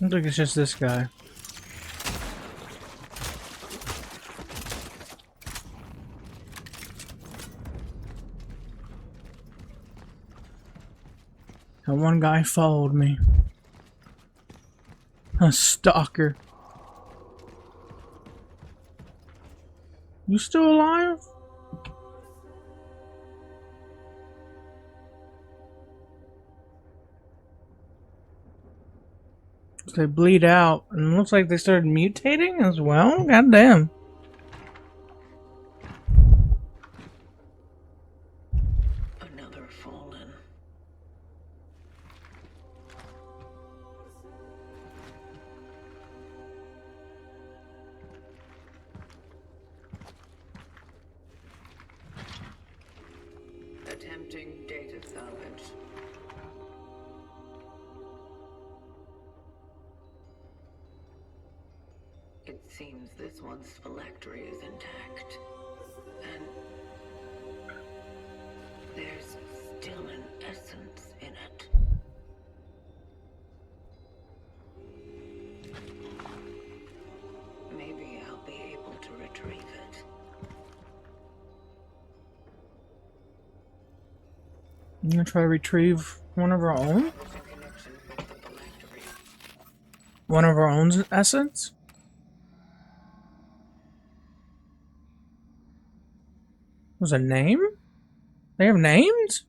I think it's just this guy. And one guy followed me. A stalker. You still alive? They bleed out, and it looks like they started mutating as well. Goddamn. Another fallen. Attempting data salvage. It seems this one's phylactery is intact. And there's still an essence in it. Maybe I'll be able to retrieve it. I'm gonna try to retrieve one of our own? There's a connection with the phylactery. One of our own essence? Was a name? They have names?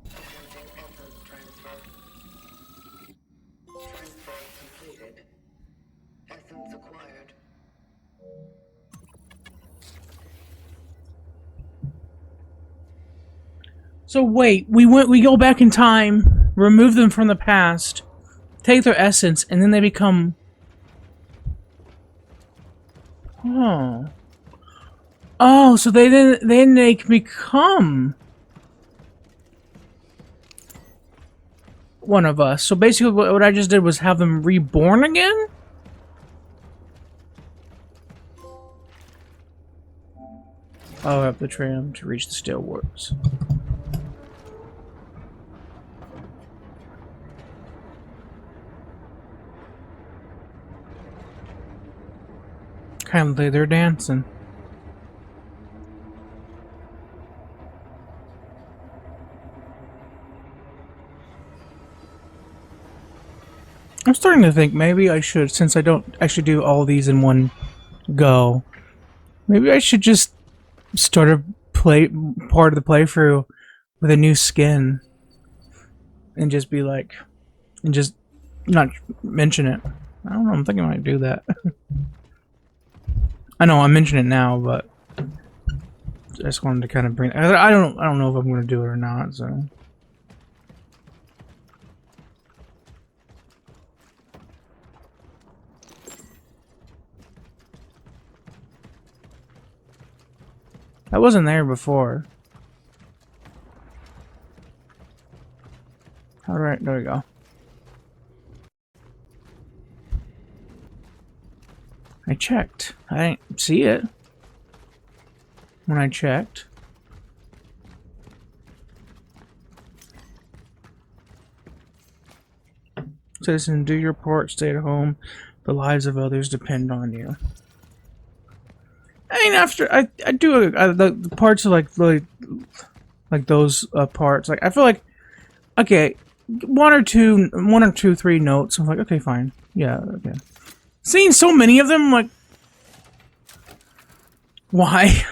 Attempting essence transfer. Transfer completed. Essence acquired. So wait, we go back in time, remove them from the past, take their essence, and then they become... Oh. Oh, so then they can become one of us. So basically what I just did was have them reborn again? Power up the tram to reach the steel works. Kindly, they're dancing. I'm starting to think maybe I should, since I don't actually do all these in one go, maybe I should just start a part of the playthrough with a new skin and just be like, and just not mention it. I don't know, I'm thinking I might do that. I know I mention it now, but I just wanted to kind of bring. I don't know if I'm going to do it or not. So I wasn't there before. All right, there we go. I checked. I didn't see it when I checked. Citizen, do your part. Stay at home. The lives of others depend on you. I mean, after I do the parts of like those parts. Like I feel like okay, one or two, three notes. I'm like okay, fine, yeah, okay. Seeing so many of them, like, why?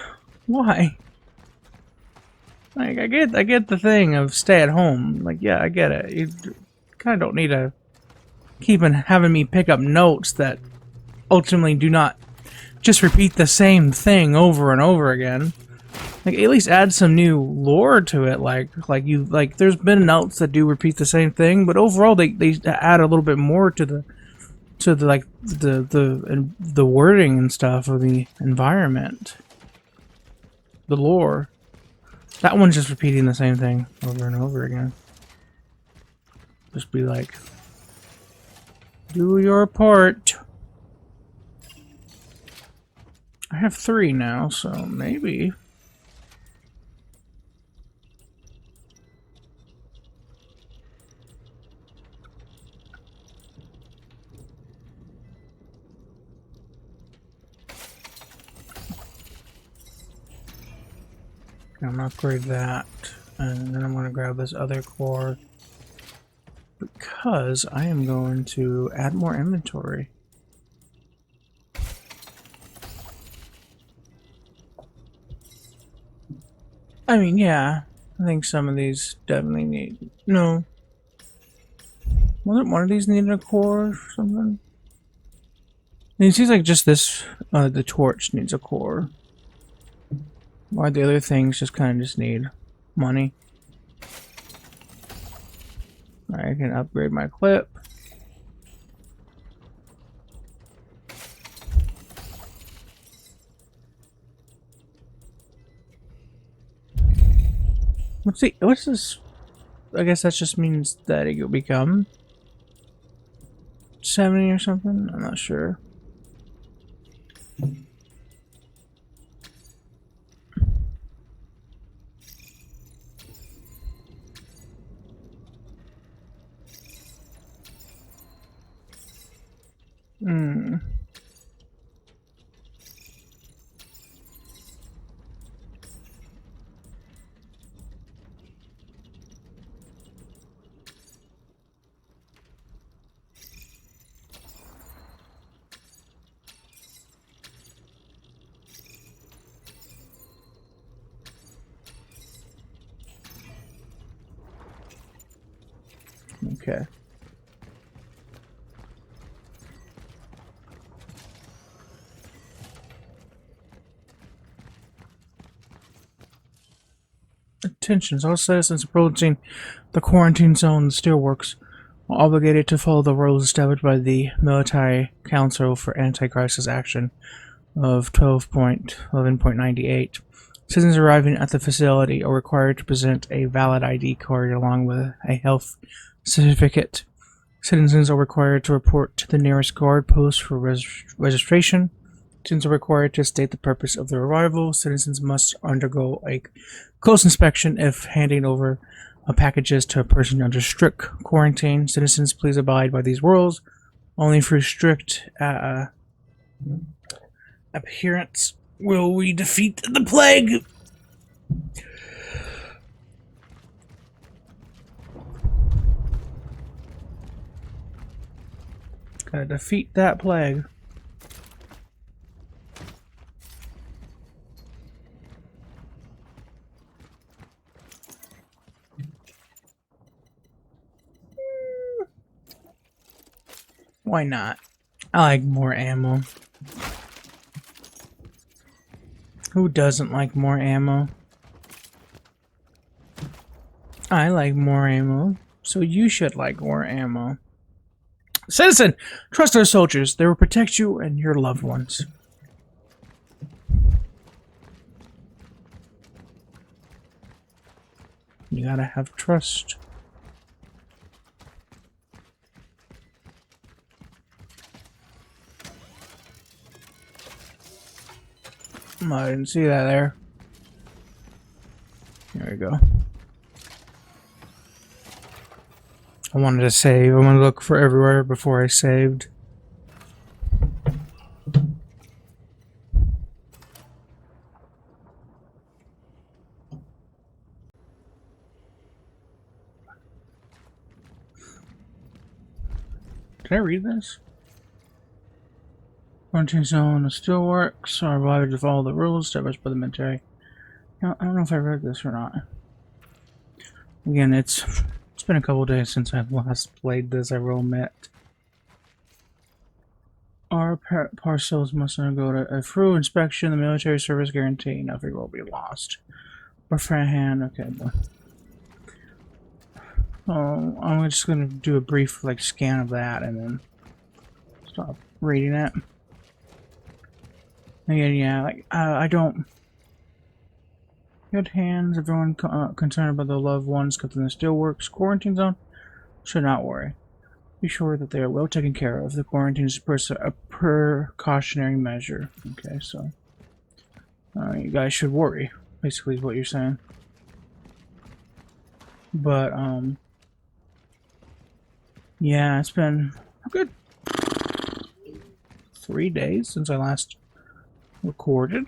Why? Like, I get the thing of stay at home. Like, yeah, I get it. You kind of don't need to keep having me pick up notes that ultimately do not just repeat the same thing over and over again. Like, at least add some new lore to it. Like there's been notes that do repeat the same thing, but overall they add a little bit more to the the wording and stuff of the environment, the lore. That one's just repeating the same thing over and over again. Just be like, do your part. I have 3 now, so maybe. I'm gonna upgrade that, and then I'm gonna grab this other core because I am going to add more inventory. I mean, yeah, I think some of these definitely need. No, wasn't one of these needed a core or something? I mean, it seems like just this, the torch needs a core. Why the other things just kind of just need money. I can upgrade my clip. What's this? I guess that just means that it will become 70 or something? I'm not sure. Hmm. Okay. Attention, all citizens approaching the quarantine zone in the steelworks are obligated to follow the rules established by the Military Council for Anti-Crisis Action of 12.11.98. Citizens arriving at the facility are required to present a valid ID card along with a health certificate. Citizens are required to report to the nearest guard post for registration. Citizens are required to state the purpose of their arrival. Citizens must undergo a close inspection if handing over packages to a person under strict quarantine. Citizens, please abide by these rules. Only through strict adherence will we defeat the plague. Gotta defeat that plague. Why not? I like more ammo. Who doesn't like more ammo? I like more ammo, so you should like more ammo. Citizen, trust our soldiers. They will protect you and your loved ones. You gotta have trust. I didn't see that there. There we go. I wanted to save. I want to look for everywhere before I saved. Did I read this? Quarantine zone steelworks are obliged to follow the rules established by the military. I don't know if I read this or not. Again, it's been a couple days since I last played this, I will admit. Our parcels must undergo a thorough inspection. The military service guarantee nothing will be lost. Or for a hand, okay. Oh, I'm just gonna do a brief scan of that and then stop reading it. Again, yeah, I don't. Good hands. Everyone concerned about their loved ones kept in the steelworks quarantine zone should not worry. Be sure that they are well taken care of. The quarantine is a precautionary measure. Okay, so you guys should worry. Basically, is what you're saying. But yeah, it's been a good 3 days since I last recorded.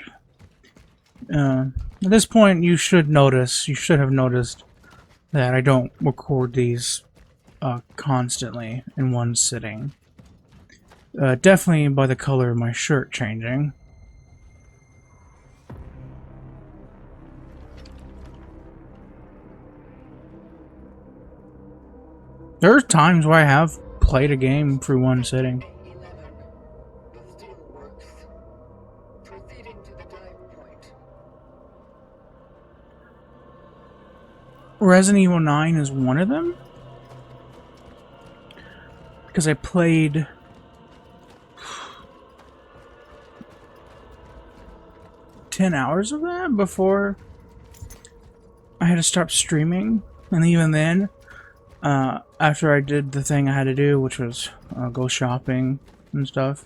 At this point, you should have noticed that I don't record these constantly in one sitting. Definitely by the color of my shirt changing. There are times where I have played a game for one sitting. The steel works. Proceeding to the dive point. Resident Evil 9 is one of them? Because I played 10 hours of that before I had to stop streaming, and even then, after I did the thing I had to do, which was go shopping and stuff,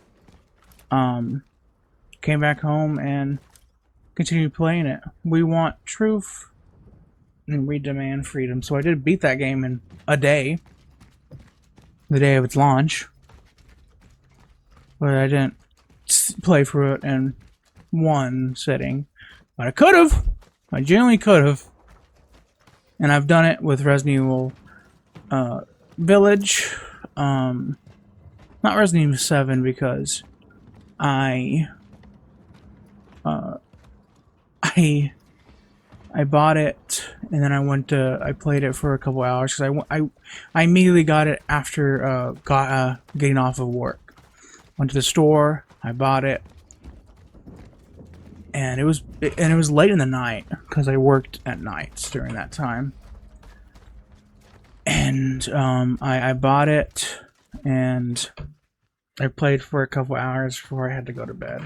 came back home and continued playing it. We want truth and we demand freedom. So I did beat that game in a day, the day of its launch, but I didn't play through it in one sitting. But I could have. I genuinely could have. And I've done it with Resident Evil Village. Not Resident Evil 7 because I bought it and then I played it for a couple hours because I immediately got it after getting off of work. Went to the store, I bought it, and it was late in the night because I worked at nights during that time. And I bought it and I played for a couple hours before I had to go to bed.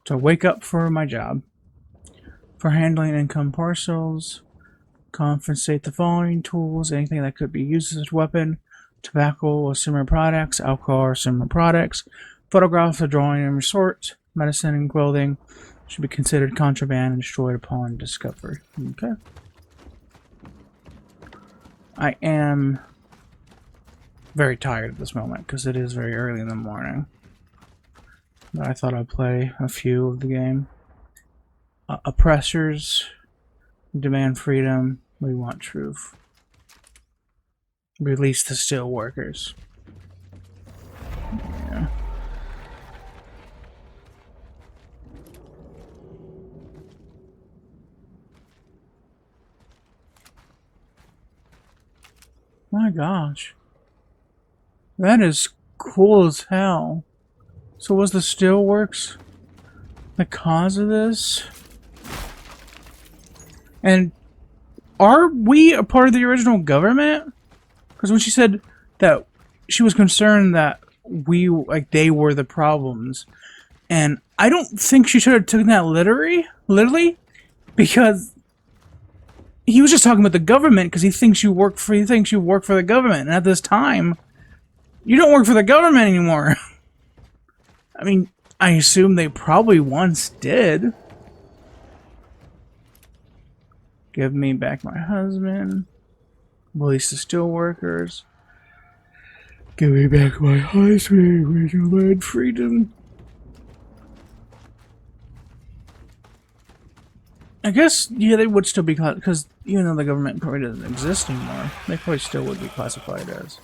So wake up for my job. For handling income parcels, confiscate the following tools, anything that could be used as a weapon, tobacco or similar products, alcohol or similar products, photographs of drawing and resort, medicine and clothing should be considered contraband and destroyed upon discovery. Okay. I am very tired at this moment because it is very early in the morning. But I thought I'd play a few of the game. Oppressors demand freedom. We want truth. Release the steel workers. Yeah. My gosh. That is cool as hell. So was the steelworks the cause of this? And are we a part of the original government? Because when she said that she was concerned that they were the problems, and I don't think she should have taken that literally, because he was just talking about the government because he thinks you work for the government, and at this time, you don't work for the government anymore. I mean, I assume they probably once did. Give me back my husband. Release the steelworkers. Give me back my husband. We demand freedom. I guess, yeah, they would still be because even though the government probably doesn't exist anymore, they probably still would be classified as.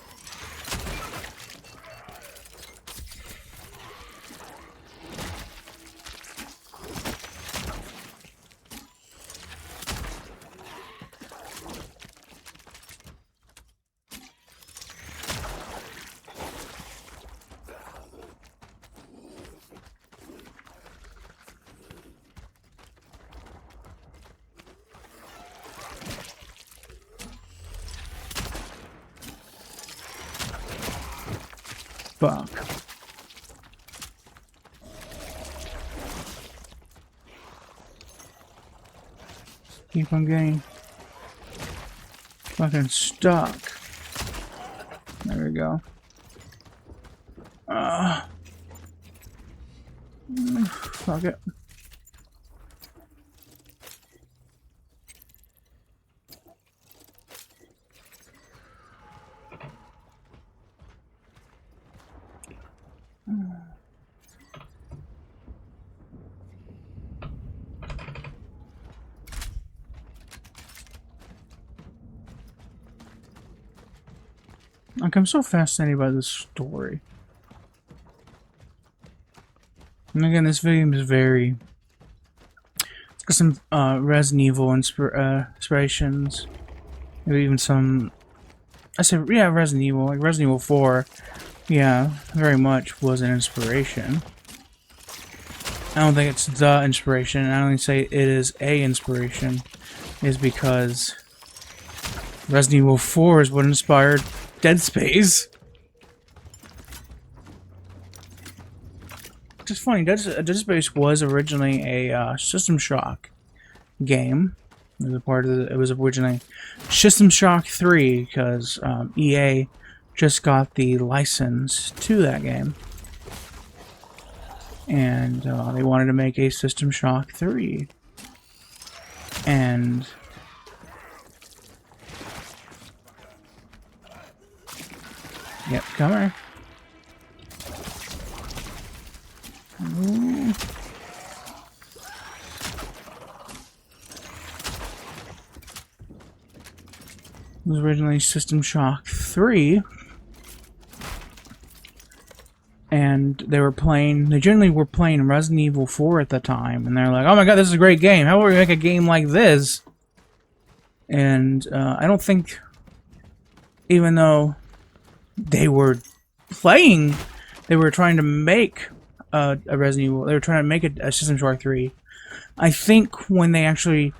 Fuck. Keep on getting fucking stuck. There we go. Fuck it. Like, I'm so fascinated by this story. And again, this video is very... It's got some Resident Evil inspirations. Maybe even some... I said, yeah, Resident Evil. Like Resident Evil 4. Yeah, very much was an inspiration. I don't think it's the inspiration. I only say it is a inspiration. Is because Resident Evil 4 is what inspired Dead Space. It's funny, Dead Space was originally a System Shock game. It was a part of it was originally System Shock 3 because EA just got the license to that game, and they wanted to make a System Shock 3, and yep, come here. Ooh. It was originally System Shock 3, and they generally were playing Resident Evil 4 at the time, and they're like, oh my god, this is a great game, how would we make a game like this? And I don't think, even though they were trying to make a Resident Evil, they were trying to make a System Shock 3, I think when they actually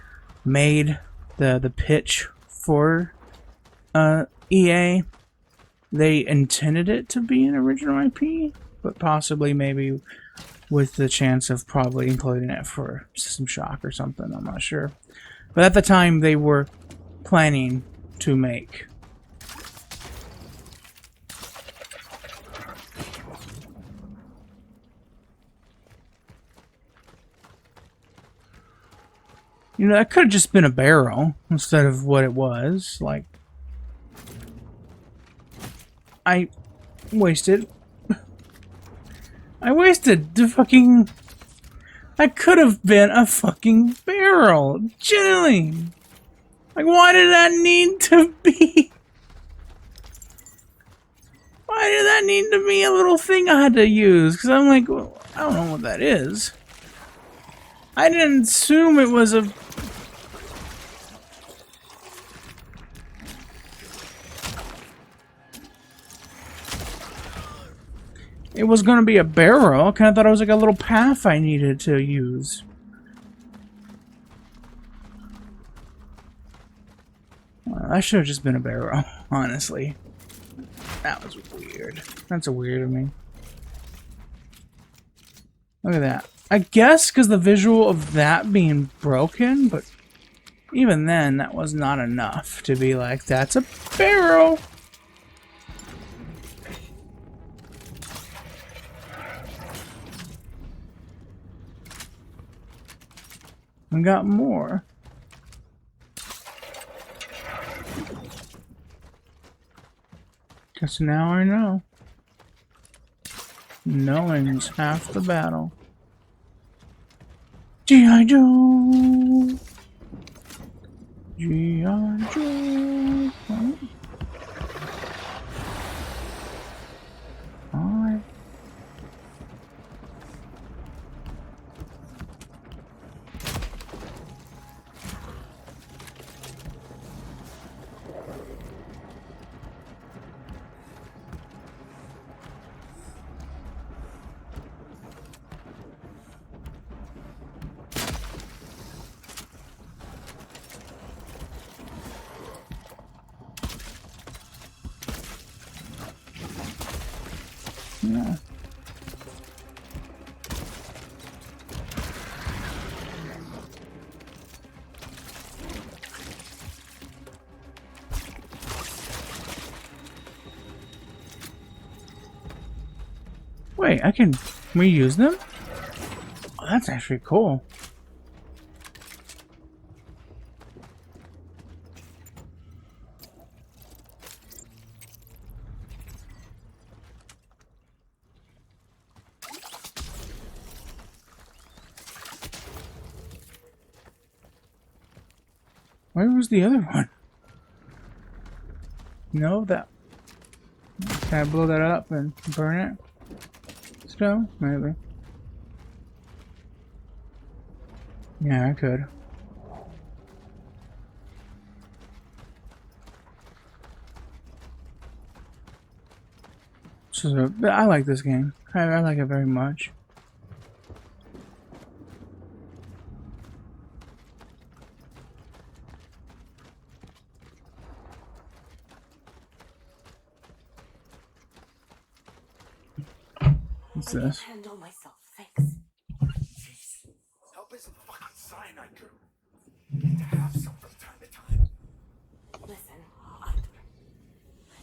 made the pitch for EA, they intended it to be an original IP, but possibly maybe with the chance of probably including it for System Shock or something, I'm not sure. But at the time they were planning to make. You know, that could have just been a barrel instead of what it was. Like, I wasted the fucking... That could have been a fucking barrel. Genuinely. Like, why did that need to be... Why did that need to be a little thing I had to use? Because I'm like, well, I don't know what that is. I didn't assume it was a... It was going to be a barrel. I kind of thought it was like a little path I needed to use. Well, that should have just been a barrel, honestly. That was weird. That's a weird of me. Look at that. I guess because the visual of that being broken, but even then, that was not enough to be like, that's a barrel. I got more. Guess now I know. Knowing's half the battle. G.I. Joe! G.I. Joe! Alright. Yeah. Wait, can we use them? Oh, that's actually cool. Where was the other one? No, that... Can I blow that up and burn it? Still? Maybe. Yeah, I could. So, I like this game. I like it very much. What's I this? can handle myself, thanks. Jeez. Help isn't fucking cyanide, Drew. You need to have some from time to time. Listen, Arthur.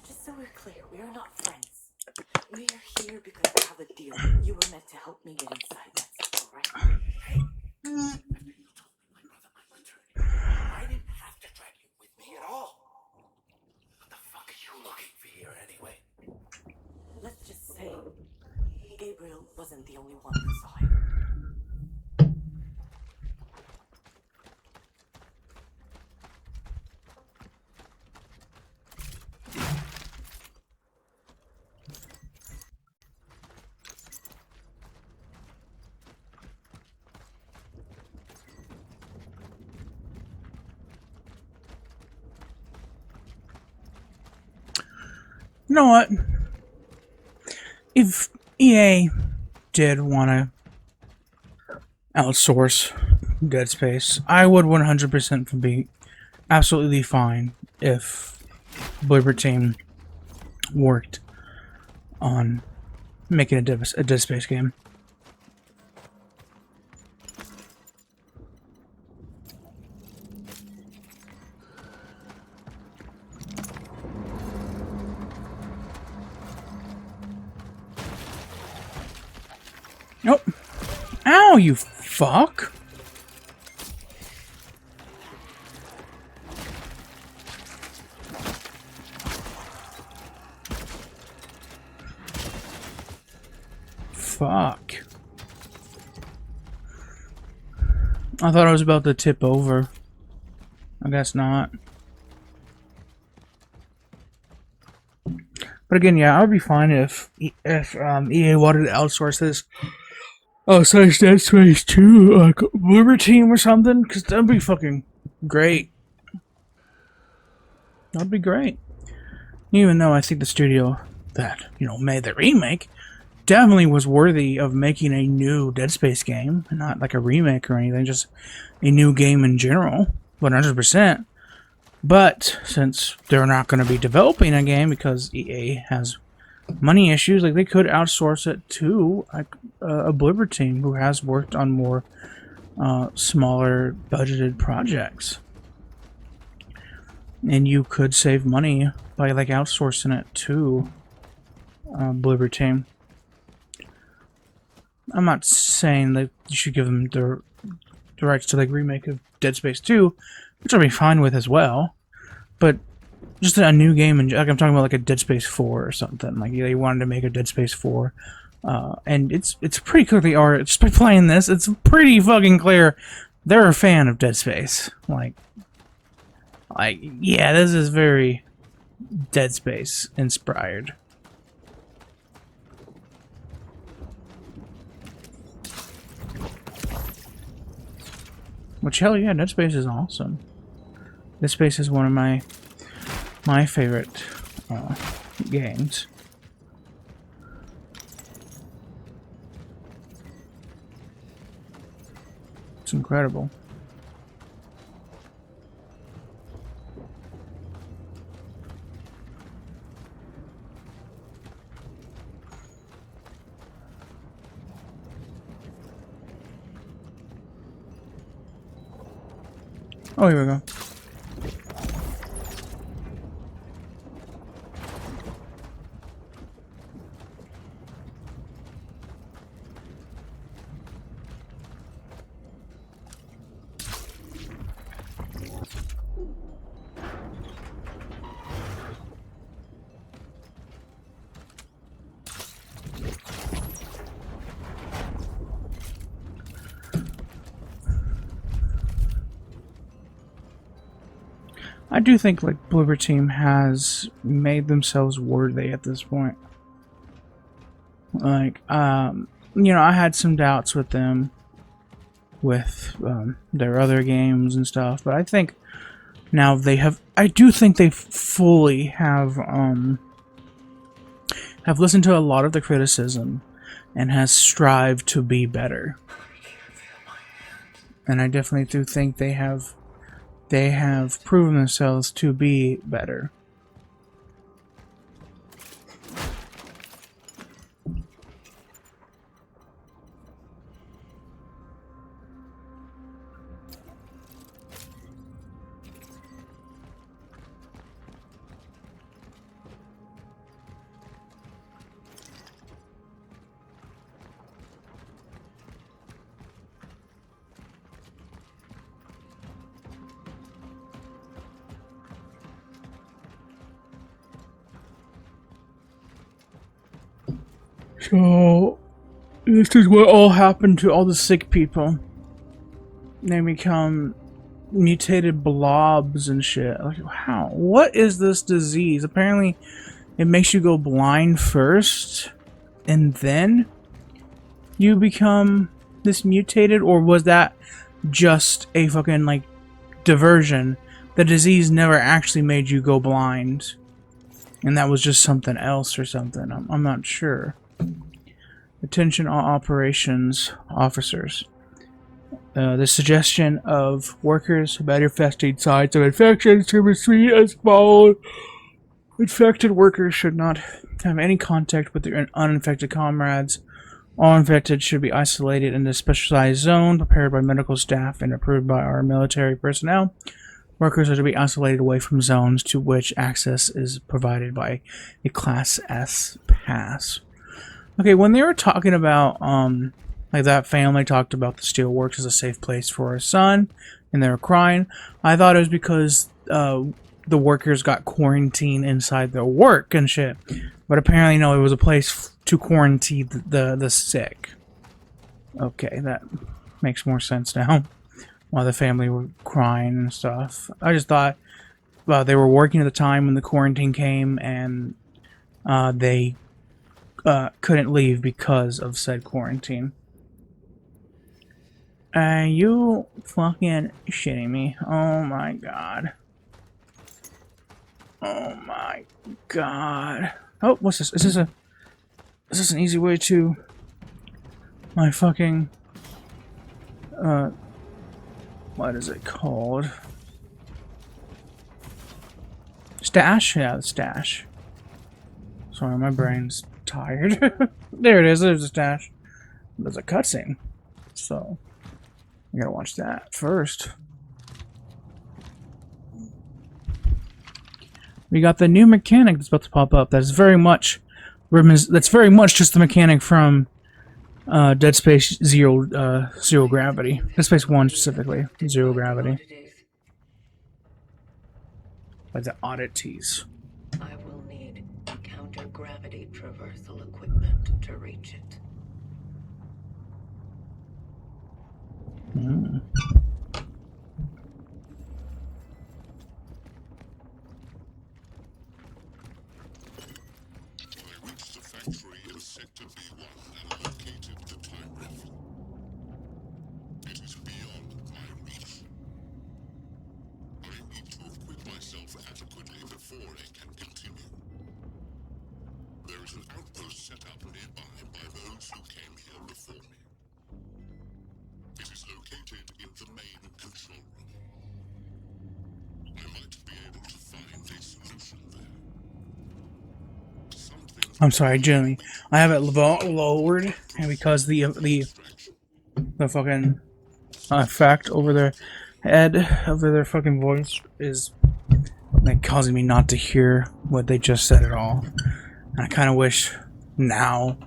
Just so we're clear, we are not friends. We are here because we have a deal. You were meant to help me get inside. That's all right. Hey. After you told me my brother might return, I didn't have to drag you with me at all. What the fuck are you looking for here anyway? Let's just say Gabriel wasn't the only one who saw him. You know what? If EA did want to outsource Dead Space, I would 100% be absolutely fine if Bloober Team worked on making a Dead Space game. Nope. Ow, you fuck! Fuck. I thought I was about to tip over. I guess not. But again, yeah, I would be fine if EA wanted to outsource this. Oh, so Dead Space 2, like Bloober Team or something, because that'd be fucking great. That'd be great. Even though I think the studio that, you know, made the remake definitely was worthy of making a new Dead Space game, not like a remake or anything, just a new game in general, 100%. But since they're not going to be developing a game because EA has money issues, like they could outsource it to like a Bloober Team who has worked on more smaller budgeted projects, and you could save money by like outsourcing it to Bloober Team. I'm not saying that you should give them the rights to like remake of Dead Space 2, which I'll be fine with as well, but just a new game, and like I'm talking about like a Dead Space 4 or something. Like they wanted to make a Dead Space 4, and it's pretty clearly, or just by playing this, it's pretty fucking clear they're a fan of Dead Space. Like yeah, this is very Dead Space inspired. Which, hell yeah, Dead Space is awesome. Dead Space is one of my favorite games. It's incredible. Oh, here we go. I do think like Bloober Team has made themselves worthy at this point. Like, you know, I had some doubts with them with their other games and stuff, but I think now they have. I do think they fully have listened to a lot of the criticism and has strived to be better. And I definitely do think they have proven themselves to be better. So, this is what all happened to all the sick people. They become mutated blobs and shit. Like, how? What is this disease? Apparently, it makes you go blind first, and then you become this mutated, or was that just a fucking, like, diversion? The disease never actually made you go blind, and that was just something else or something. I'm not sure. Attention all operations officers. The suggestion of workers about infected sites of infection to be seen as follows. Infected workers should not have any contact with their uninfected comrades. All infected should be isolated in a specialized zone prepared by medical staff and approved by our military personnel. Workers are to be isolated away from zones to which access is provided by a Class S pass. Okay, when they were talking about, like that family talked about the steelworks as a safe place for her son, and they were crying, I thought it was because the workers got quarantined inside their work and shit. But apparently, no, it was a place to quarantine the sick. Okay, that makes more sense now. While the family were crying and stuff. I just thought, well, they were working at the time when the quarantine came, and they couldn't leave because of said quarantine. Are you fucking shitting me? Oh my god. Oh my god. Oh, what's this? Is this an easy way to my fucking what is it called? Stash? Yeah, the stash. Sorry, my brain's tired. There it is, there's a stash. There's a cutscene. So, I gotta watch that first. We got the new mechanic that's about to pop up. That's very much just the mechanic from Dead Space Zero Gravity. Dead Space 1 specifically. Zero Gravity. Like the oddities. I will need counter-gravity traversal equipment to reach it. I reached the factory in Sector B1 and located the time rift. It is beyond my reach. I need to equip myself adequately before I can continue. There is an outpost set up nearby by those who came here before me. It is located in the main control room. I might be able to find a solution there. I'm sorry, Jimmy. I have it lowered, and because the fucking effect over their head, over their fucking voice, is like causing me not to hear what they just said at all. And I kind of wish now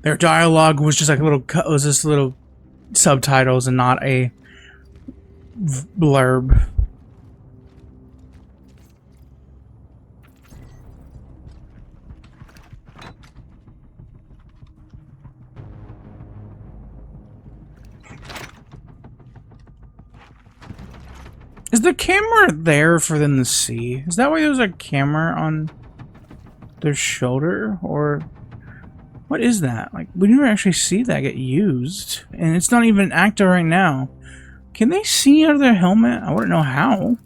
their dialogue was just like a little, was just little subtitles and not a blurb. Is the camera there for them to see? Is that why there's a camera on their shoulder? Or what is that? Like, we never actually see that get used. And it's not even active right now. Can they see out of their helmet? I wouldn't know how.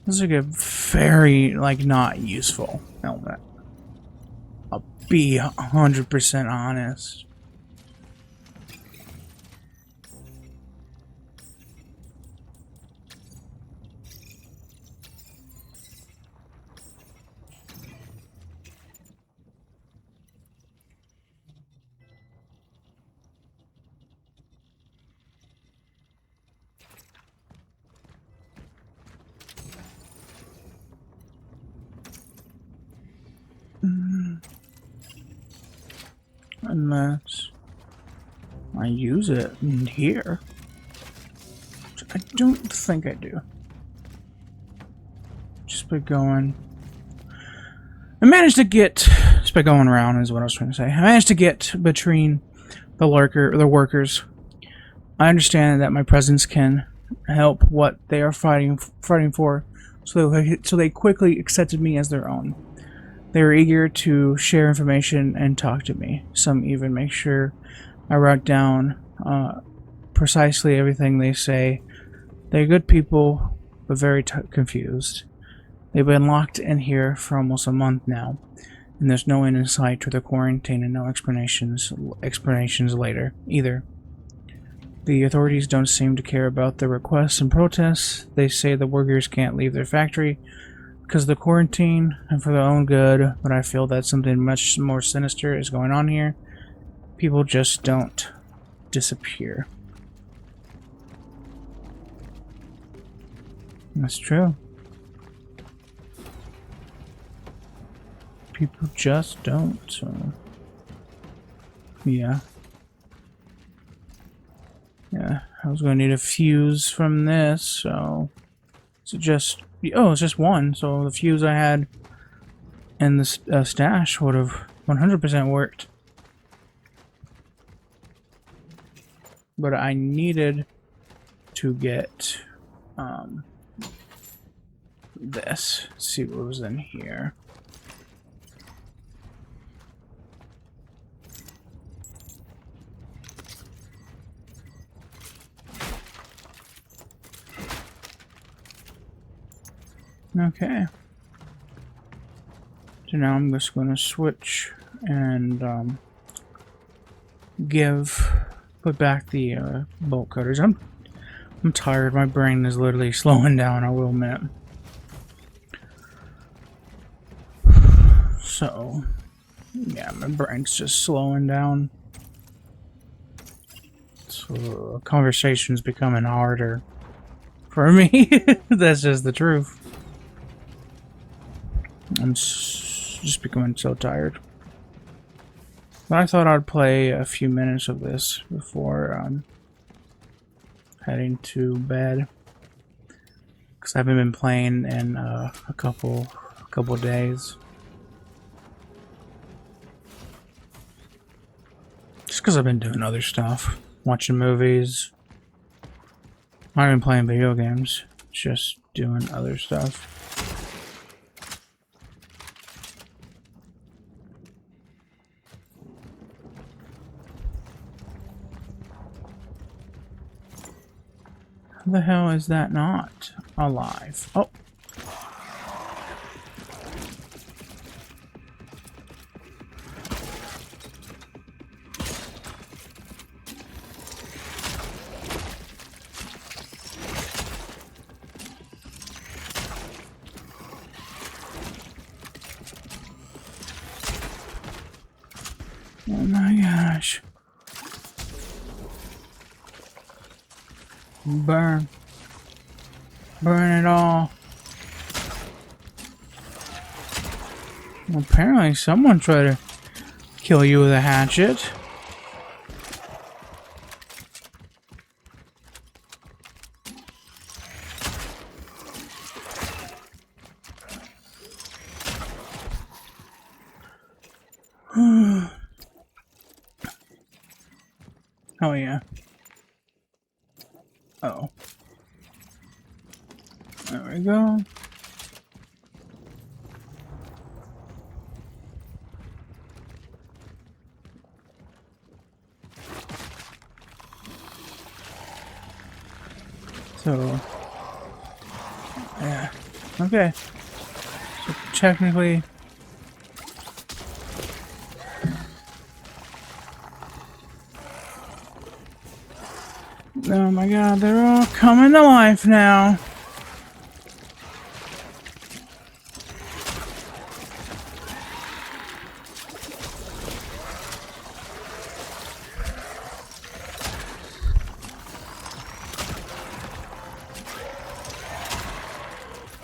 This is like a very, like, not useful helmet. I'll be 100% honest. Unless I use it in here. Which I don't think I do. Just by going... I managed to get... Just by going around is what I was trying to say. I managed to get between the workers. I understand that my presence can help what they are fighting for, so they quickly accepted me as their own. They were eager to share information and talk to me. Some even make sure I write down precisely everything they say. They're good people, but very confused. They've been locked in here for almost a month now, and there's no end in sight to the quarantine and no explanations later either. The authorities don't seem to care about the requests and protests. They say the workers can't leave their factory because of the quarantine and for their own good, but I feel that something much more sinister is going on here. People just don't disappear. That's true. People just don't, so... Yeah. Yeah, I was going to need a fuse from this, so... Is it just... Oh, it's just one, so the fuse I had in the stash would have 100% worked. But I needed to get this. Let's see what was in here. Okay. So now I'm just going to switch and put back the bolt cutters. I'm tired. My brain is literally slowing down, I will admit. So, yeah, my brain's just slowing down. So, conversation's becoming harder for me. That's just the truth. I'm just becoming so tired. But I thought I'd play a few minutes of this before heading to bed, because I haven't been playing in a couple days. Just because I've been doing other stuff, watching movies. I'm not even playing video games, just doing other stuff. How the hell is that not alive? Oh. Oh my gosh. Burn. Burn it all. Well, apparently someone tried to kill you with a hatchet. Oh yeah. Oh. we go. So, yeah, okay. So technically, oh my god, they're all coming to life now.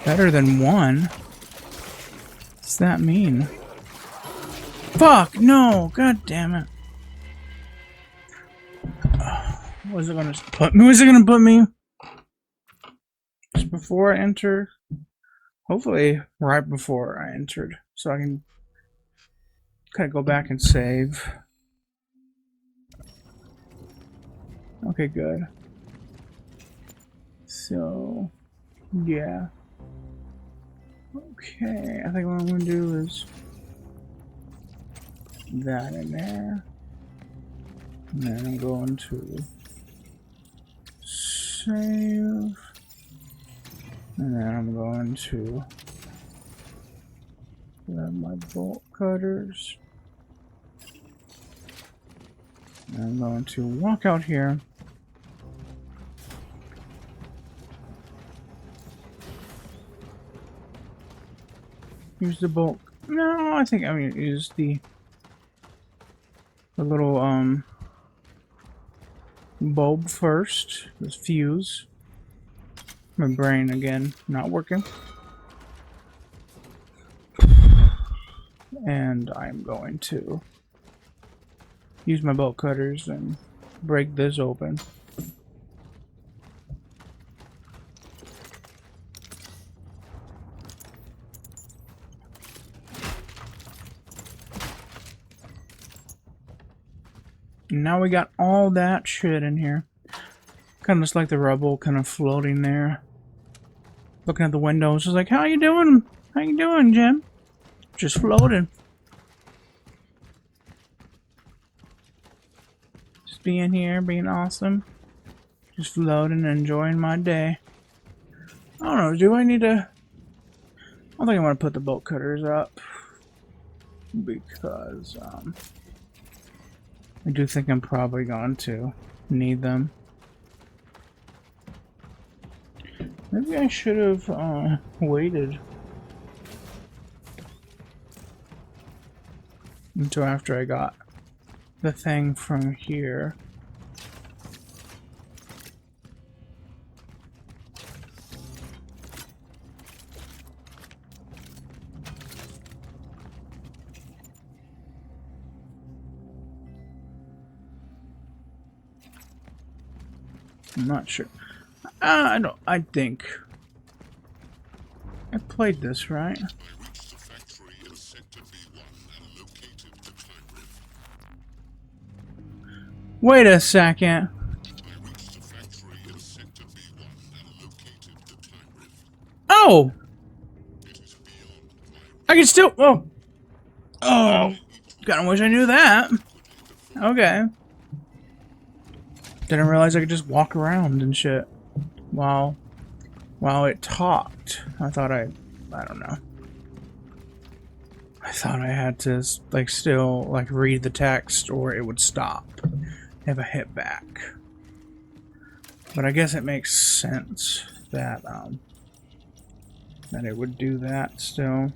Better than one? What's that mean? Fuck, no! God damn it. Was it gonna put me? Was it gonna put me? Just before I enter? Hopefully, right before I entered. So I can kind of go back and save. Okay, good. So, yeah. Okay, I think what I'm gonna do is that in there. And then I'm going to save. And then I'm going to grab my bolt cutters. And I'm going to walk out here. Use the bolt. No, I think I'm gonna use the little bulb first. This fuse. My brain again not working. And I'm going to use my bolt cutters and break this open. Now we got all that shit in here. Kind of just like the rubble kind of floating there. Looking at the windows, just like, how you doing? How you doing, Jim? Just floating. Just being here, being awesome. Just floating and enjoying my day. I don't know, do I need to... I think I want to put the bolt cutters up. Because, I do think I'm probably going to need them. Maybe I should have waited until after I got the thing from here. I'm not sure. I don't. I think I played this right. I reached the factory in Sector B1 and located the time rift. Wait a second. I reached the factory in Sector B1 and located the time rift. Oh! It is beyond my I can still. Oh! Oh! Kinda wish I knew that. Okay. Didn't realize I could just walk around and shit while it talked. I thought I don't know. I thought I had to like still like read the text or it would stop if I hit back. But I guess it makes sense that that it would do that still.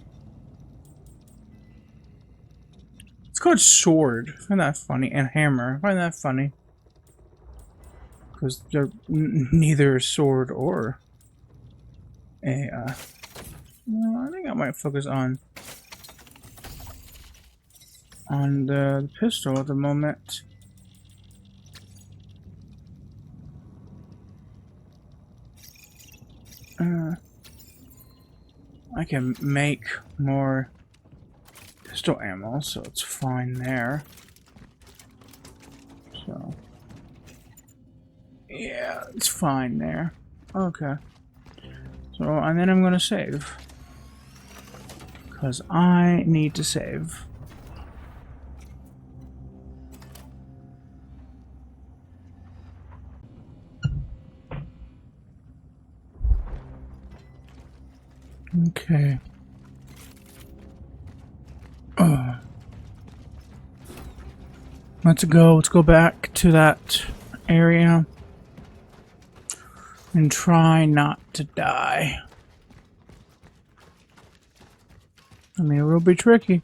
It's called sword. I find that funny. And hammer. I find that funny. Because they're neither a sword or a, well, I think I might focus on the pistol at the moment. I can make more pistol ammo, so it's fine there. So, yeah, it's fine there. Okay. So, and then I'm gonna save. Because I need to save. Okay. Let's go back to that area and try not to die. I mean, it will be tricky.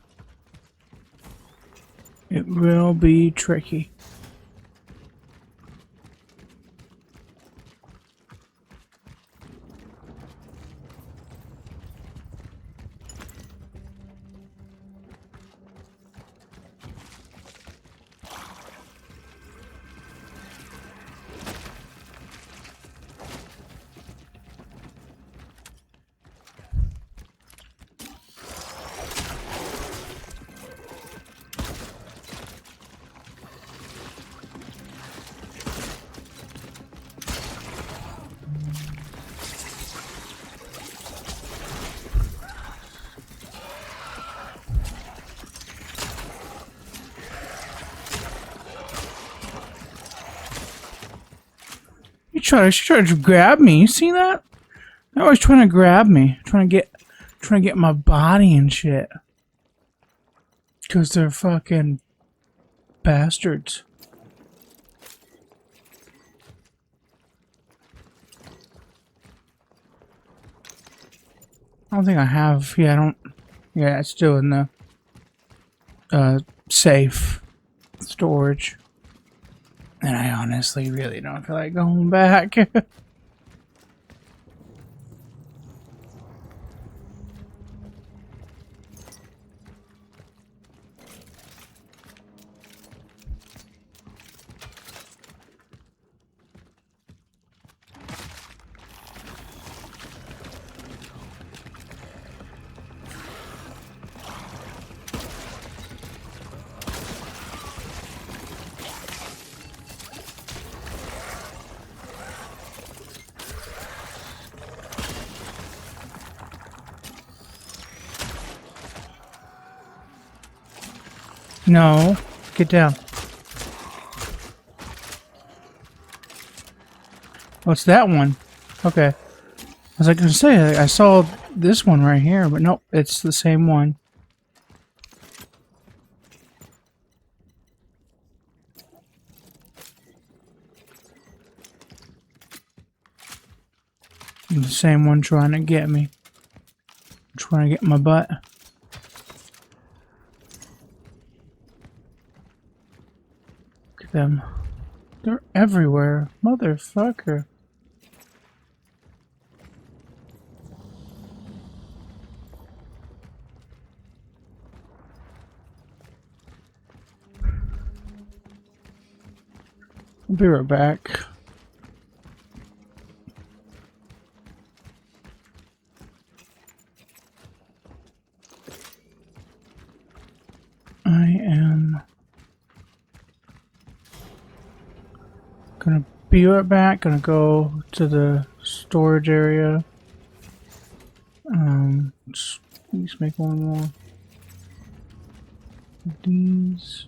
It will be tricky. She tried to grab me. You see that? They're always trying to grab me, trying to get my body and shit. Cause they're fucking bastards. I don't think I have. Yeah, I don't. Yeah, it's still in the safe storage. And I honestly really don't feel like going back. No, get down. What's that one? Okay. I was like gonna say, I saw this one right here, but nope, it's the same one. The same one trying to get me. Trying to get my butt. Look at them. They're everywhere. Motherfucker. I'll be right back. I am gonna be right back. Gonna go to the storage area. Just please make one more. These.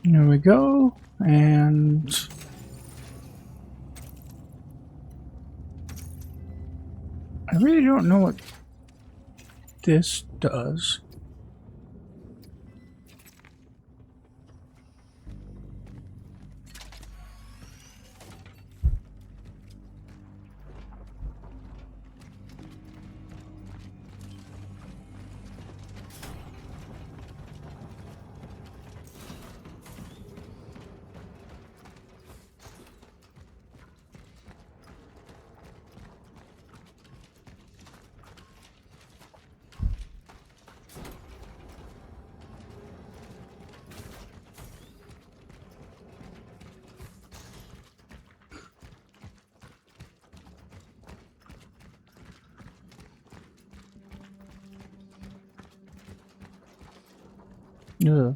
There we go, and I really don't know what this does. Yeah.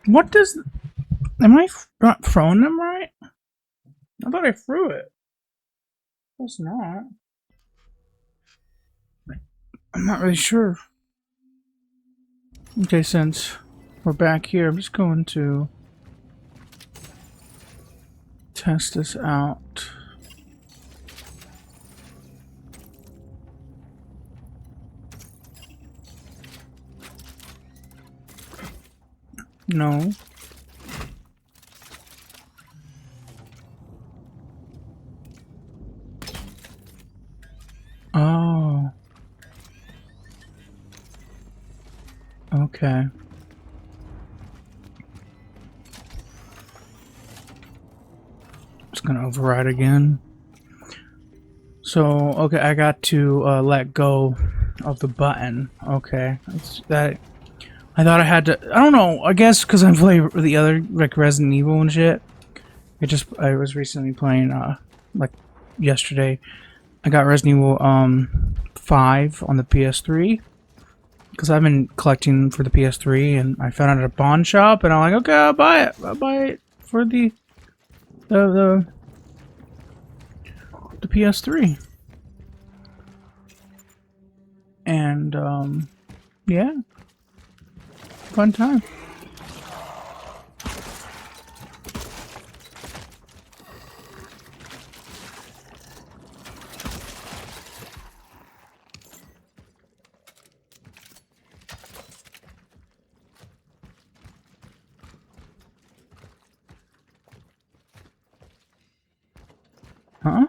What does... Am I not throwing them right? I thought I threw it. It's not. I'm not really sure. Okay, since we're back here, I'm just going to test this out. No. Oh. Okay. Just gonna override again. So, okay, I got to let go of the button. Okay. That's that. I thought I had to... I don't know. I guess because I play the other, like, Resident Evil and shit. I was recently playing, like, yesterday. I got Resident Evil 5 on the PS3 because I've been collecting for the PS3, and I found it at a pawn shop, and I'm like, okay, I'll buy it. I'll buy it for the PS3. And yeah, fun time. Huh?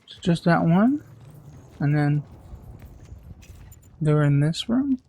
It's just that one? And then they're in this room?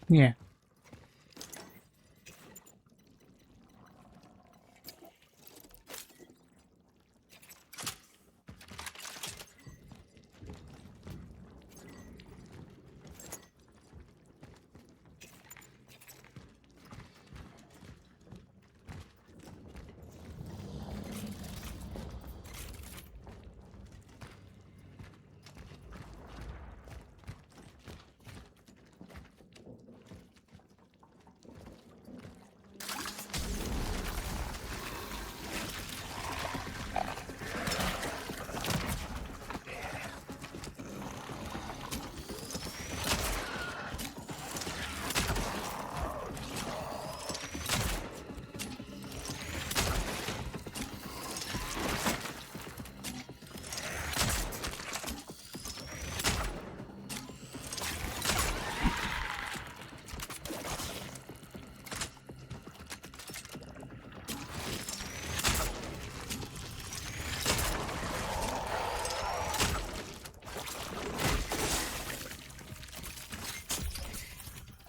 Yeah.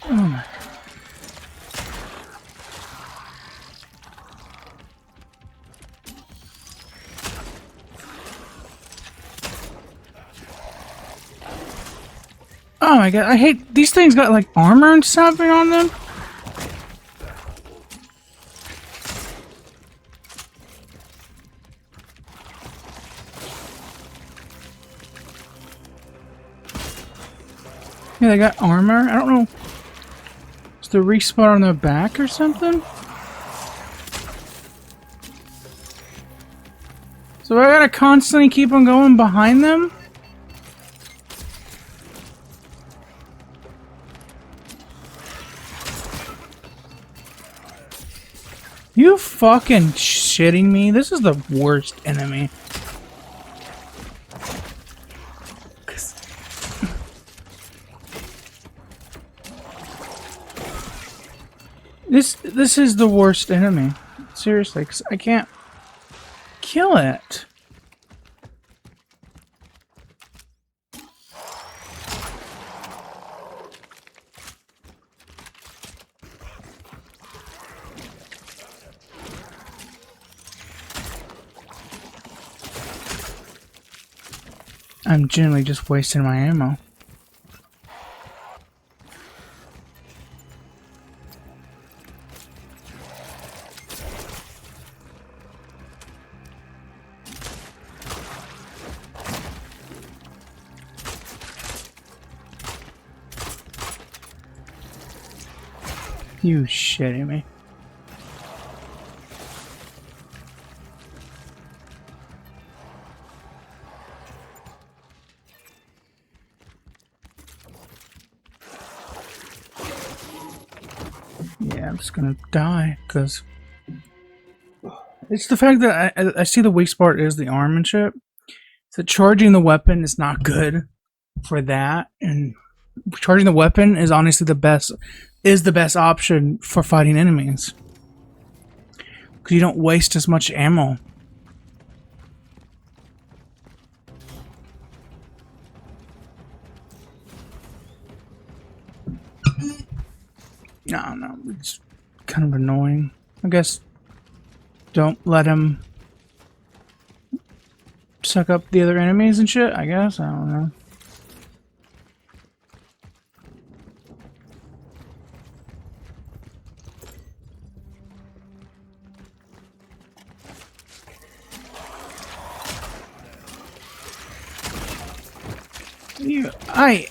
Oh my. I got. I hate these things. Got like armor and stuff on them. Yeah, they got armor. I don't know. Is the respawn on their back or something? So I gotta constantly keep on going behind them? You fucking shitting me? This is the worst enemy. This is the worst enemy. Seriously, 'cause I can't kill it. I'm generally just wasting my ammo. You shitting me? Yeah, I'm just gonna die because it's the fact that I see the weak spot is the arm and shit. So charging the weapon is not good for that, and charging the weapon is honestly the best option for fighting enemies because you don't waste as much ammo. No, it's kind of annoying. I guess don't let him suck up the other enemies and shit, I guess. I don't know. I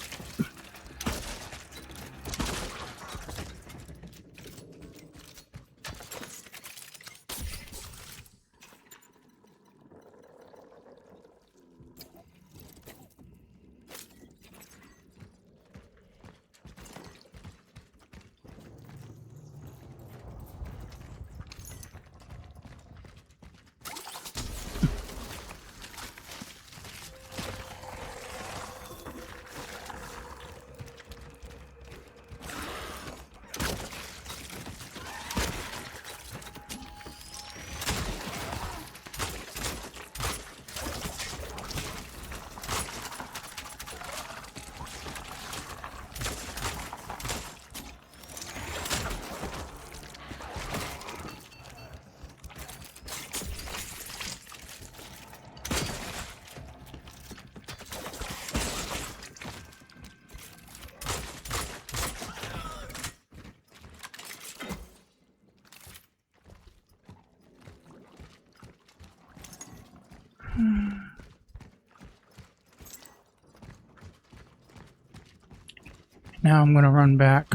now I'm gonna run back.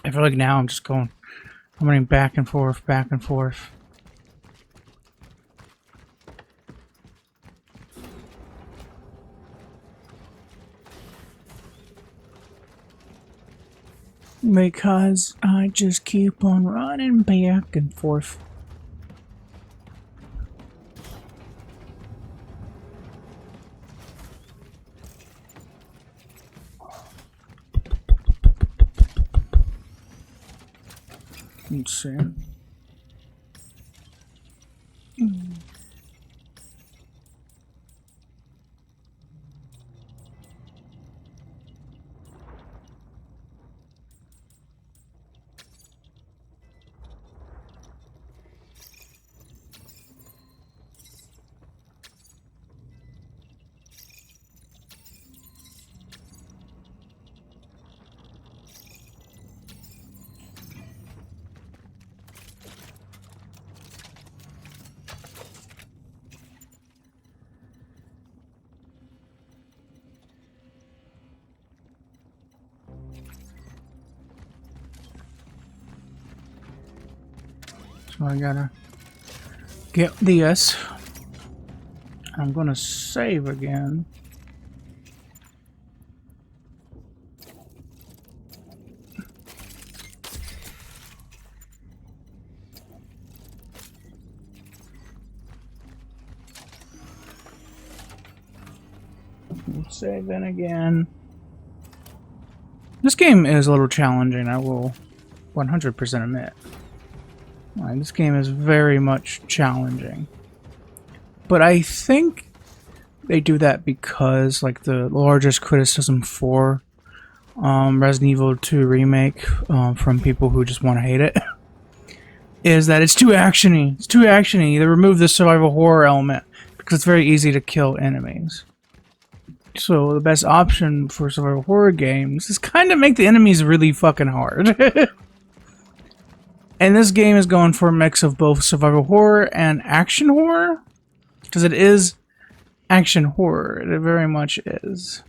I feel like now I'm running back and forth, back and forth. Because I just keep on running back and forth. Let's see. So I gotta get this. I'm gonna save again. Save in again. This game is a little challenging, I will 100% admit. This game is very much challenging. But I think they do that because, like, the largest criticism for Resident Evil 2 Remake from people who just want to hate it is that it's too actiony. It's too actiony. They remove the survival horror element because it's very easy to kill enemies. So the best option for survival horror games is kind of make the enemies really fucking hard. And this game is going for a mix of both survival horror and action horror. Because it is action horror. It very much is.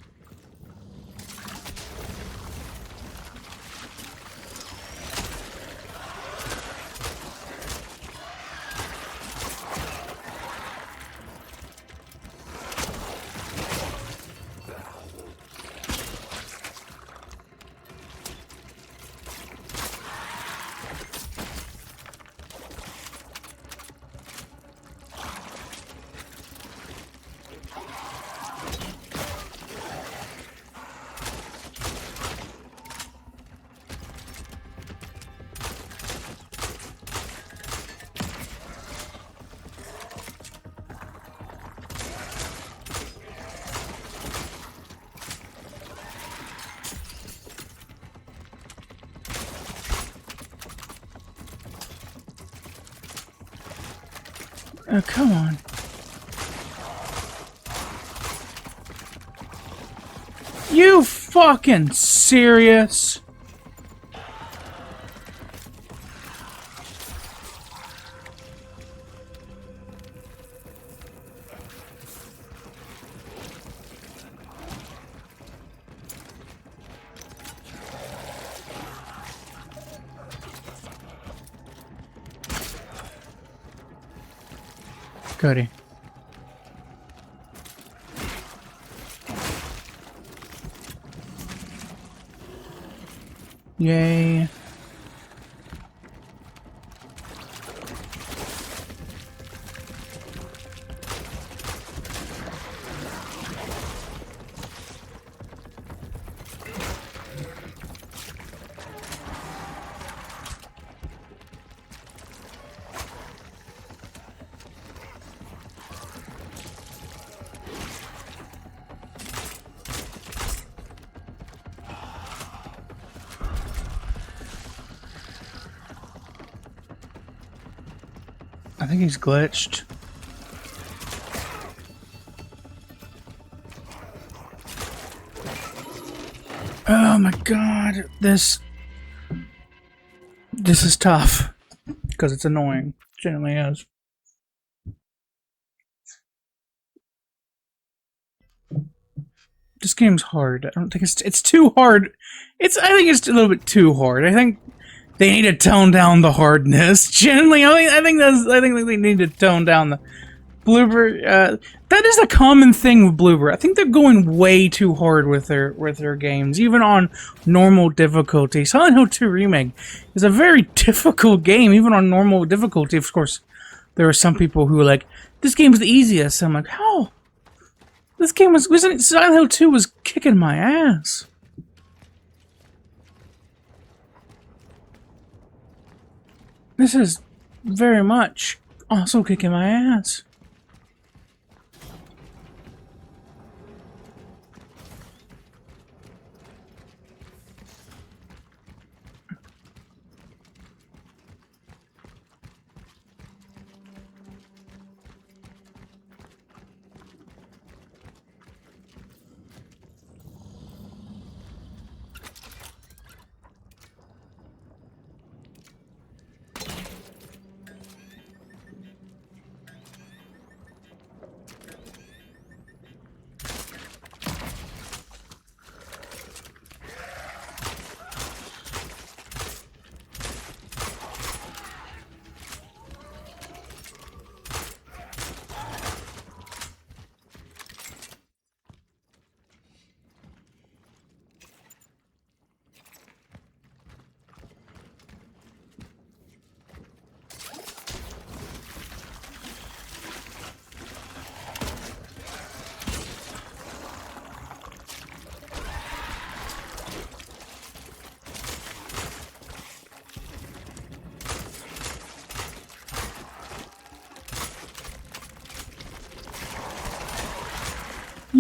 Oh, come on. You fucking serious? Cody. Yay. I think he's glitched. Oh my god, this is tough because it's annoying. It genuinely is. This game's hard. I don't think it's too hard. I think it's a little bit too hard. I think they need to tone down the hardness. Generally, I think they need to tone down the Bloober. That is a common thing with Bloober. I think they're going way too hard with their games, even on normal difficulty. Silent Hill 2 Remake is a very difficult game, even on normal difficulty. Of course, there are some people who are like, "This game's the easiest." I'm like, "How? This game wasn't Silent Hill 2 was kicking my ass." This is very much also kicking my ass.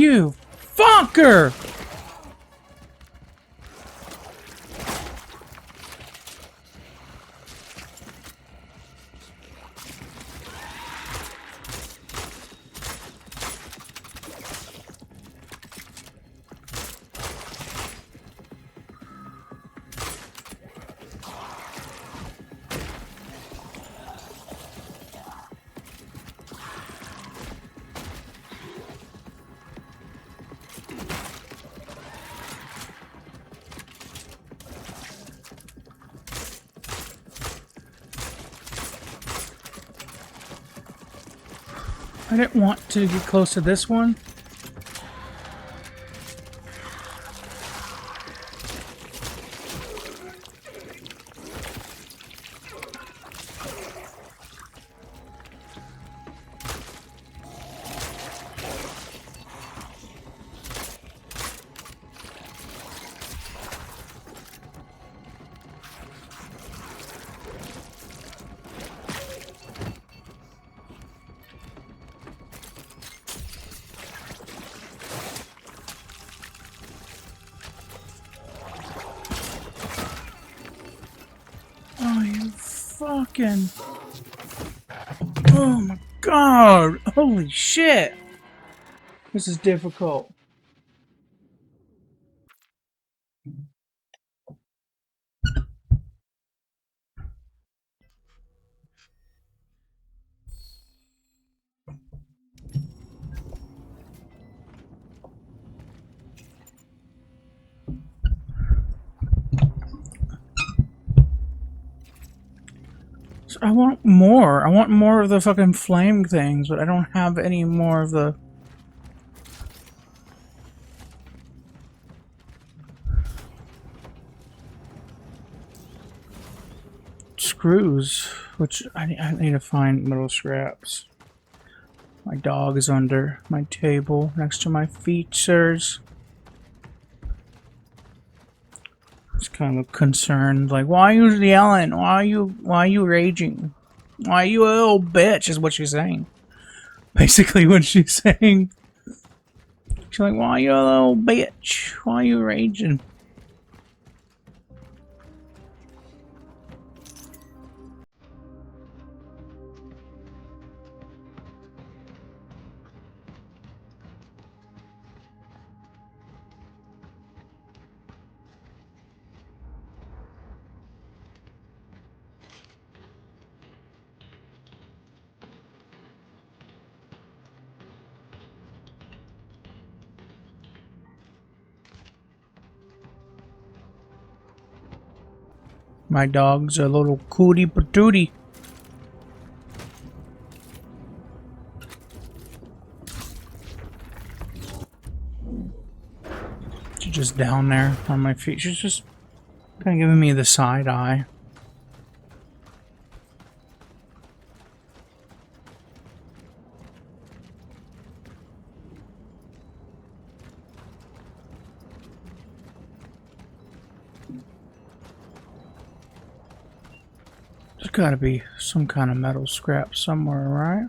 You fucker! I didn't want to get close to this one. Oh, you fucking... Oh my god! Holy shit! This is difficult. So I want more. I want more of the fucking flame things, but I don't have any more of the... screws, which I need to find metal scraps. My dog is under my table next to my features. It's kind of concerned, like, why are you yelling? Why are you raging? Why are you a little bitch? Is what she's saying. Basically, what she's saying. She's like, why are you a little bitch? Why are you raging? My dog's a little cootie patootie. She's just down there on my feet. She's just kind of giving me the side eye. There's gotta be some kind of metal scrap somewhere, right?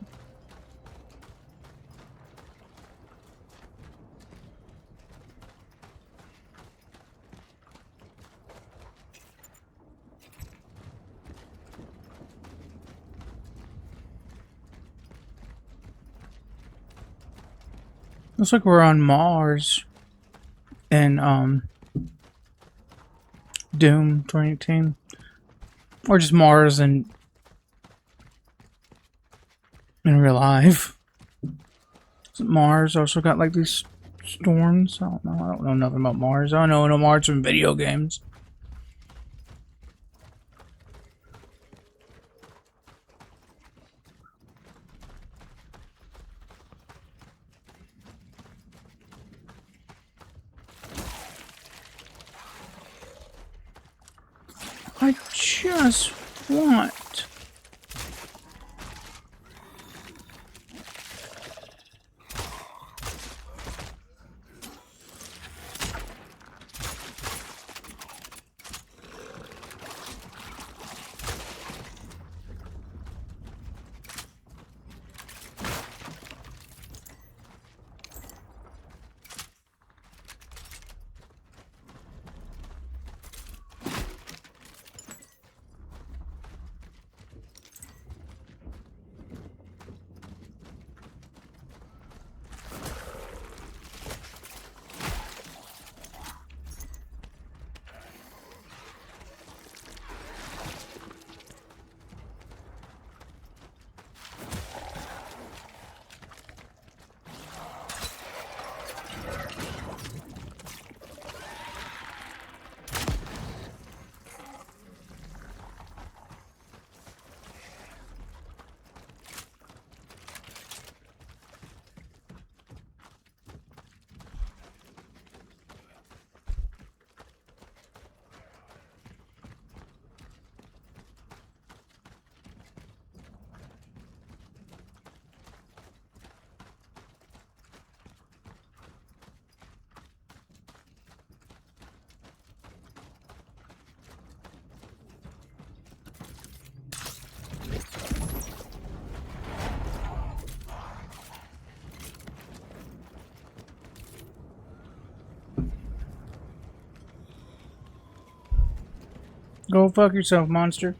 Looks like we're on Mars in Doom 2018. Or just Mars in real life. Mars also got like these storms. I don't know. I don't know nothing about Mars. I don't know Mars from video games. I just want... Go fuck yourself, monster.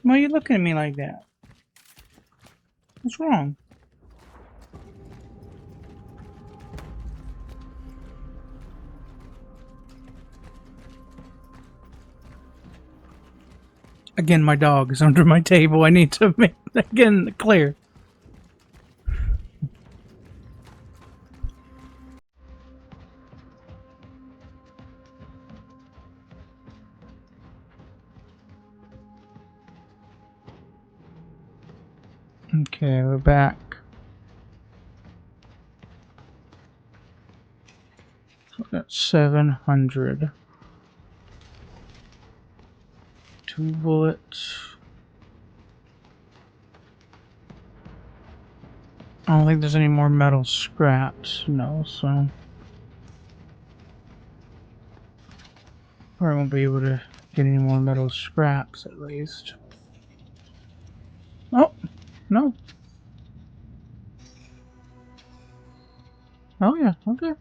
Why are you looking at me like that? What's wrong? Again, my dog is under my table. I need to make again clear. Okay, we're back. So that's 700. 2 bullets. I don't think there's any more metal scraps. No, so I won't be able to get any more metal scraps at least. Oh, no. Oh yeah, okay.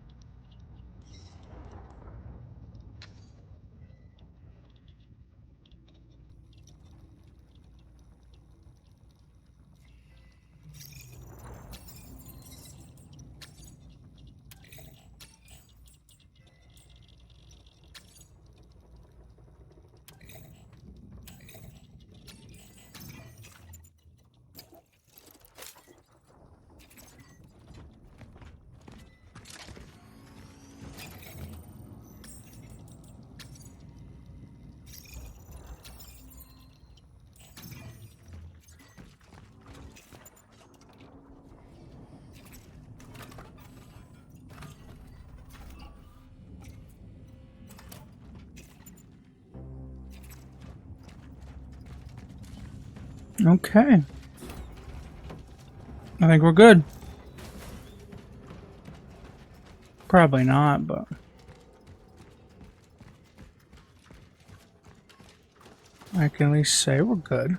Okay. I think we're good. Probably not, but I can at least say we're good.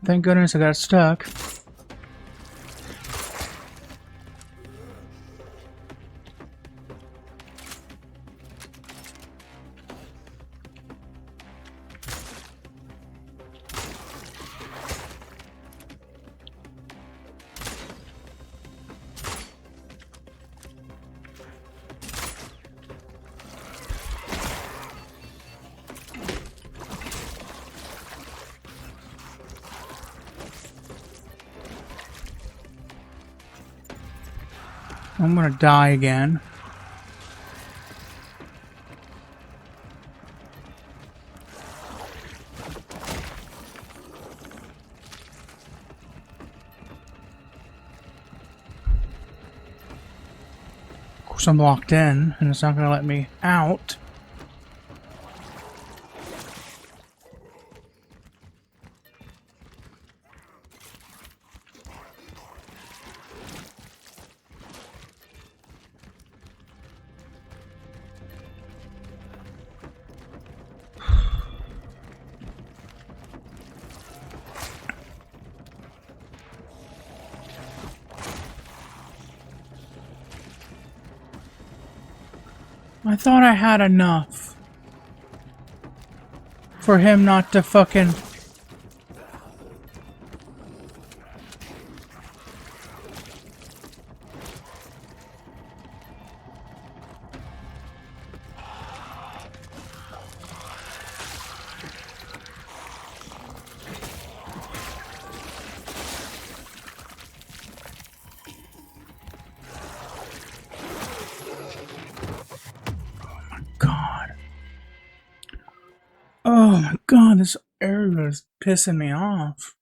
Thank goodness I got stuck. I'm gonna die again. Of course, I'm locked in, and it's not gonna let me out. I thought I had enough for him not to fucking... God. Oh my God, this area is pissing me off.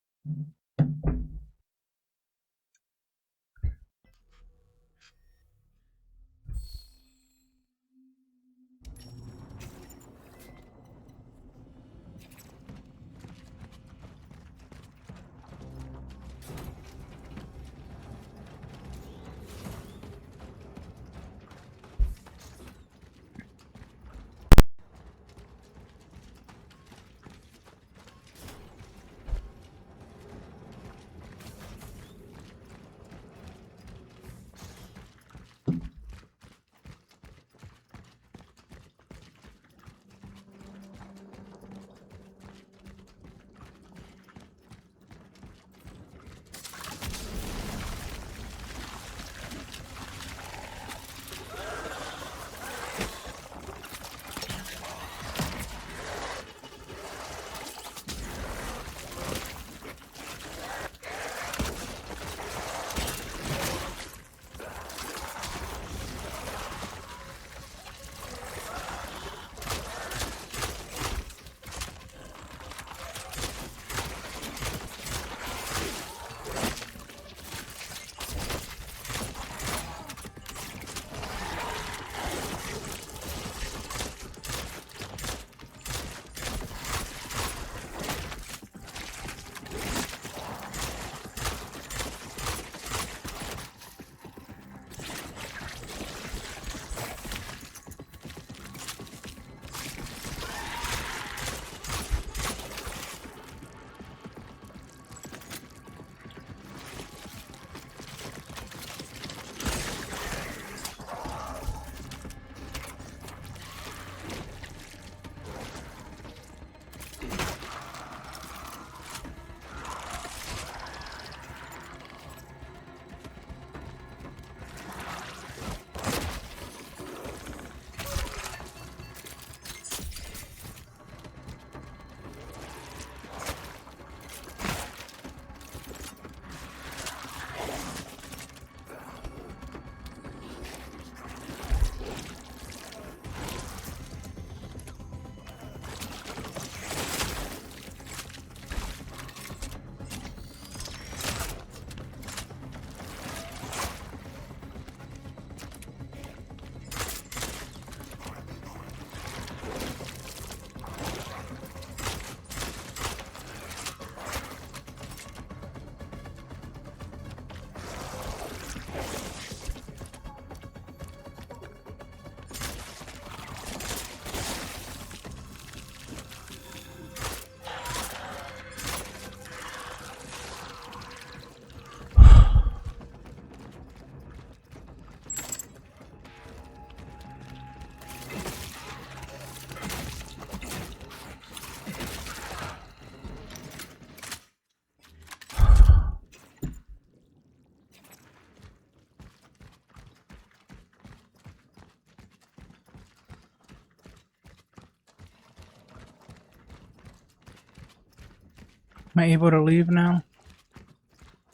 Am I able to leave now?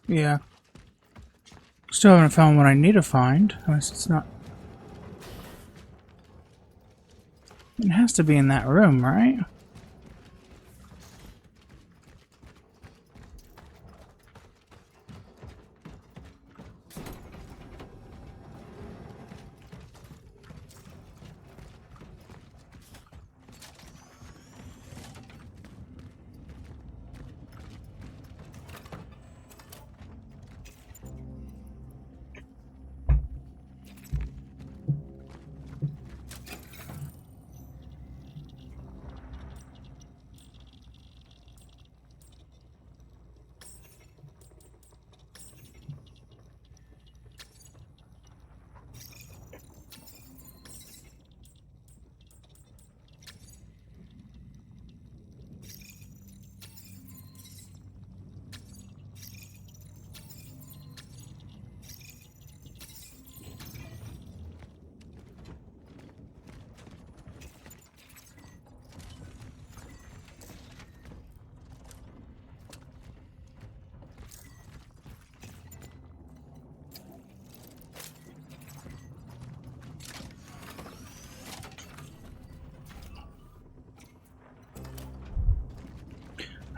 Yeah. Still haven't found what I need to find. Unless it's not. It has to be in that room, right?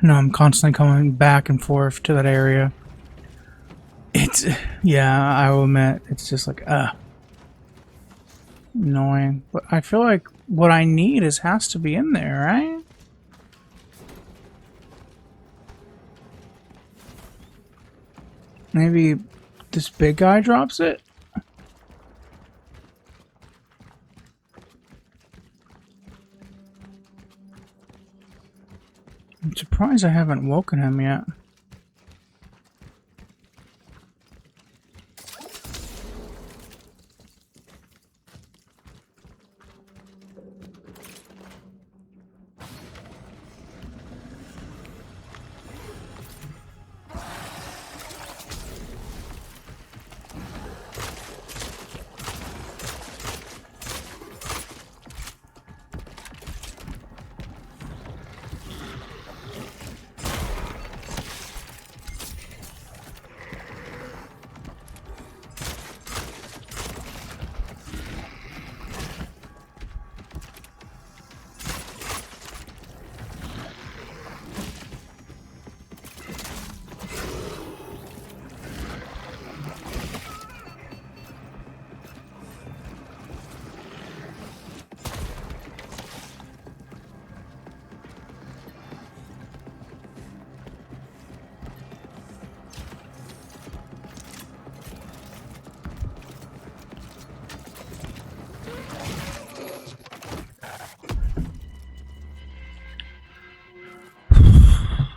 No, I'm constantly coming back and forth to that area. It's, yeah, I will admit, it's just like, annoying. But I feel like what I need has to be in there, right? Maybe this big guy drops it? I'm surprised I haven't woken him yet.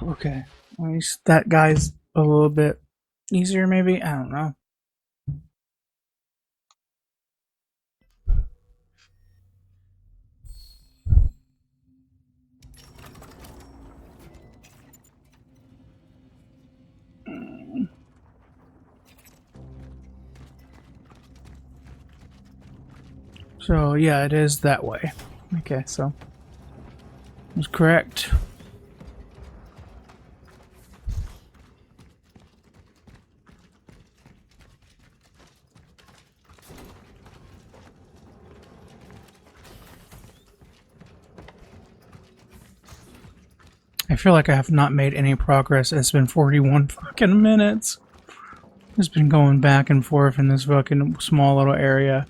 Okay, at least that guy's a little bit easier, maybe? I don't know. So, yeah, it is that way. Okay, so I was correct. I feel like I have not made any progress. It's been 41 fucking minutes. It's been going back and forth in this fucking small little area.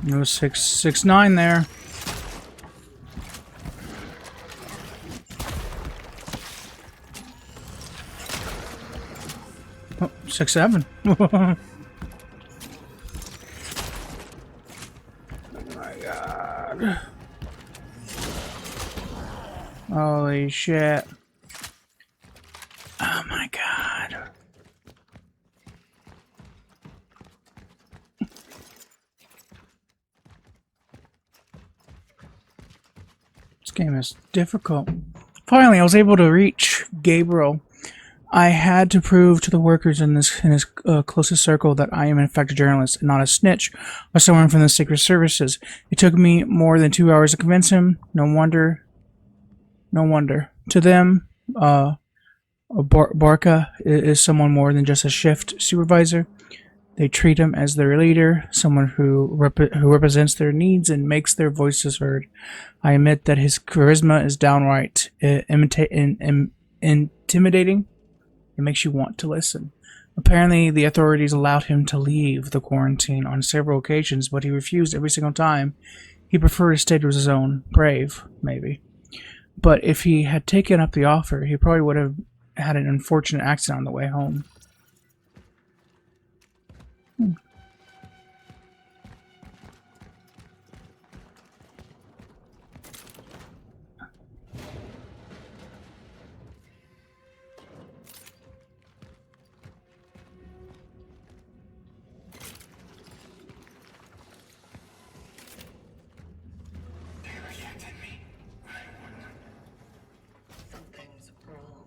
No 669 there. Oh, 67. Oh my god. Holy shit. Oh my god. This game is difficult. Finally, I was able to reach Gabriel. I had to prove to the workers in his closest circle that I am in fact a journalist and not a snitch or someone from the Secret Services. It took me more than 2 hours to convince him. No wonder. To them, Barca is someone more than just a shift supervisor. They treat him as their leader, someone who represents their needs and makes their voices heard. I admit that his charisma is downright intimidating. It makes you want to listen. Apparently, the authorities allowed him to leave the quarantine on several occasions, but he refused every single time. He preferred to stay to his own. Brave, maybe. But if he had taken up the offer, he probably would have had an unfortunate accident on the way home. Something's wrong.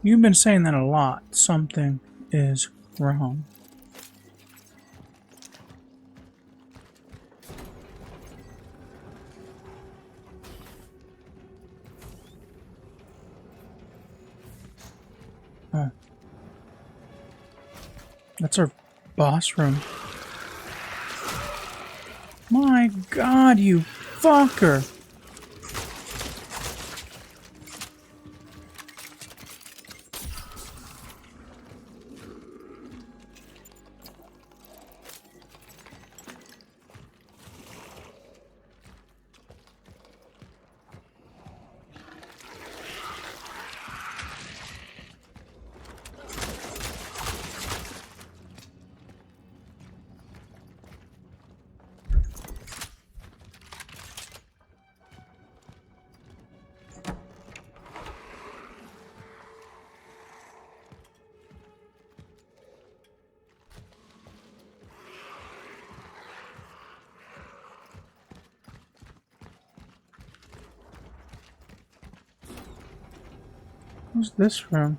You've been saying that a lot. Something is wrong. Huh. That's our boss room. My god, you fucker! What's this room?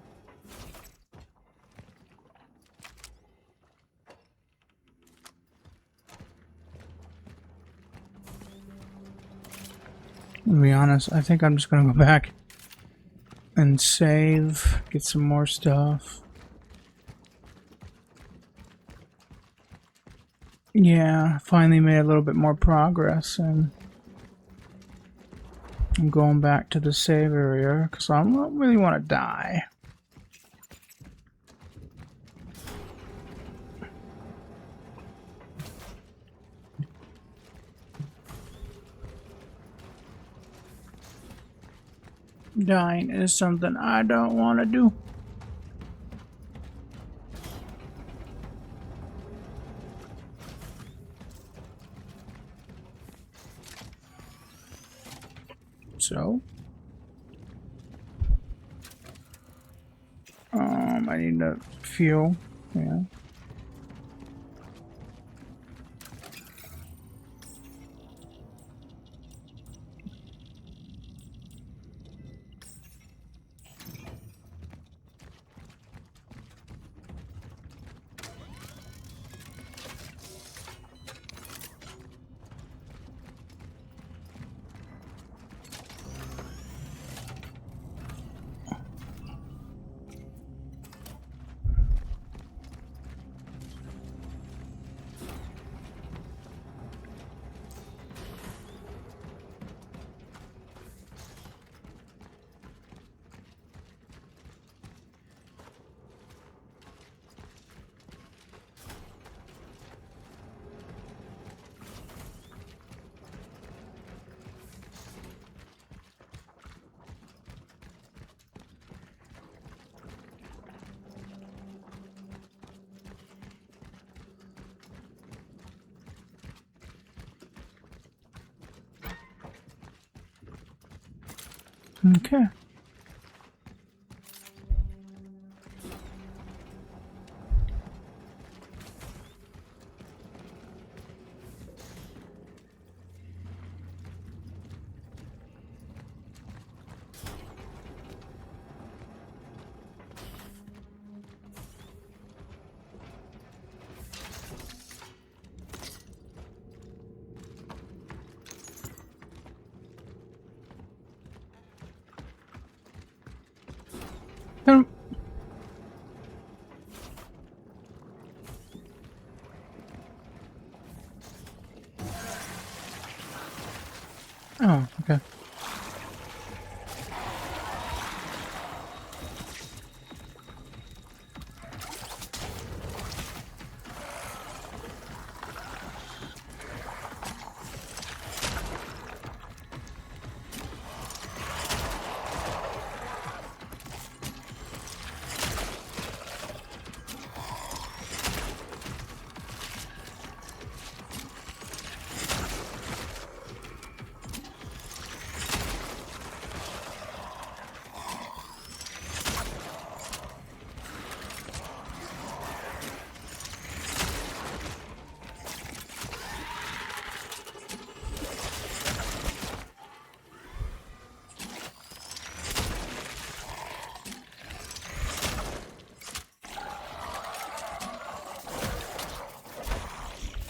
To be honest, I think I'm just gonna go back and save, get some more stuff. Yeah, finally made a little bit more progress, and I'm going back to the save area because I don't really want to die. Dying is something I don't want to do. So, I need to fuel. Yeah. Okay. Um, Oh, okay.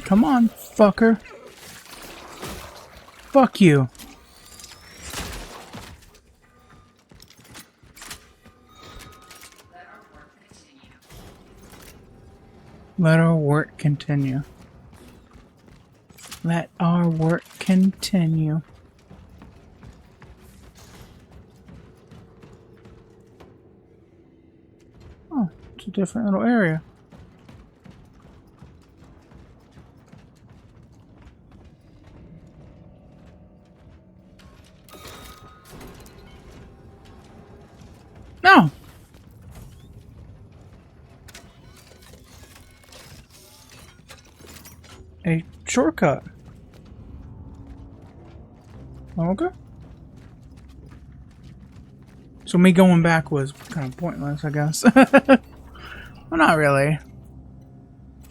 Come on, fucker. Fuck you. Let our work continue. Let our work continue. Let our work continue. Oh, it's a different little area. No! A shortcut. Okay. So me going back was kind of pointless, I guess. Well, not really.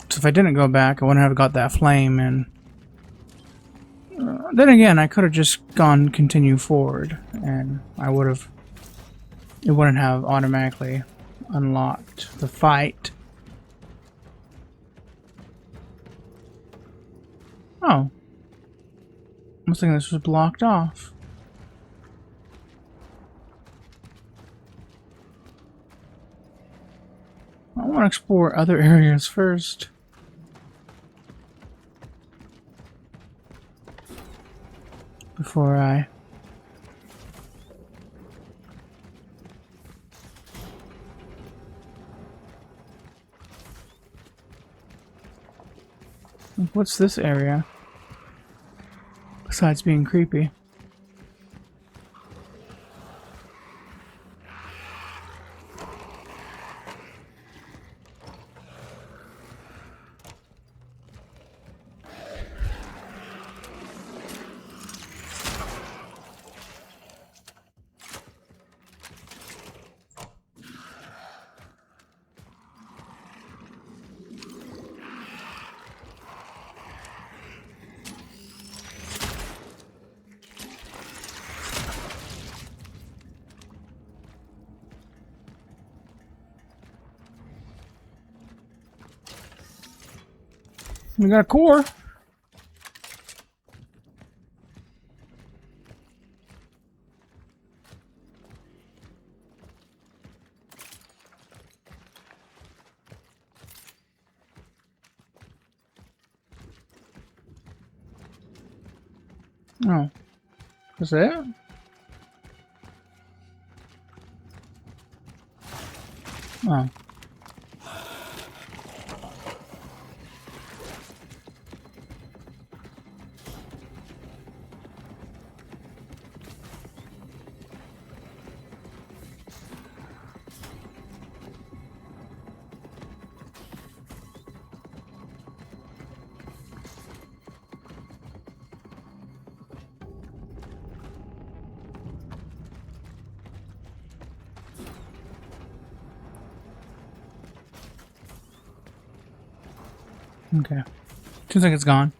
So if I didn't go back, I wouldn't have got that flame, and then again, I could have just gone continue forward, and I would have. It wouldn't have automatically unlocked the fight. Oh. I was thinking this was blocked off. I want to explore other areas first. Before I... What's this area? Besides being creepy. We got a core. Oh. Is that it? Oh. Okay. Seems like it's gone.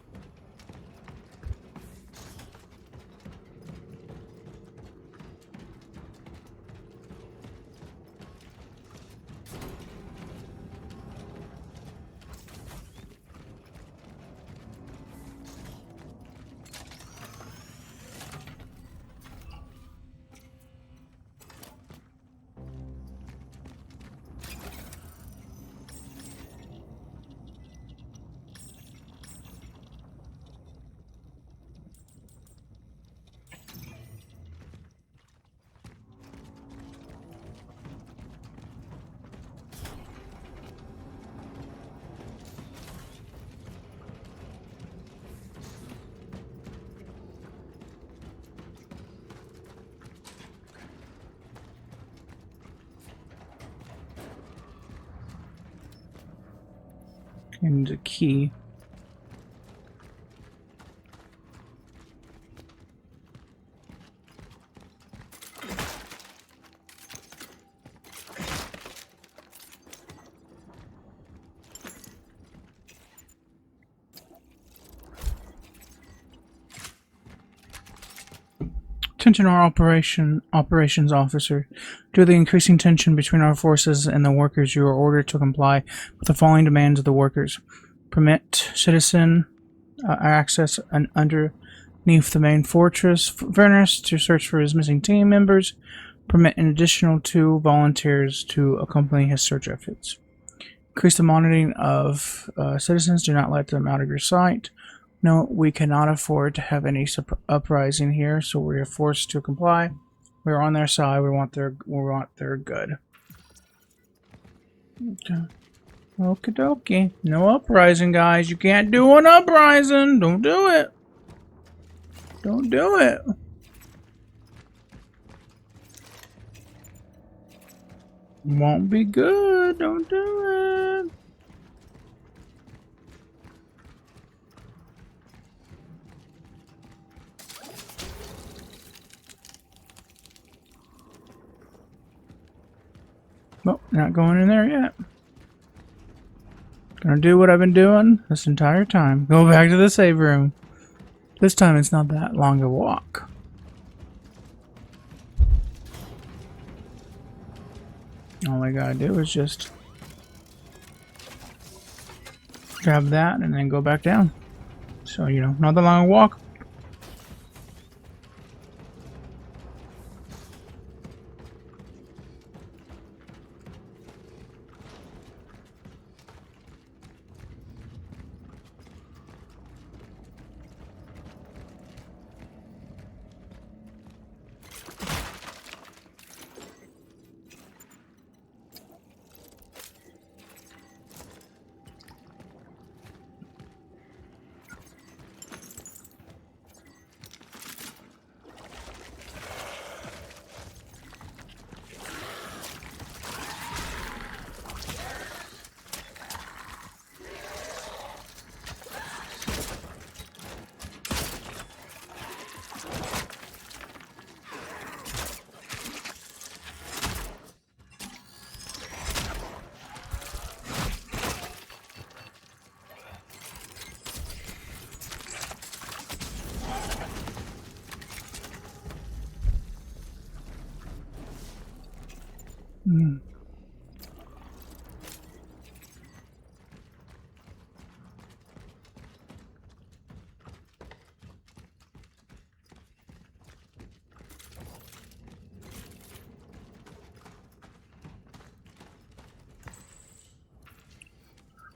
And a key. Attention, our operations officer. Due to the increasing tension between our forces and the workers, you are ordered to comply with the following demands of the workers. Permit citizen access underneath the main fortress furnace to search for his missing team members. Permit an additional 2 volunteers to accompany his search efforts. Increase the monitoring of citizens. Do not let them out of your sight. No, we cannot afford to have any uprising here, so we are forced to comply. We're on their side. We want their good. Okay. Okie dokie. No uprising, guys. You can't do an uprising. Don't do it. Don't do it. Won't be good. Don't do it. Well, not going in there yet. Gonna do what I've been doing this entire time. Go back to the save room. This time it's not that long a walk. All I gotta do is just grab that and then go back down. So, you know, not that long a walk.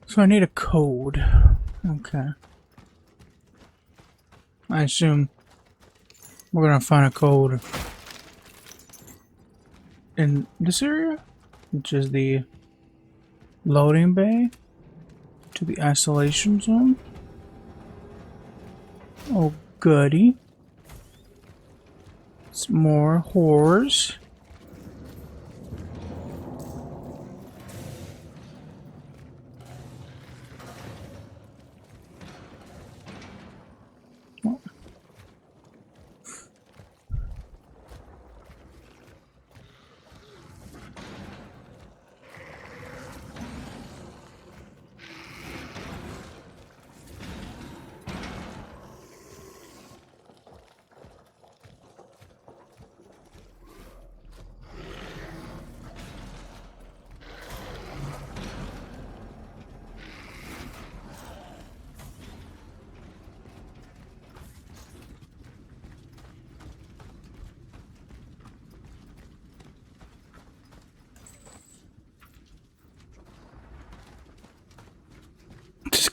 So I need a code. Okay. I assume we're gonna find a code in this area, which is the loading bay to the isolation zone. Oh goody. It's more horrors.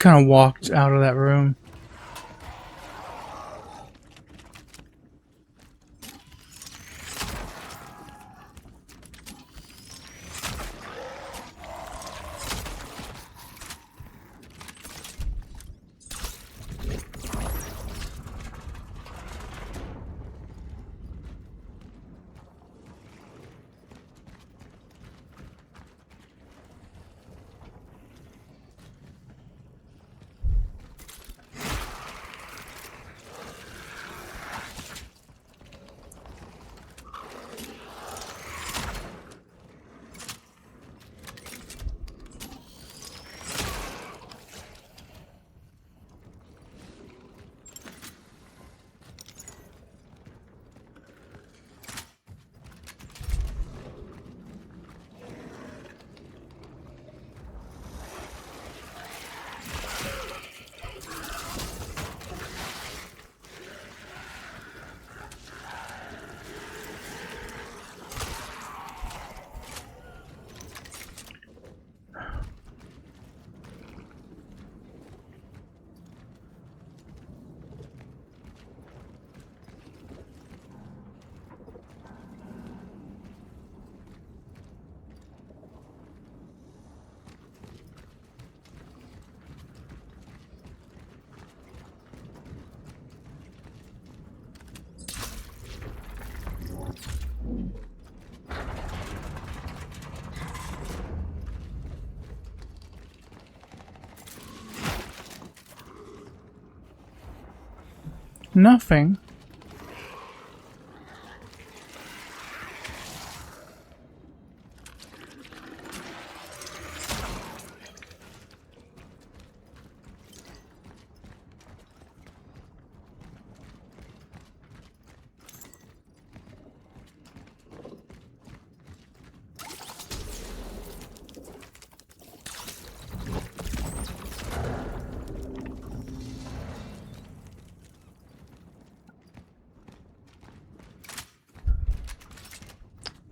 kind of walked out of that room. Nothing.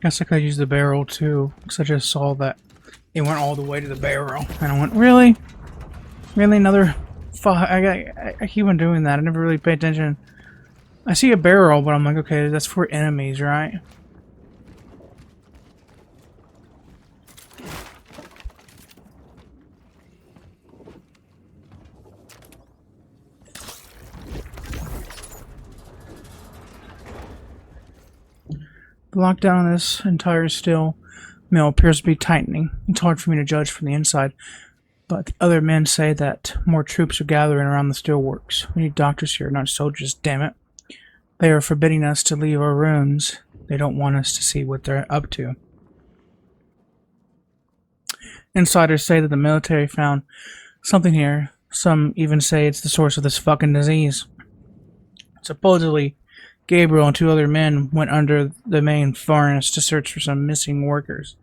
Guess I could use the barrel too, because I just saw that it went all the way to the barrel, and I went, really? Really, another? I keep on doing that. I never really pay attention. I see a barrel, but I'm like, okay, that's for enemies, right? The lockdown on this entire steel mill appears to be tightening. It's hard for me to judge from the inside, but other men say that more troops are gathering around the steelworks. We need doctors here, not soldiers, damn it. They are forbidding us to leave our rooms. They don't want us to see what they're up to. Insiders say that the military found something here. Some even say it's the source of this fucking disease. Supposedly, Gabriel and 2 other men went under the main furnace to search for some missing workers.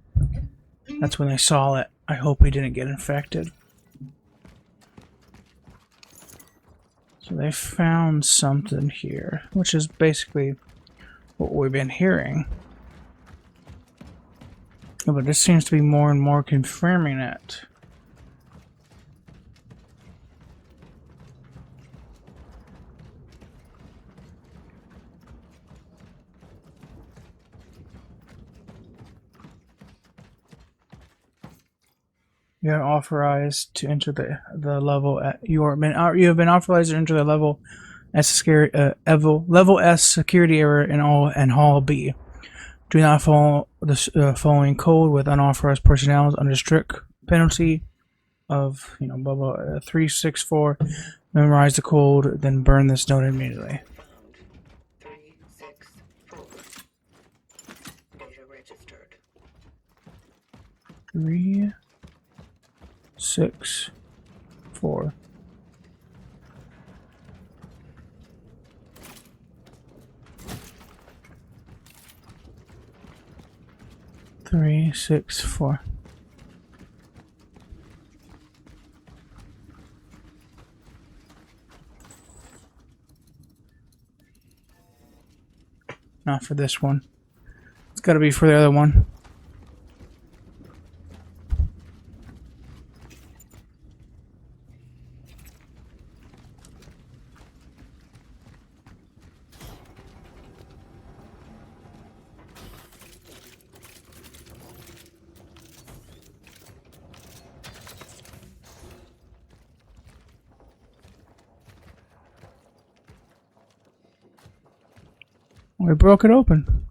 That's when they saw it. I hope we didn't get infected. So they found something here, which is basically what we've been hearing. But this seems to be more and more confirming it. You are authorized to enter the level at you have been authorized to enter the level S level S security area in Hall B. Do not follow the following code with unauthorized personnel under strict penalty of blah blah 364. Memorize the code, then burn this note immediately. 364. Data registered. 3, 6, 4. Three, 6, 4. Not for this one. It's got to be for the other one. We broke it open.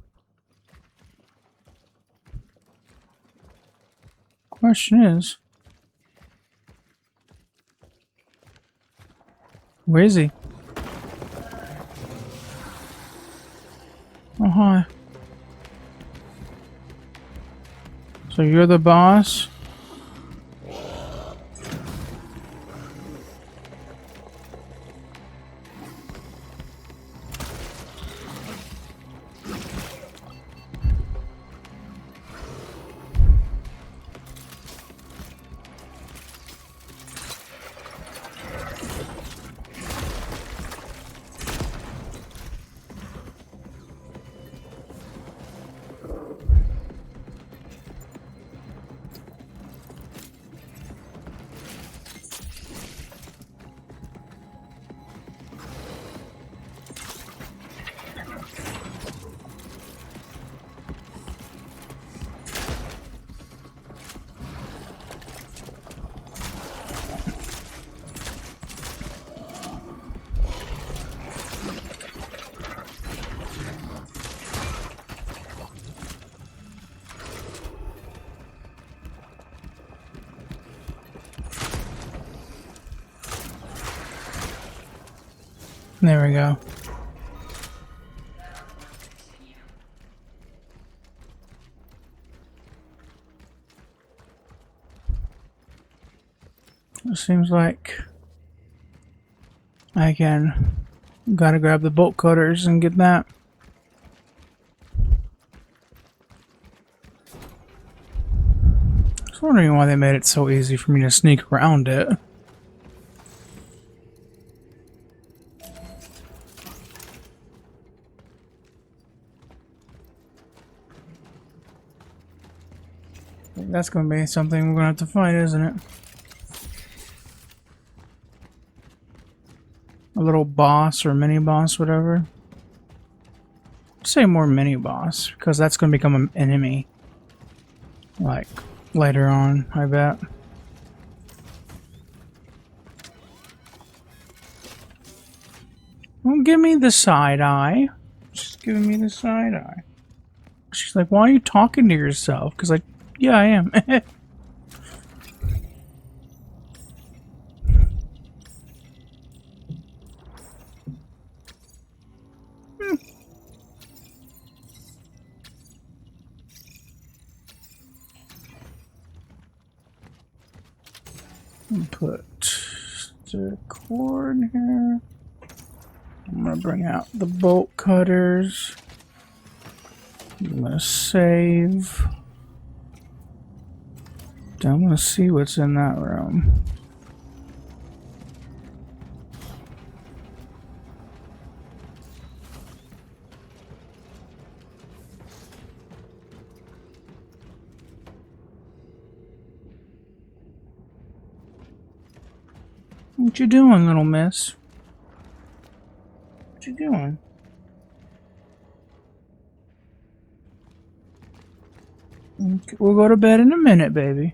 Question is, where is he? Oh, hi. So you're the boss? There we go. It seems like I can gotta grab the bolt cutters and get that. I was wondering why they made it so easy for me to sneak around it. That's gonna be something we're gonna have to fight, isn't it? A little boss or mini boss, whatever. Say more mini boss, because that's gonna become an enemy. Like, later on, I bet. Don't give me the side eye. She's giving me the side eye. She's like, why are you talking to yourself? Because, like, yeah, I am. Put the cord here. I'm gonna bring out the bolt cutters. I'm gonna save. I'm gonna see what's in that room. What you doing, little miss? What you doing? Okay, we'll go to bed in a minute, baby.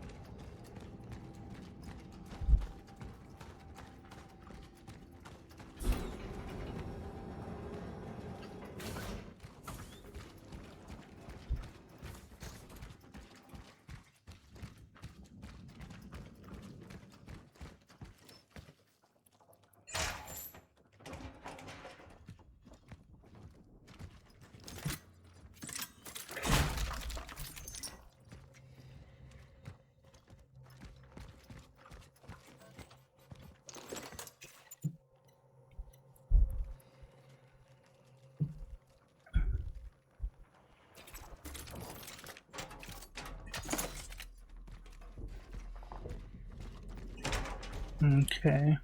Okay.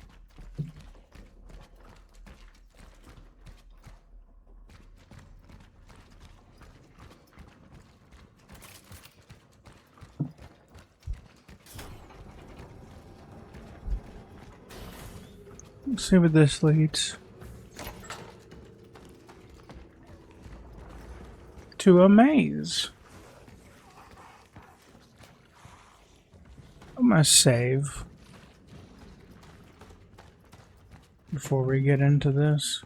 Let's see what this leads. To a maze. I'm gonna save before we get into this.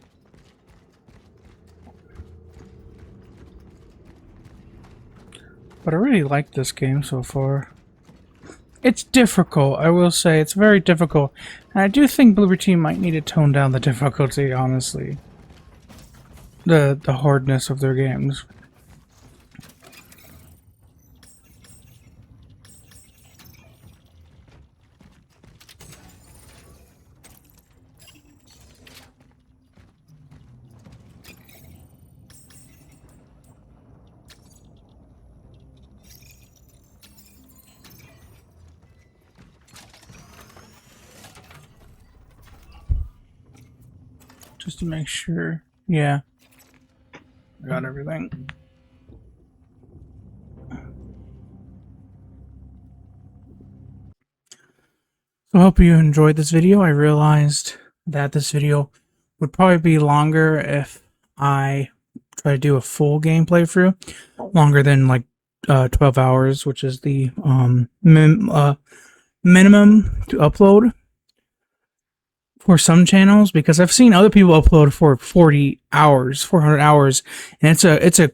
But I really like this game so far. It's difficult, I will say. It's very difficult. And I do think Bloober Team might need to tone down the difficulty, honestly. The hardness of their games. Just to make sure. Yeah. I got everything. So I hope you enjoyed this video. I realized that this video would probably be longer if I try to do a full game playthrough. Longer than like 12 hours, which is the minimum to upload for some channels, because I've seen other people upload for 40 hours, 400 hours, and it's a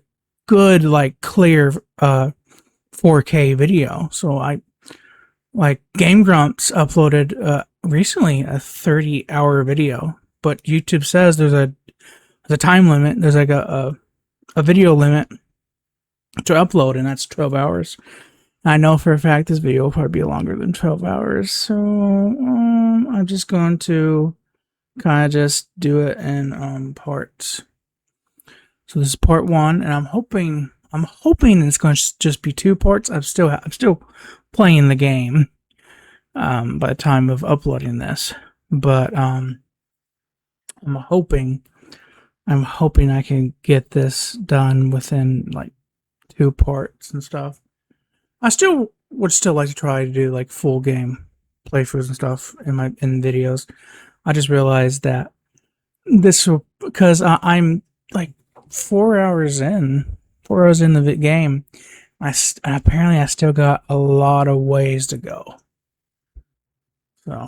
good, like, clear 4K video. So I like Game Grumps uploaded recently a 30-hour video, but YouTube says there's a time limit. There's like a video limit to upload, and that's 12 hours. I know for a fact this video will probably be longer than 12 hours, so I'm just going to kind of just do it in parts. So this is part 1, and I'm hoping it's going to just be 2 parts. I'm still playing the game by the time of uploading this, but I'm hoping I can get this done within like 2 parts and stuff. I would still like to try to do like full game playthroughs and stuff in videos. I just realized that because I'm like 4 hours in the game. Apparently I still got a lot of ways to go. So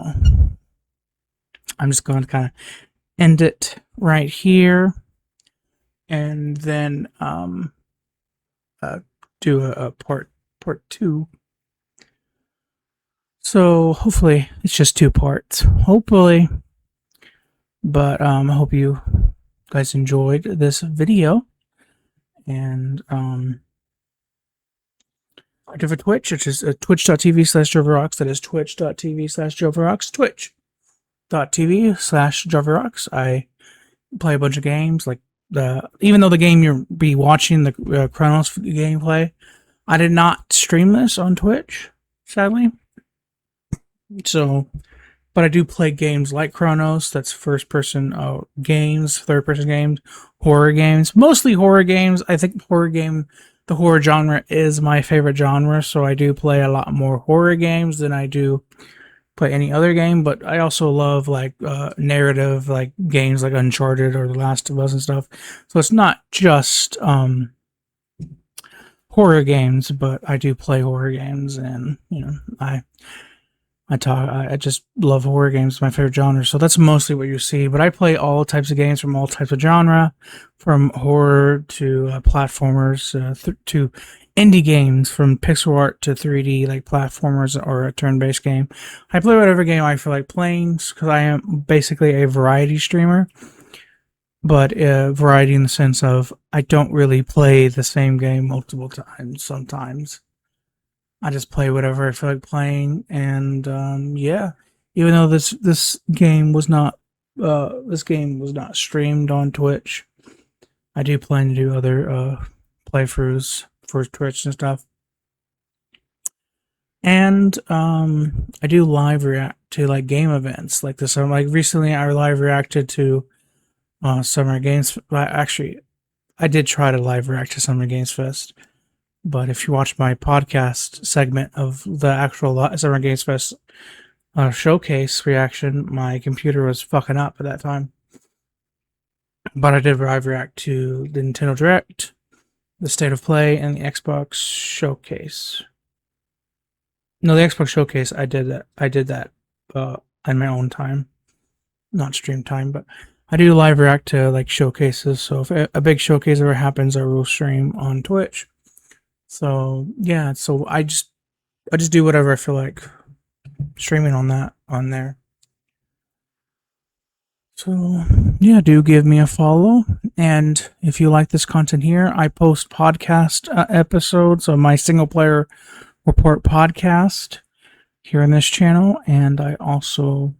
I'm just going to kind of end it right here, and then do a part 2. So hopefully it's just 2 parts. Hopefully. But I hope you guys enjoyed this video. And I do for Twitch, which is twitch.tv/JoverRocks. That is twitch.tv/JoverRocks. Twitch.tv/JoverRocks. I play a bunch of games, like even though the game you'll be watching, the Cronos gameplay, I did not stream this on Twitch, sadly. So, but I do play games like Cronos. That's first-person games, third-person games, horror games, mostly horror games. I think the horror genre is my favorite genre, so I do play a lot more horror games than I do play any other game. But I also love like narrative, like games like Uncharted or The Last of Us and stuff. So it's not just horror games, but I do play horror games, and you know, I just love horror games. It's my favorite genre, so that's mostly what you see. But I play all types of games from all types of genre, from horror to platformers, to indie games, from pixel art to 3D, like platformers or a turn-based game. I play whatever game I feel like playing, because I am basically a variety streamer. But variety in the sense of I don't really play the same game multiple times. Sometimes I just play whatever I feel like playing, and yeah. Even though this game was not streamed on Twitch, I do plan to do other playthroughs for Twitch and stuff. And I do live react to like game events like this. Like recently, I live reacted to Summer Games. Actually, I did try to live react to Summer Games Fest. But if you watch my podcast segment of the actual Summer Games Fest showcase reaction, my computer was fucking up at that time. But I did live react to the Nintendo Direct, the State of Play, and the Xbox Showcase. No, the Xbox Showcase, I did that on my own time. Not stream time, but I do live react to like showcases. So if a big showcase ever happens, I will stream on Twitch. So yeah, so I just do whatever I feel like streaming on there. So yeah, do give me a follow, and if you like this content here, I post podcast episodes of my single player report podcast here on this channel, and I also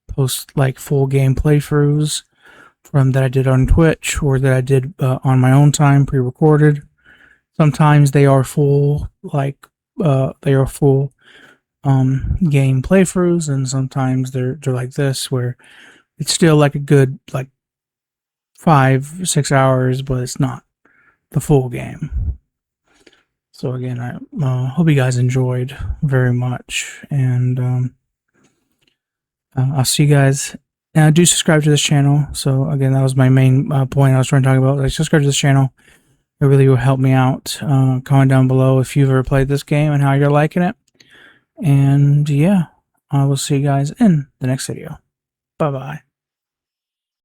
post like full game playthroughs from that I did on Twitch or that I did on my own time, pre-recorded. Sometimes they are full, game playthroughs, and sometimes they're like this, where it's still like a good 5-6 hours, but it's not the full game. So again, I hope you guys enjoyed very much, and I'll see you guys. And do subscribe to this channel. So again, that was my main point I was trying to talk about. Like, subscribe to this channel. It really will help me out. Comment down below if you've ever played this game and how you're liking it. And yeah, I will see you guys in the next video. Bye-bye.